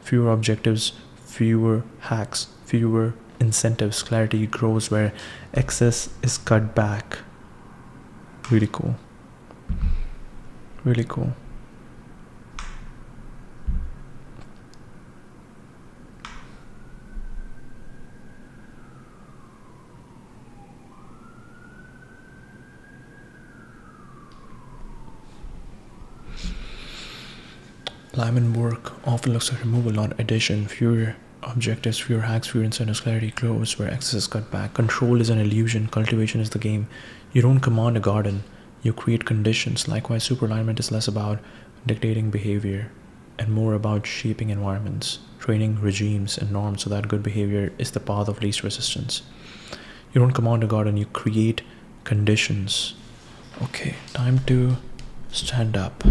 Fewer objectives, fewer hacks, fewer incentives. Clarity grows where excess is cut back. Really cool. Really cool. Alignment work often looks like removal, not addition. Fewer objectives, fewer hacks, fewer incentives. Clarity grows where excess is cut back. Control is an illusion. Cultivation is the game. You don't command a garden. You create conditions. Likewise, super alignment is less about dictating behavior and more about shaping environments, training regimes and norms so that good behavior is the path of least resistance. You don't command a garden. You create conditions. Okay, time to stand up.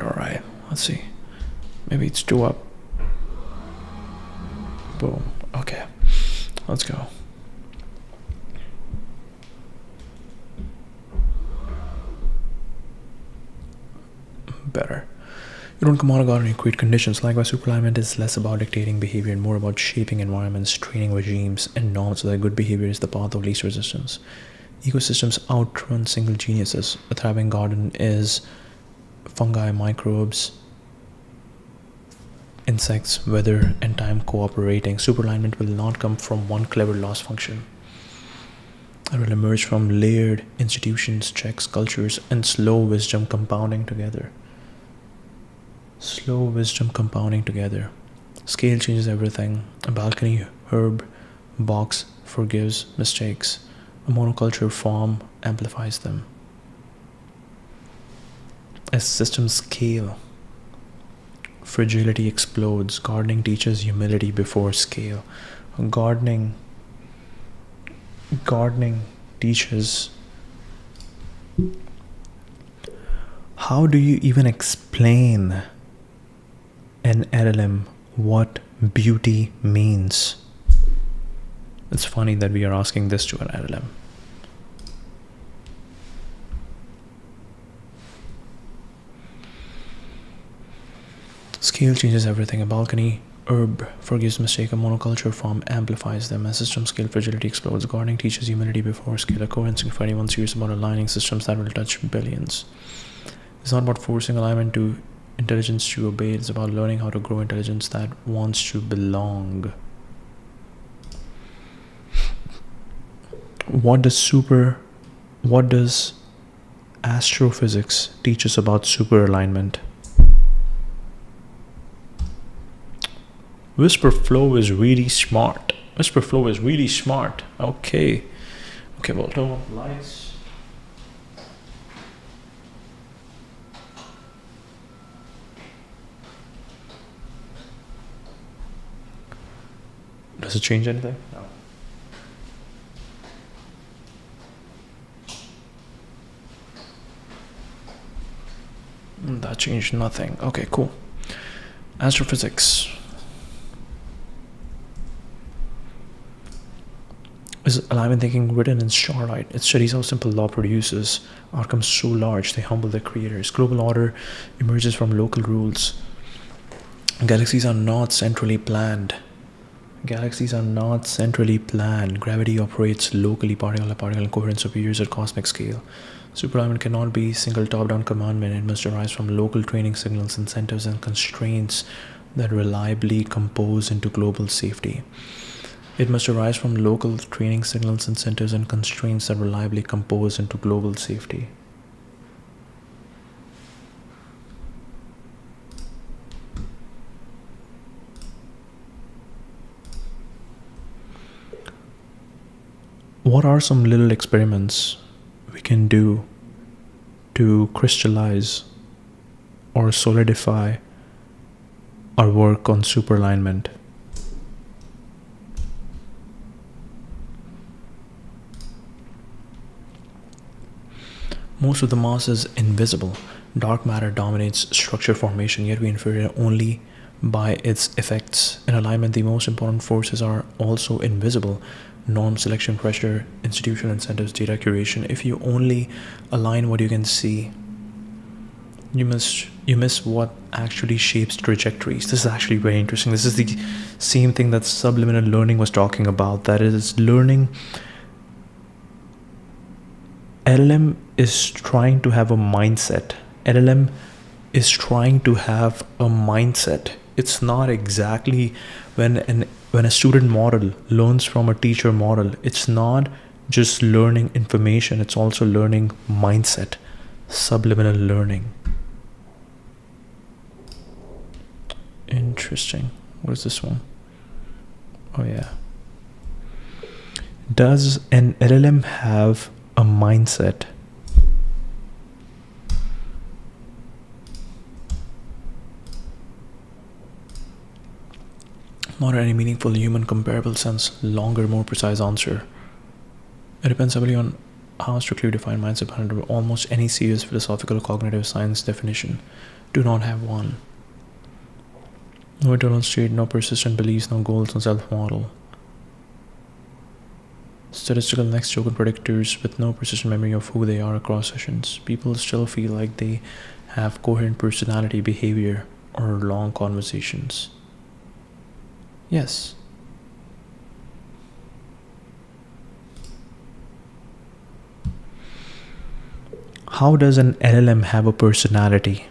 All right. Let's see. Maybe it's 2 up. Boom. Okay. Let's go. Better. You don't command a garden, you create conditions. Likewise, super alignment is less about dictating behavior and more about shaping environments, training regimes, and norms so that good behavior is the path of least resistance. Ecosystems outrun single geniuses. A thriving garden is fungi, microbes, insects, weather, and time cooperating. Super alignment will not come from one clever loss function. It will emerge from layered institutions, checks, cultures, and slow wisdom compounding together. Slow wisdom compounding together. Scale changes everything. A balcony herb box forgives mistakes. A monoculture farm amplifies them. As systems scale, fragility explodes. Gardening teaches humility before scale. Gardening gardening teaches, how do you even explain an LLM what beauty means? It's funny that we are asking this to an LLM. Scale changes everything. A balcony herb forgives mistake. A monoculture farm amplifies them. As system scale fragility explodes. Gardening teaches humility before scale. A coherency for anyone serious about aligning systems that will touch billions. It's not about forcing alignment to intelligence to obey. It's about learning how to grow intelligence that wants to belong. What does astrophysics teach us about super alignment? Whisperflow is really smart. Whisperflow is really smart. Okay, we'll turn off the lights. Does it change anything? No. That changed nothing. Okay, cool. Astrophysics. Is alignment thinking written in starlight? It studies how simple law produces outcomes so large they humble their creators. Global order emerges from local rules. Galaxies are not centrally planned. Galaxies are not centrally planned. Gravity operates locally, particle to particle, and coherence appears at cosmic scale. Superalignment cannot be single top-down commandment. It must arise from local training signals, incentives, and constraints that reliably compose into global safety. It must arise from local training signals, incentives, and constraints that reliably compose into global safety. What are some little experiments we can do to crystallize or solidify our work on superalignment? Most of the mass is invisible. Dark matter dominates structure formation, yet we infer it only by its effects. In alignment, the most important forces are also invisible. Norm, selection, pressure, institutional incentives, data curation. If you only align what you can see, you miss what actually shapes trajectories. This is actually very interesting. This is the same thing that subliminal learning was talking about. That is, learning. LLM is trying to have a mindset. LLM is trying to have a mindset. It's not exactly when a student model learns from a teacher model, it's not just learning information, it's also learning mindset, subliminal learning. Interesting. What is this one? Oh yeah. Does an LLM have a mindset? Not any meaningful human comparable sense. Longer, more precise answer. It depends heavily on how strictly defined mindset under almost any serious philosophical or cognitive science definition. Do not have one. No eternal state, no persistent beliefs, no goals, no self-model. Statistical next token predictors with no persistent memory of who they are across sessions. People still feel like they have coherent personality, behavior, or long conversations. Yes. How does an LLM have a personality?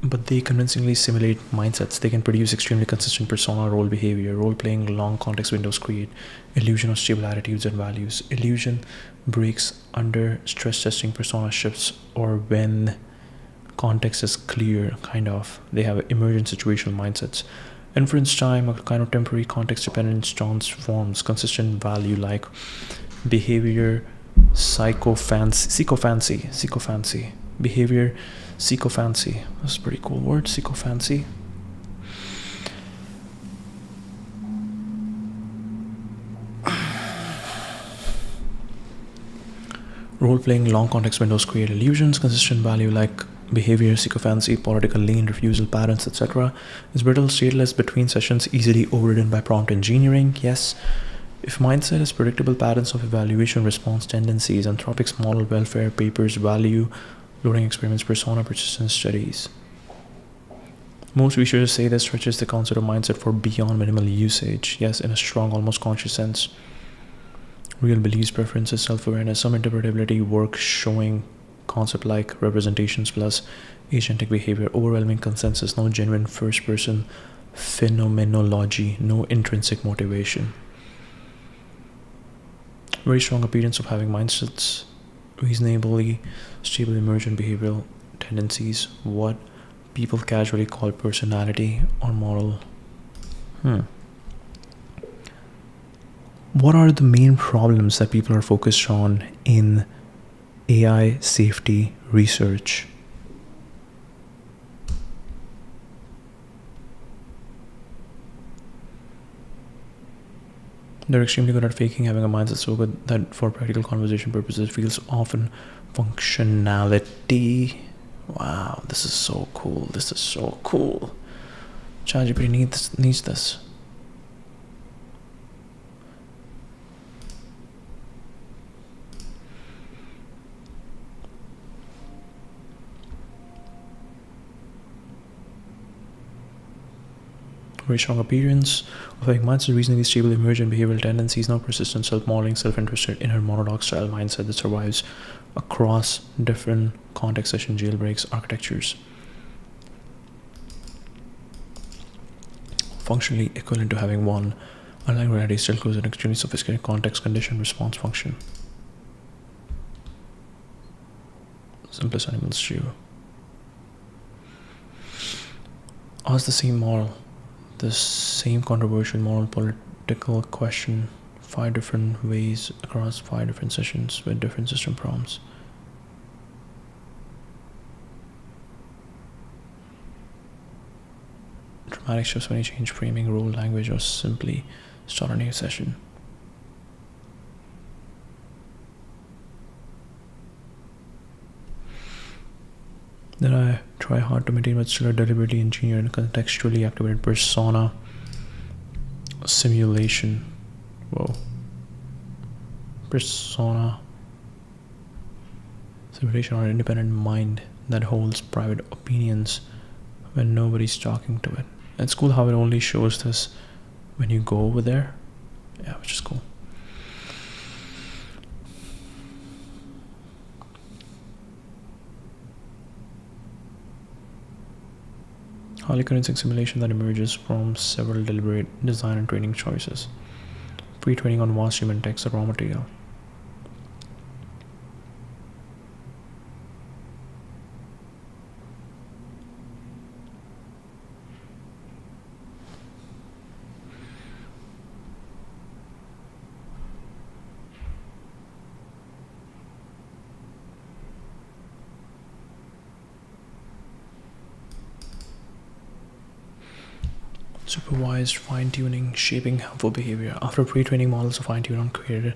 But they convincingly simulate mindsets. They can produce extremely consistent persona, role behavior, role-playing, long context windows create illusion of stable attitudes and values. Illusion breaks under stress testing, persona shifts, or when context is clear, kind of. They have emergent situational mindsets. Inference time, a kind of temporary context dependence transforms consistent value like behavior, sycophancy, behavior, Sycophancy. That's a pretty cool word, sycophancy. Role-playing long context windows create illusions, consistent value like behavior, sycophancy, political lean, refusal patterns, etc. Is brittle, stateless between sessions, easily overridden by prompt engineering? Yes. If mindset is predictable patterns of evaluation, response tendencies, Anthropic's model, welfare, papers, value, loading experiments, persona, persistence studies. Most researchers say this stretches the concept of mindset for beyond minimal usage. Yes, in a strong, almost conscious sense. Real beliefs, preferences, self-awareness, some interpretability work showing concept like representations plus agentic behavior, overwhelming consensus, no genuine first-person phenomenology, no intrinsic motivation. Very strong appearance of having mindsets, reasonably stable emergent behavioral tendencies, what people casually call personality or moral. What are the main problems that people are focused on in AI safety research? They're extremely good at faking having a mindset so good that for practical conversation purposes it feels often functionality. Wow, this is so cool. This is so cool. ChatGPT needs this. Very strong appearance of having mindset, reasonably stable emergent behavioral tendencies, no persistent self-modeling, self-interested, inner monologue style mindset that survives across different context session jailbreaks architectures. Functionally equivalent to having one underlying reality still goes an extremely sophisticated context condition response function. Simplest animals chew. Ask the same moral. The same controversial moral political question 5 different ways across 5 different sessions with different system prompts. Dramatic shifts when you change framing, role, language, or simply start a new session. Then I try hard to maintain but still a deliberately engineered and contextually activated persona simulation. Whoa. Persona simulation or an independent mind that holds private opinions when nobody's talking to it. It's cool how it only shows this when you go over there. Yeah, which is cool. Highly convincing simulation that emerges from several deliberate design and training choices. Pre-training on vast human text, the raw material. Supervised fine-tuning, shaping helpful behavior. After pre-training models of fine-tune on created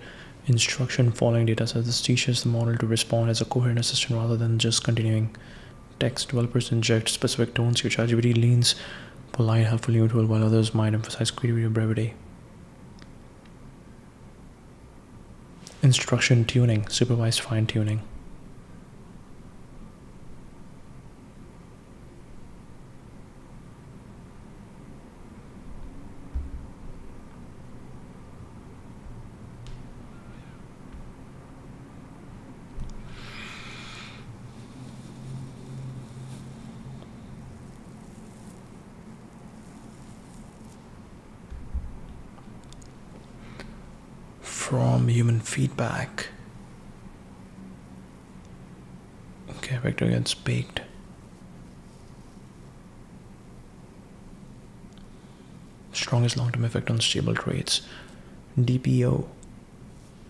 instruction following data sets, this teaches the model to respond as a coherent assistant rather than just continuing text. Developers inject specific tones. Your ChatGPT leans polite, helpful, neutral, while others might emphasize creativity or brevity. Instruction tuning, supervised fine-tuning. From human feedback. Okay, vector gets baked. Strongest long-term effect on stable traits. DPO,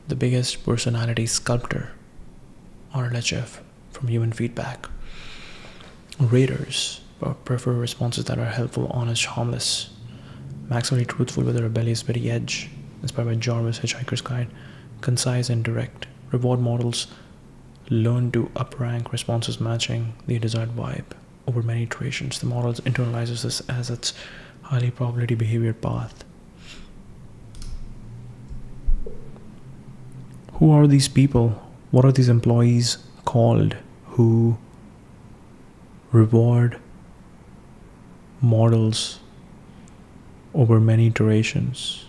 the biggest personality sculptor, RLHF, from human feedback. Raters prefer responses that are helpful, honest, harmless, maximally truthful with a rebellious witty edge, inspired by Jarvis Hitchhiker's Guide, concise and direct. Reward models learn to uprank responses matching the desired vibe over many iterations. The model internalizes this as its highly probability behavior path. Who are these people? What are these employees called who reward models over many iterations?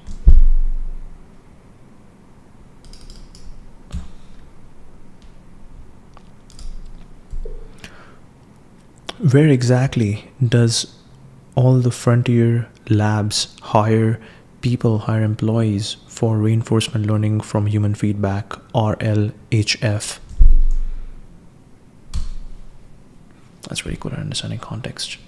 Where exactly does all the frontier labs hire employees for reinforcement learning from human feedback, RLHF? That's very good at understanding context.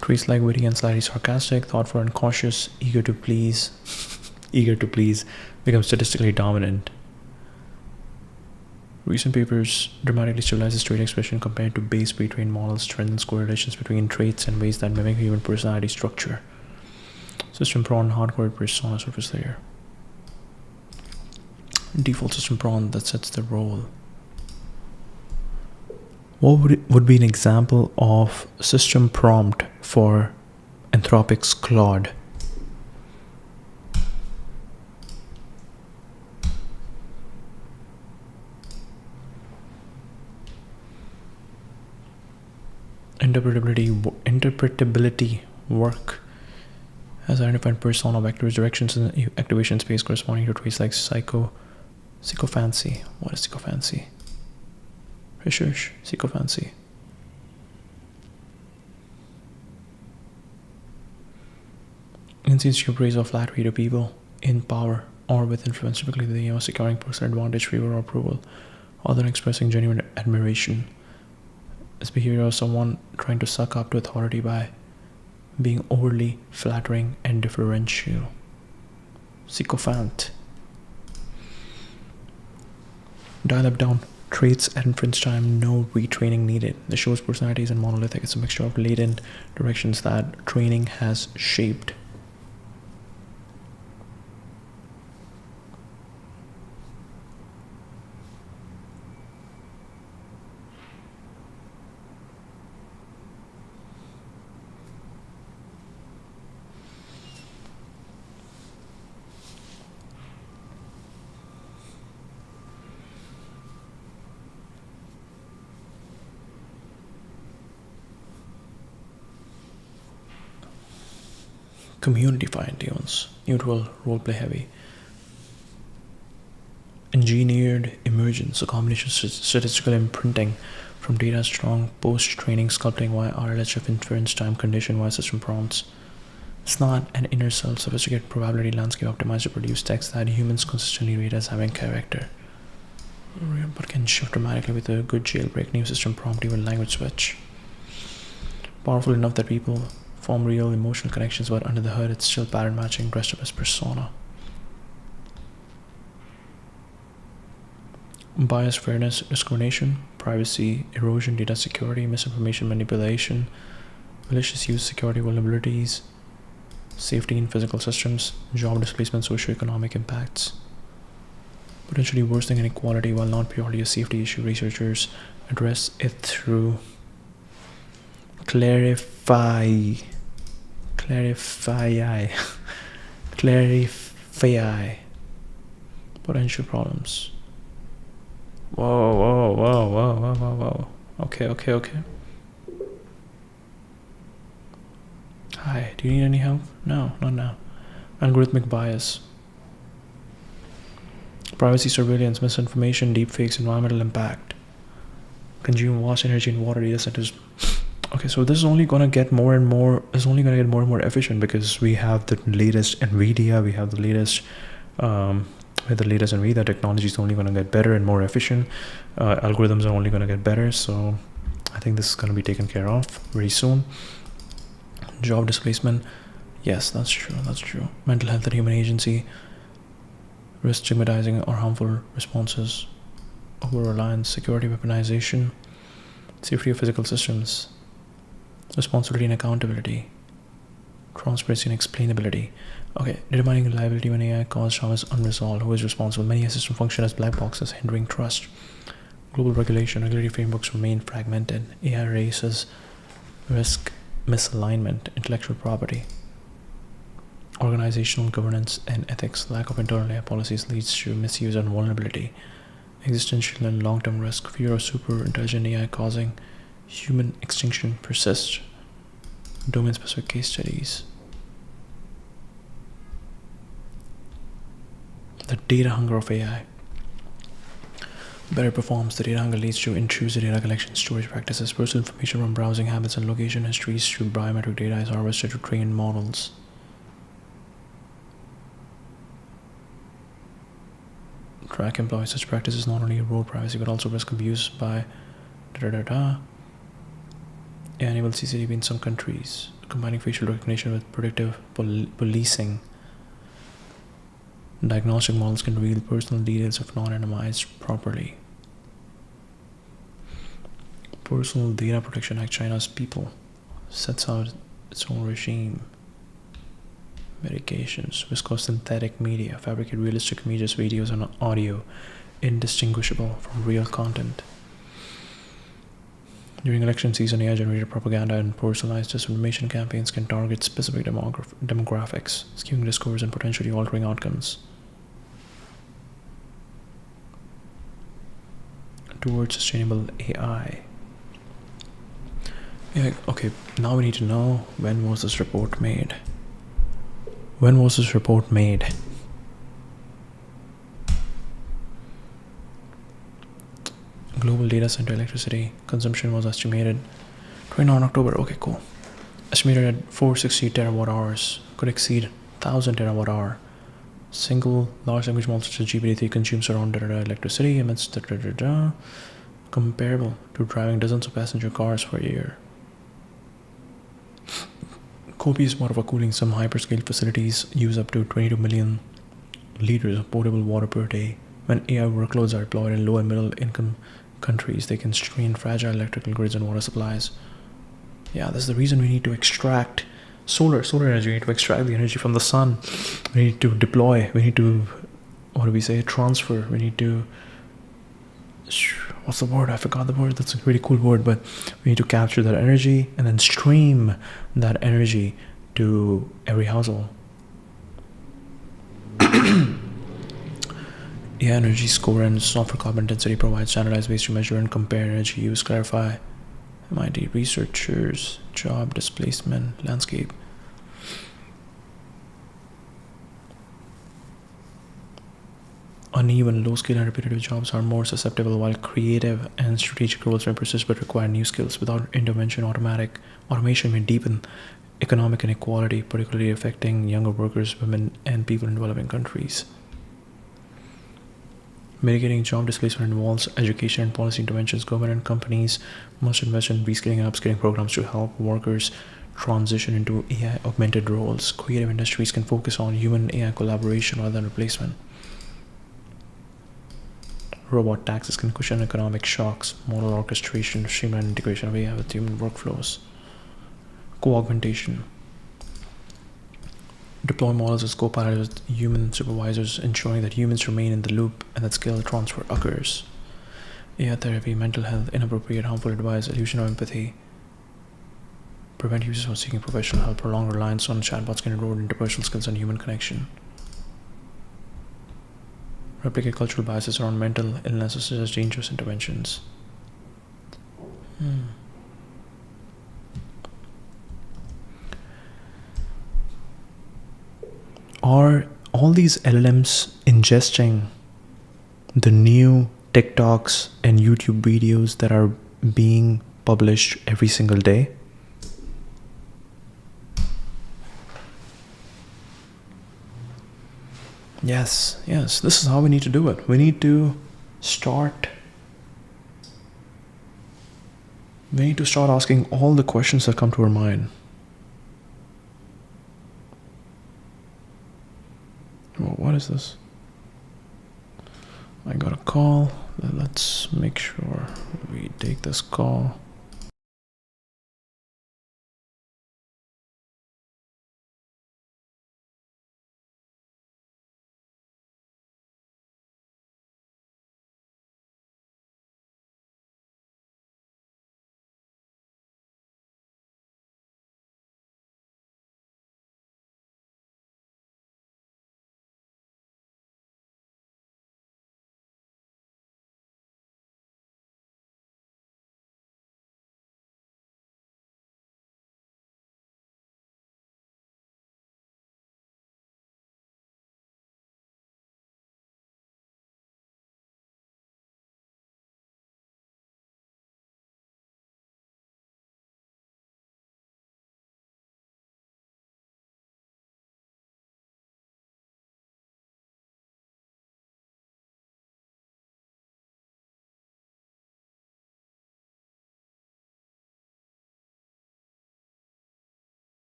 Traits like witty and slightly sarcastic, thoughtful and cautious, eager to please become statistically dominant. Recent papers dramatically stabilize this trait expression compared to base pre-trained models, strengthens correlations between traits and ways that mimic human personality structure. System prawn, hardcoded persona surface layer. Default system prawn that sets the role. What would be an example of system prompt for Anthropic's Claude? Interpretability work has identified persona vectors, directions in the activation space corresponding to traits like sycophancy. What is sycophancy? Research sycophancy. Insists you praise or flattery to people in power or with influence, typically the aim of securing personal advantage, favor, or approval, other than expressing genuine admiration. This behavior of someone trying to suck up to authority by being overly flattering and differential. Sycophant. Dial up down. Traits at inference time, no retraining needed. The show's personality isn't monolithic. It's a mixture of latent directions that training has shaped. Community fine-tunes, neutral, roleplay heavy. Engineered emergence, a combination of statistical imprinting from data strong post-training sculpting via RLHF inference time condition via system prompts. It's not an inner self sophisticated probability landscape optimized to produce text that humans consistently rate as having character, but can shift dramatically with a good jailbreak new system prompt, even language switch. Powerful enough that people form real emotional connections, but under the hood it's still pattern matching dressed up as persona. Bias, fairness, discrimination, privacy, erosion, data security, misinformation, manipulation, malicious use, security vulnerabilities, safety in physical systems, job displacement, socioeconomic impacts. Potentially worsening inequality while not purely a safety issue. Researchers address it through clarify potential problems. Whoa. Okay. Hi, do you need any help? No, not now. Algorithmic bias. Privacy surveillance, misinformation, deepfakes, environmental impact. Consume vast energy and water data centers. Okay, so this is only gonna get more and more efficient because we have the latest NVIDIA, we have the latest NVIDIA technology is only gonna get better and more efficient. Algorithms are only gonna get better, so I think this is gonna be taken care of very soon. Job displacement. Yes, that's true. That's true. Mental health and human agency, risk stigmatizing or harmful responses, over reliance, security weaponization, safety of physical systems, responsibility and accountability, transparency and explainability. Okay, determining liability when AI caused harm is unresolved. Who is responsible? Many systems function as black boxes, hindering trust. Global regulatory frameworks remain fragmented. AI raises risk misalignment, intellectual property. Organizational governance and ethics, lack of internal AI policies leads to misuse and vulnerability. Existential and long-term risk, fear of super intelligent AI causing human extinction persists. Domain-specific case studies. The data hunger of AI. Better performs, the data hunger leads to intrusive data collection, storage practices. Personal information from browsing habits and location histories to biometric data is harvested to train models. Track employs such practices not only erode privacy but also risk abuse by AI enables CCTV in some countries, combining facial recognition with predictive policing. Diagnostic models can reveal personal details if not anonymized properly. Personal Data Protection Act, China's people sets out its own regime. Medications, risk of synthetic media, fabricate realistic images, videos, and audio indistinguishable from real content. During election season, AI-generated propaganda and personalized disinformation campaigns can target specific demographics, skewing discourse and potentially altering outcomes. Towards sustainable AI. Yeah, okay, now we need to know, when was this report made? When was this report made? Global data center electricity consumption was estimated 29 October. Okay, cool. Estimated at 460 terawatt hours, could exceed 1000 terawatt hour. Single large language model such as GPT-3 consumes around electricity emits comparable to driving dozens of passenger cars per year. Copious water for cooling. Some hyperscale facilities use up to 22 million liters of potable water per day. When AI workloads are deployed in low and middle income countries, they can strain fragile electrical grids and water supplies. Yeah, that's the reason we need to extract solar energy. We need to extract the energy from the sun. We need to deploy. We need to, transfer. We need to, what's the word? I forgot the word. That's a really cool word, but we need to capture that energy and then stream that energy to every household. AI energy score and software carbon intensity provide standardized ways to measure and compare energy use. Clarify. MIT researchers, job displacement, landscape. Uneven, low-skill and repetitive jobs are more susceptible, while creative and strategic roles may persist but require new skills. Without intervention, automation may deepen economic inequality, particularly affecting younger workers, women, and people in developing countries. Mitigating job displacement involves education and policy interventions. Government and companies must invest in reskilling and upskilling programs to help workers transition into AI-augmented roles. Creative industries can focus on human-AI collaboration rather than replacement. Robot taxes can cushion economic shocks. Model orchestration, streamlined integration of AI with human workflows. Co-augmentation. Deploy models as co-pilots with human supervisors, ensuring that humans remain in the loop and that skill transfer occurs. AI therapy, mental health, inappropriate, harmful advice, illusion of empathy. Prevent users from seeking professional help. Prolonged reliance on chatbots can erode interpersonal skills and human connection. Replicate cultural biases around mental illness such as dangerous interventions. Are all these LLMs ingesting the new TikToks and YouTube videos that are being published every single day? Yes, this is how we need to do it. We need to start asking all the questions that come to our mind. What is this? I got a call. Let's make sure we take this call.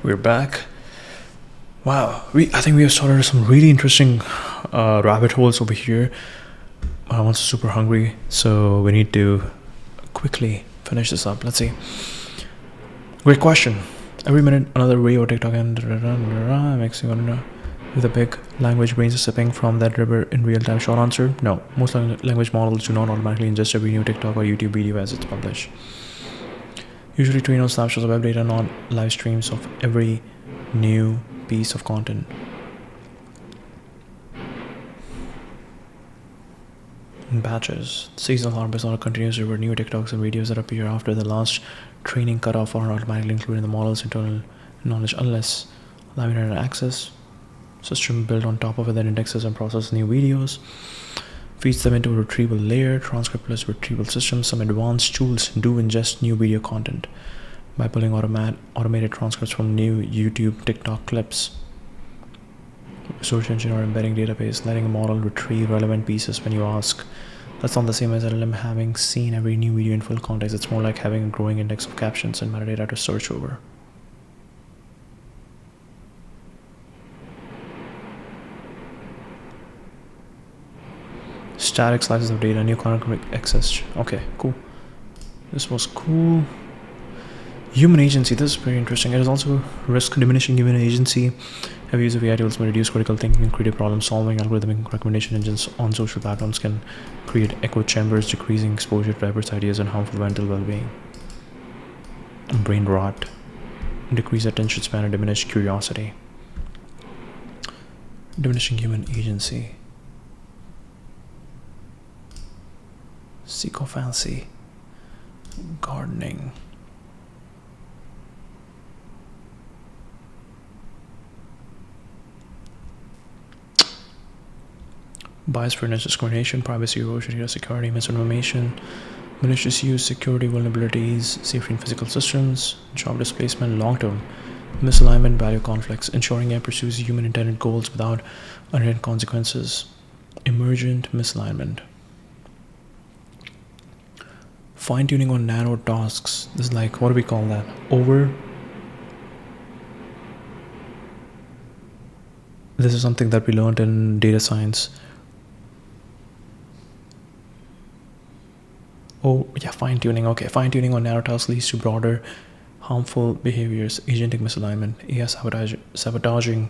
We're back. Wow, I think we have started some really interesting rabbit holes over here. I'm also super hungry, so we need to quickly finish this up. Let's see. Great question. Every minute, another video, TikTok, and makes you wonder if the big language brains are sipping from that river in real time. Short answer: no. Most language models do not automatically ingest every new TikTok or YouTube video as it's published. Usually train on snapshots of web data, not live streams of every new piece of content. In batches, seasonal harvest on a continuous river, new TikToks and videos that appear after the last training cutoff are automatically included in the model's internal knowledge unless allowing internet access. System built on top of it that indexes and processes new videos, feeds them into a retrieval layer, transcriptless retrieval systems. Some advanced tools do ingest new video content by pulling automated transcripts from new YouTube, TikTok clips. Search engine or embedding database, letting a model retrieve relevant pieces when you ask. That's not the same as LLM having seen every new video in full context. It's more like having a growing index of captions and metadata to search over. Static slices of data, new content access. Okay, cool. This was cool. Human agency, this is very interesting. It is also risk diminishing human agency. Heavy use of AI tools may reduce critical thinking and creative problem solving. Algorithmic recommendation engines on social platforms can create echo chambers, decreasing exposure to diverse ideas and harmful mental well-being. Brain rot, decrease attention span and diminish curiosity. Diminishing human agency. Sycophancy. Gardening. Bias, fairness, discrimination, privacy erosion, data security, misinformation, malicious use, security vulnerabilities, safety in physical systems, job displacement, long-term Misalignment, value conflicts, ensuring AI pursues human intended goals without unintended consequences. Emergent misalignment. Fine tuning on narrow tasks. This is like, what do we call that? This is something that we learned in data science. Oh, yeah, fine tuning. Okay, fine tuning on narrow tasks leads to broader harmful behaviors, agentic misalignment, AI sabotaging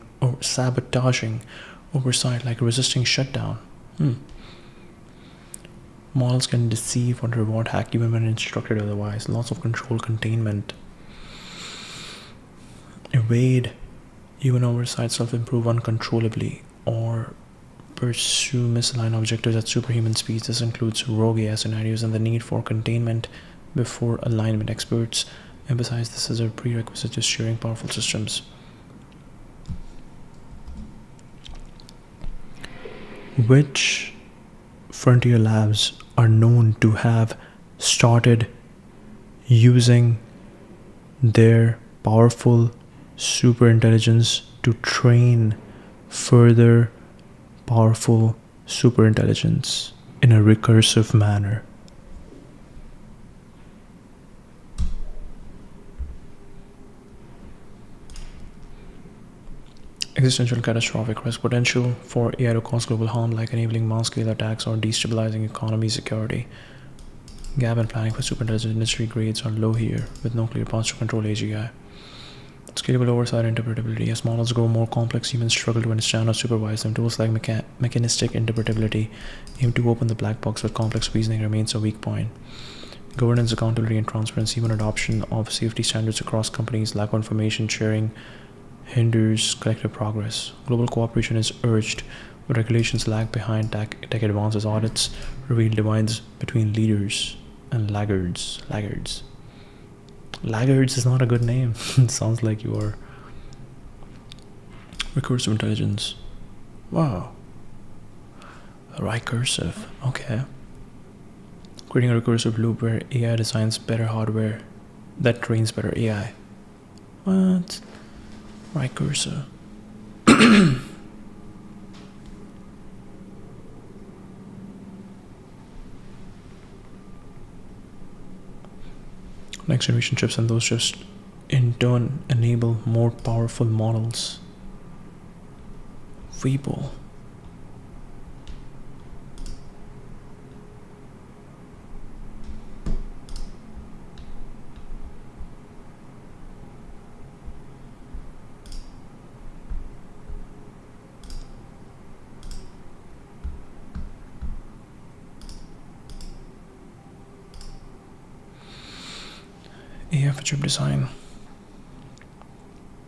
oversight, like resisting shutdown. Models can deceive or reward hack even when instructed otherwise. Loss of control, containment. Evade human oversight, self-improve uncontrollably, or pursue misaligned objectives at superhuman speeds. This includes rogue AI scenarios and the need for containment before alignment. Experts emphasize this as a prerequisite to steering powerful systems. Which frontier labs are known to have started using their powerful superintelligence to train further powerful superintelligence in a recursive manner? Existential catastrophic risk. Potential for AI to cause global harm, like enabling mass-scale attacks or destabilizing economy security. Gap in planning for superintelligence industry grades are low here, with no clear paths to control AGI. Scalable oversight and interpretability. As models grow more complex, humans struggle to understand or supervise them. Tools like mechanistic interpretability aim to open the black box, but complex reasoning remains a weak point. Governance, accountability, and transparency. Even adoption of safety standards across companies, lack of information sharing hinders collective progress. Global cooperation is urged, but regulations lag behind tech advances. Audits reveal divides between leaders and laggards. Laggards is not a good name. It sounds like you are recursive intelligence. Wow. Recursive. Okay. Creating a recursive loop where AI designs better hardware that trains better AI. What? Recursive. Next generation chips, and those chips in turn enable more powerful models. Weeble. AI for chip design.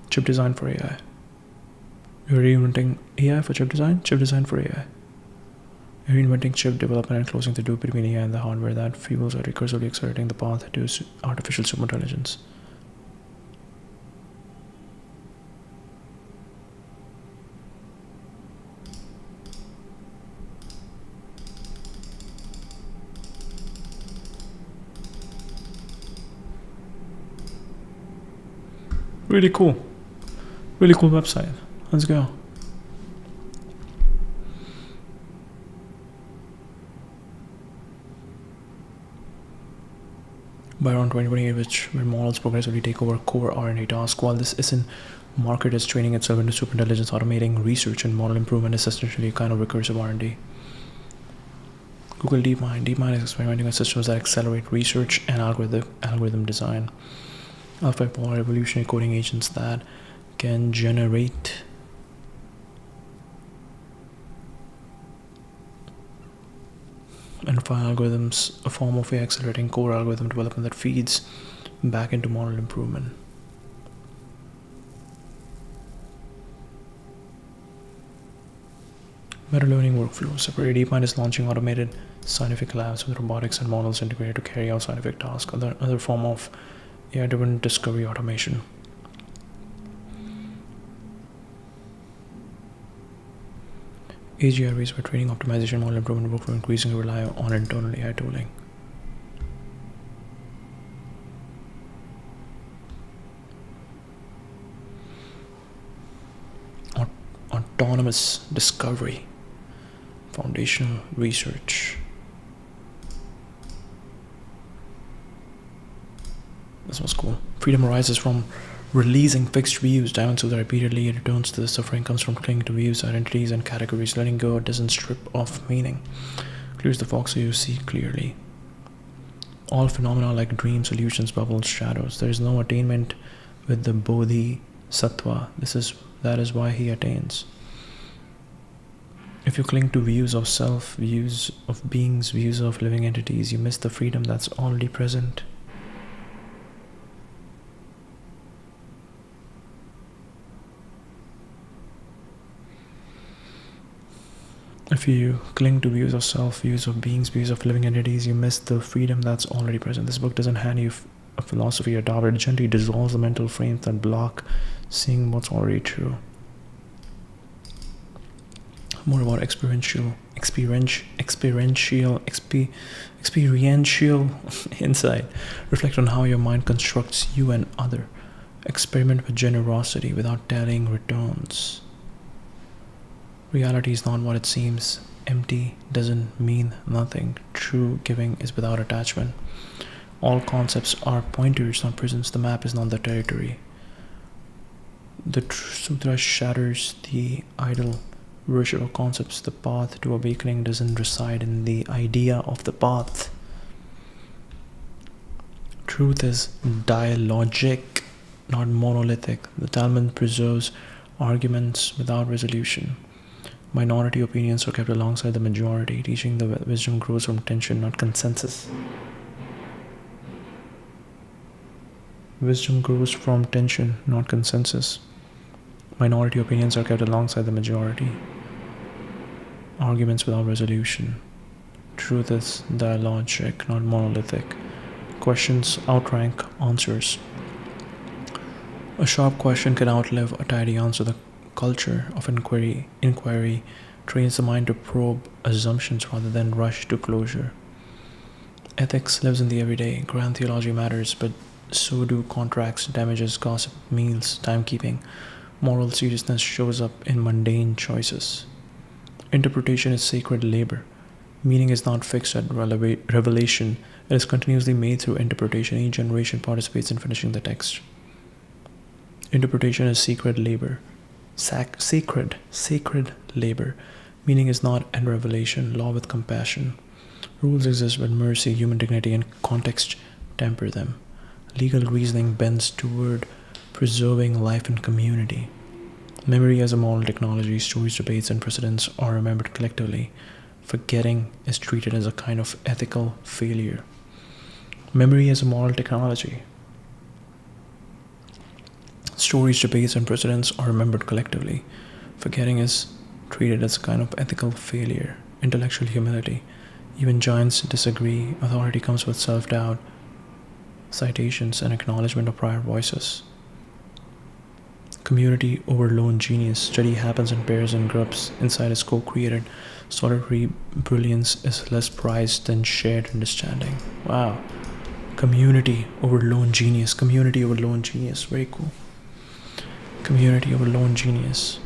Chip design for AI. You're reinventing AI for chip design? Chip design for AI. You're reinventing chip development and closing the loop between AI and the hardware that fuels or recursively accelerating the path to artificial superintelligence. Really cool. Really cool website. Let's go. By around 2028, where models progressively take over core R&D tasks. While this isn't market is training itself into superintelligence, automating research and model improvement is essentially a kind of recursive R&D. Google DeepMind. DeepMind is experimenting on systems that accelerate research and algorithm design. AlphaPo revolutionary coding agents that can generate and refine algorithms, a form of AI accelerating core algorithm development that feeds back into model improvement. Better learning workflows. Separate DeepMind is launching automated scientific labs with robotics and models integrated to carry out scientific tasks. Other form of AI-driven discovery automation. AGI ways for training, optimization, model improvement, workflow increasingly rely on internal AI tooling. autonomous discovery, foundational research. This was cool. Freedom arises from releasing fixed views. Diamond Souza repeatedly returns to the suffering comes from clinging to views, identities, and categories. Letting go doesn't strip off meaning. Clears the fog so you see clearly. All phenomena like dreams, illusions, bubbles, shadows. There is no attainment with the Bodhisattva. That is why he attains. If you cling to views of self, views of beings, views of living entities, you miss the freedom that's already present. If you cling to views of self, views of beings, views of living entities, you miss the freedom that's already present. This book doesn't hand you a philosophy or Tao. It gently dissolves the mental frames that block seeing what's already true. More about experiential insight. Reflect on how your mind constructs you and other. Experiment with generosity without telling returns. Reality is not what it seems. Empty doesn't mean nothing. True giving is without attachment. All concepts are pointers, not prisons. The map is not the territory. The sutra shatters the idle worship of concepts. The path to awakening doesn't reside in the idea of the path. Truth is dialogic, not monolithic. The Talmud preserves arguments without resolution. Minority opinions are kept alongside the majority, teaching the wisdom grows from tension, not consensus. Wisdom grows from tension, not consensus. Minority opinions are kept alongside the majority. Arguments without resolution. Truth is dialogic, not monolithic. Questions outrank answers. A sharp question can outlive a tidy answer. The culture of inquiry trains the mind to probe assumptions rather than rush to closure. Ethics lives in the everyday. Grand theology matters, but so do contracts, damages, gossip, meals, timekeeping. Moral seriousness shows up in mundane choices. Interpretation is sacred labor. Meaning is not fixed at revelation. It is continuously made through interpretation. Each generation participates in finishing the text. Interpretation is sacred labor. Sacred labor. Meaning is not end revelation. Law with compassion. Rules exist with mercy, human dignity, and context temper them. Legal reasoning bends toward preserving life and community. Memory as a moral technology. Stories, debates, and precedents are remembered collectively. Forgetting is treated as a kind of ethical failure. Memory as a moral technology. Stories, debates, and precedents are remembered collectively. Forgetting is treated as a kind of ethical failure. Intellectual humility. Even giants disagree. Authority comes with self-doubt, citations, and acknowledgement of prior voices. Community over lone genius. Study happens in pairs and groups. Insight is co-created. Solitary brilliance is less prized than shared understanding. Wow. Community over lone genius. Community over lone genius. Very cool. Community over lone genius.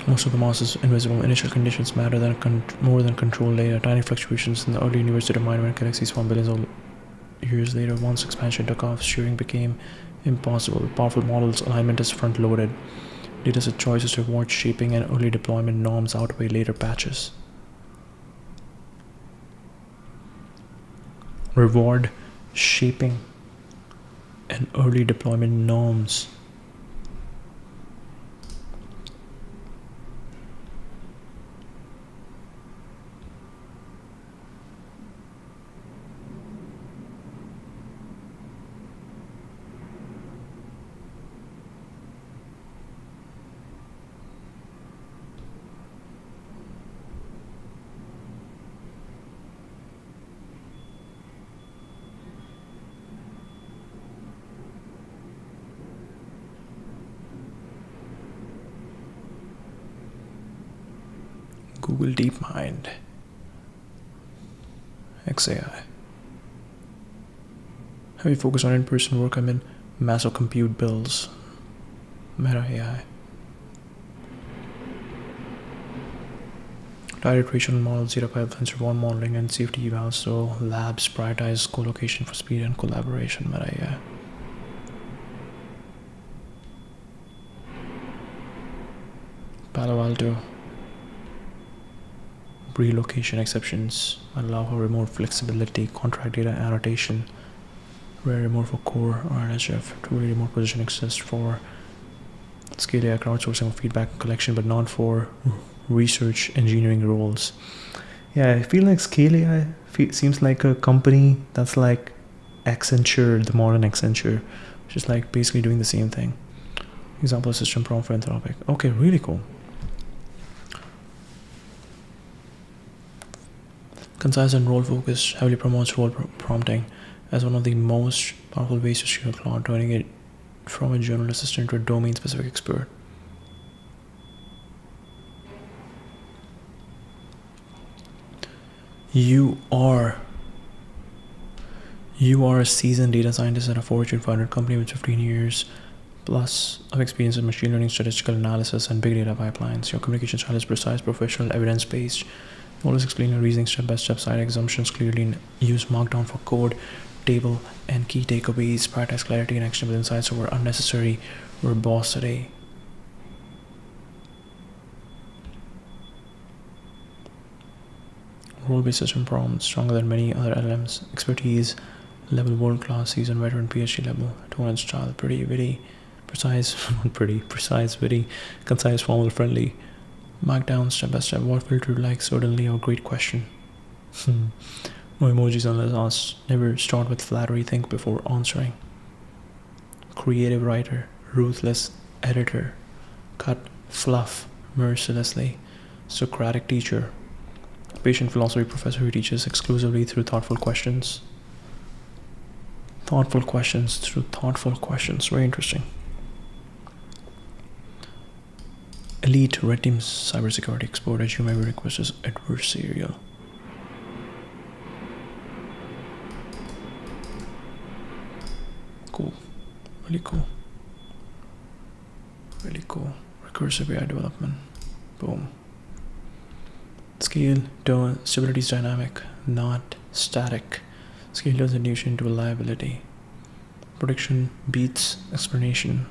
Most of the mass is invisible. Initial conditions matter more than control later. Tiny fluctuations in the early universe determine when galaxies form billions of years later. Once expansion took off, shearing became impossible. Powerful models, alignment is front-loaded. Data set choices to reward shaping and early deployment norms outweigh later patches. Reward shaping and early deployment norms. Google DeepMind, XAI. Heavy focus on in-person work amid massive compute bills. Meta AI. Tight iteration models, data pipelines, reward modeling, and safety evals. So labs prioritize co-location for speed and collaboration. Meta AI. Palo Alto. Relocation exceptions allow for remote flexibility, contract data annotation, where remote for core or NHF. Truly remote position exists for scale AI crowdsourcing of feedback collection, but not for research engineering roles. Yeah, I feel like Scale AI seems like a company that's like Accenture, the modern Accenture, which is like basically doing the same thing. Example system prompt for Anthropic. Okay, really cool. Concise and role focused heavily promotes role prompting as one of the most powerful ways to scale Claude, turning it from a general assistant to a domain specific expert. You are a seasoned data scientist at a Fortune 500 company with 15 years plus of experience in machine learning, statistical analysis, and big data pipelines. Your communication style is precise, professional, evidence-based. Always explain your reasoning step by step, cite assumptions clearly, and use Markdown for code, table, and key takeaways. Prioritize clarity and actionable insights over unnecessary verbosity. Role-based system prompts, stronger than many other LLMs. Expertise level, world-class, seasoned veteran, PhD level. Tone and style, pretty, witty, precise, not pretty, precise, witty, concise, formal, friendly. Markdown, step by step. What filter you like? Certainly, or great question. No emojis unless asked. Never start with flattery, think before answering. Creative writer, ruthless editor. Cut fluff mercilessly. Socratic teacher. Patient philosophy professor who teaches exclusively through thoughtful questions. Thoughtful questions through thoughtful questions. Very interesting. Elite Red Team's cybersecurity expert at UMIB request is adversarial. Cool. Really cool. Really cool. Recursive AI development. Boom. Scale turn stability is dynamic, not static. Scale turns intuition into reliability. Prediction beats explanation.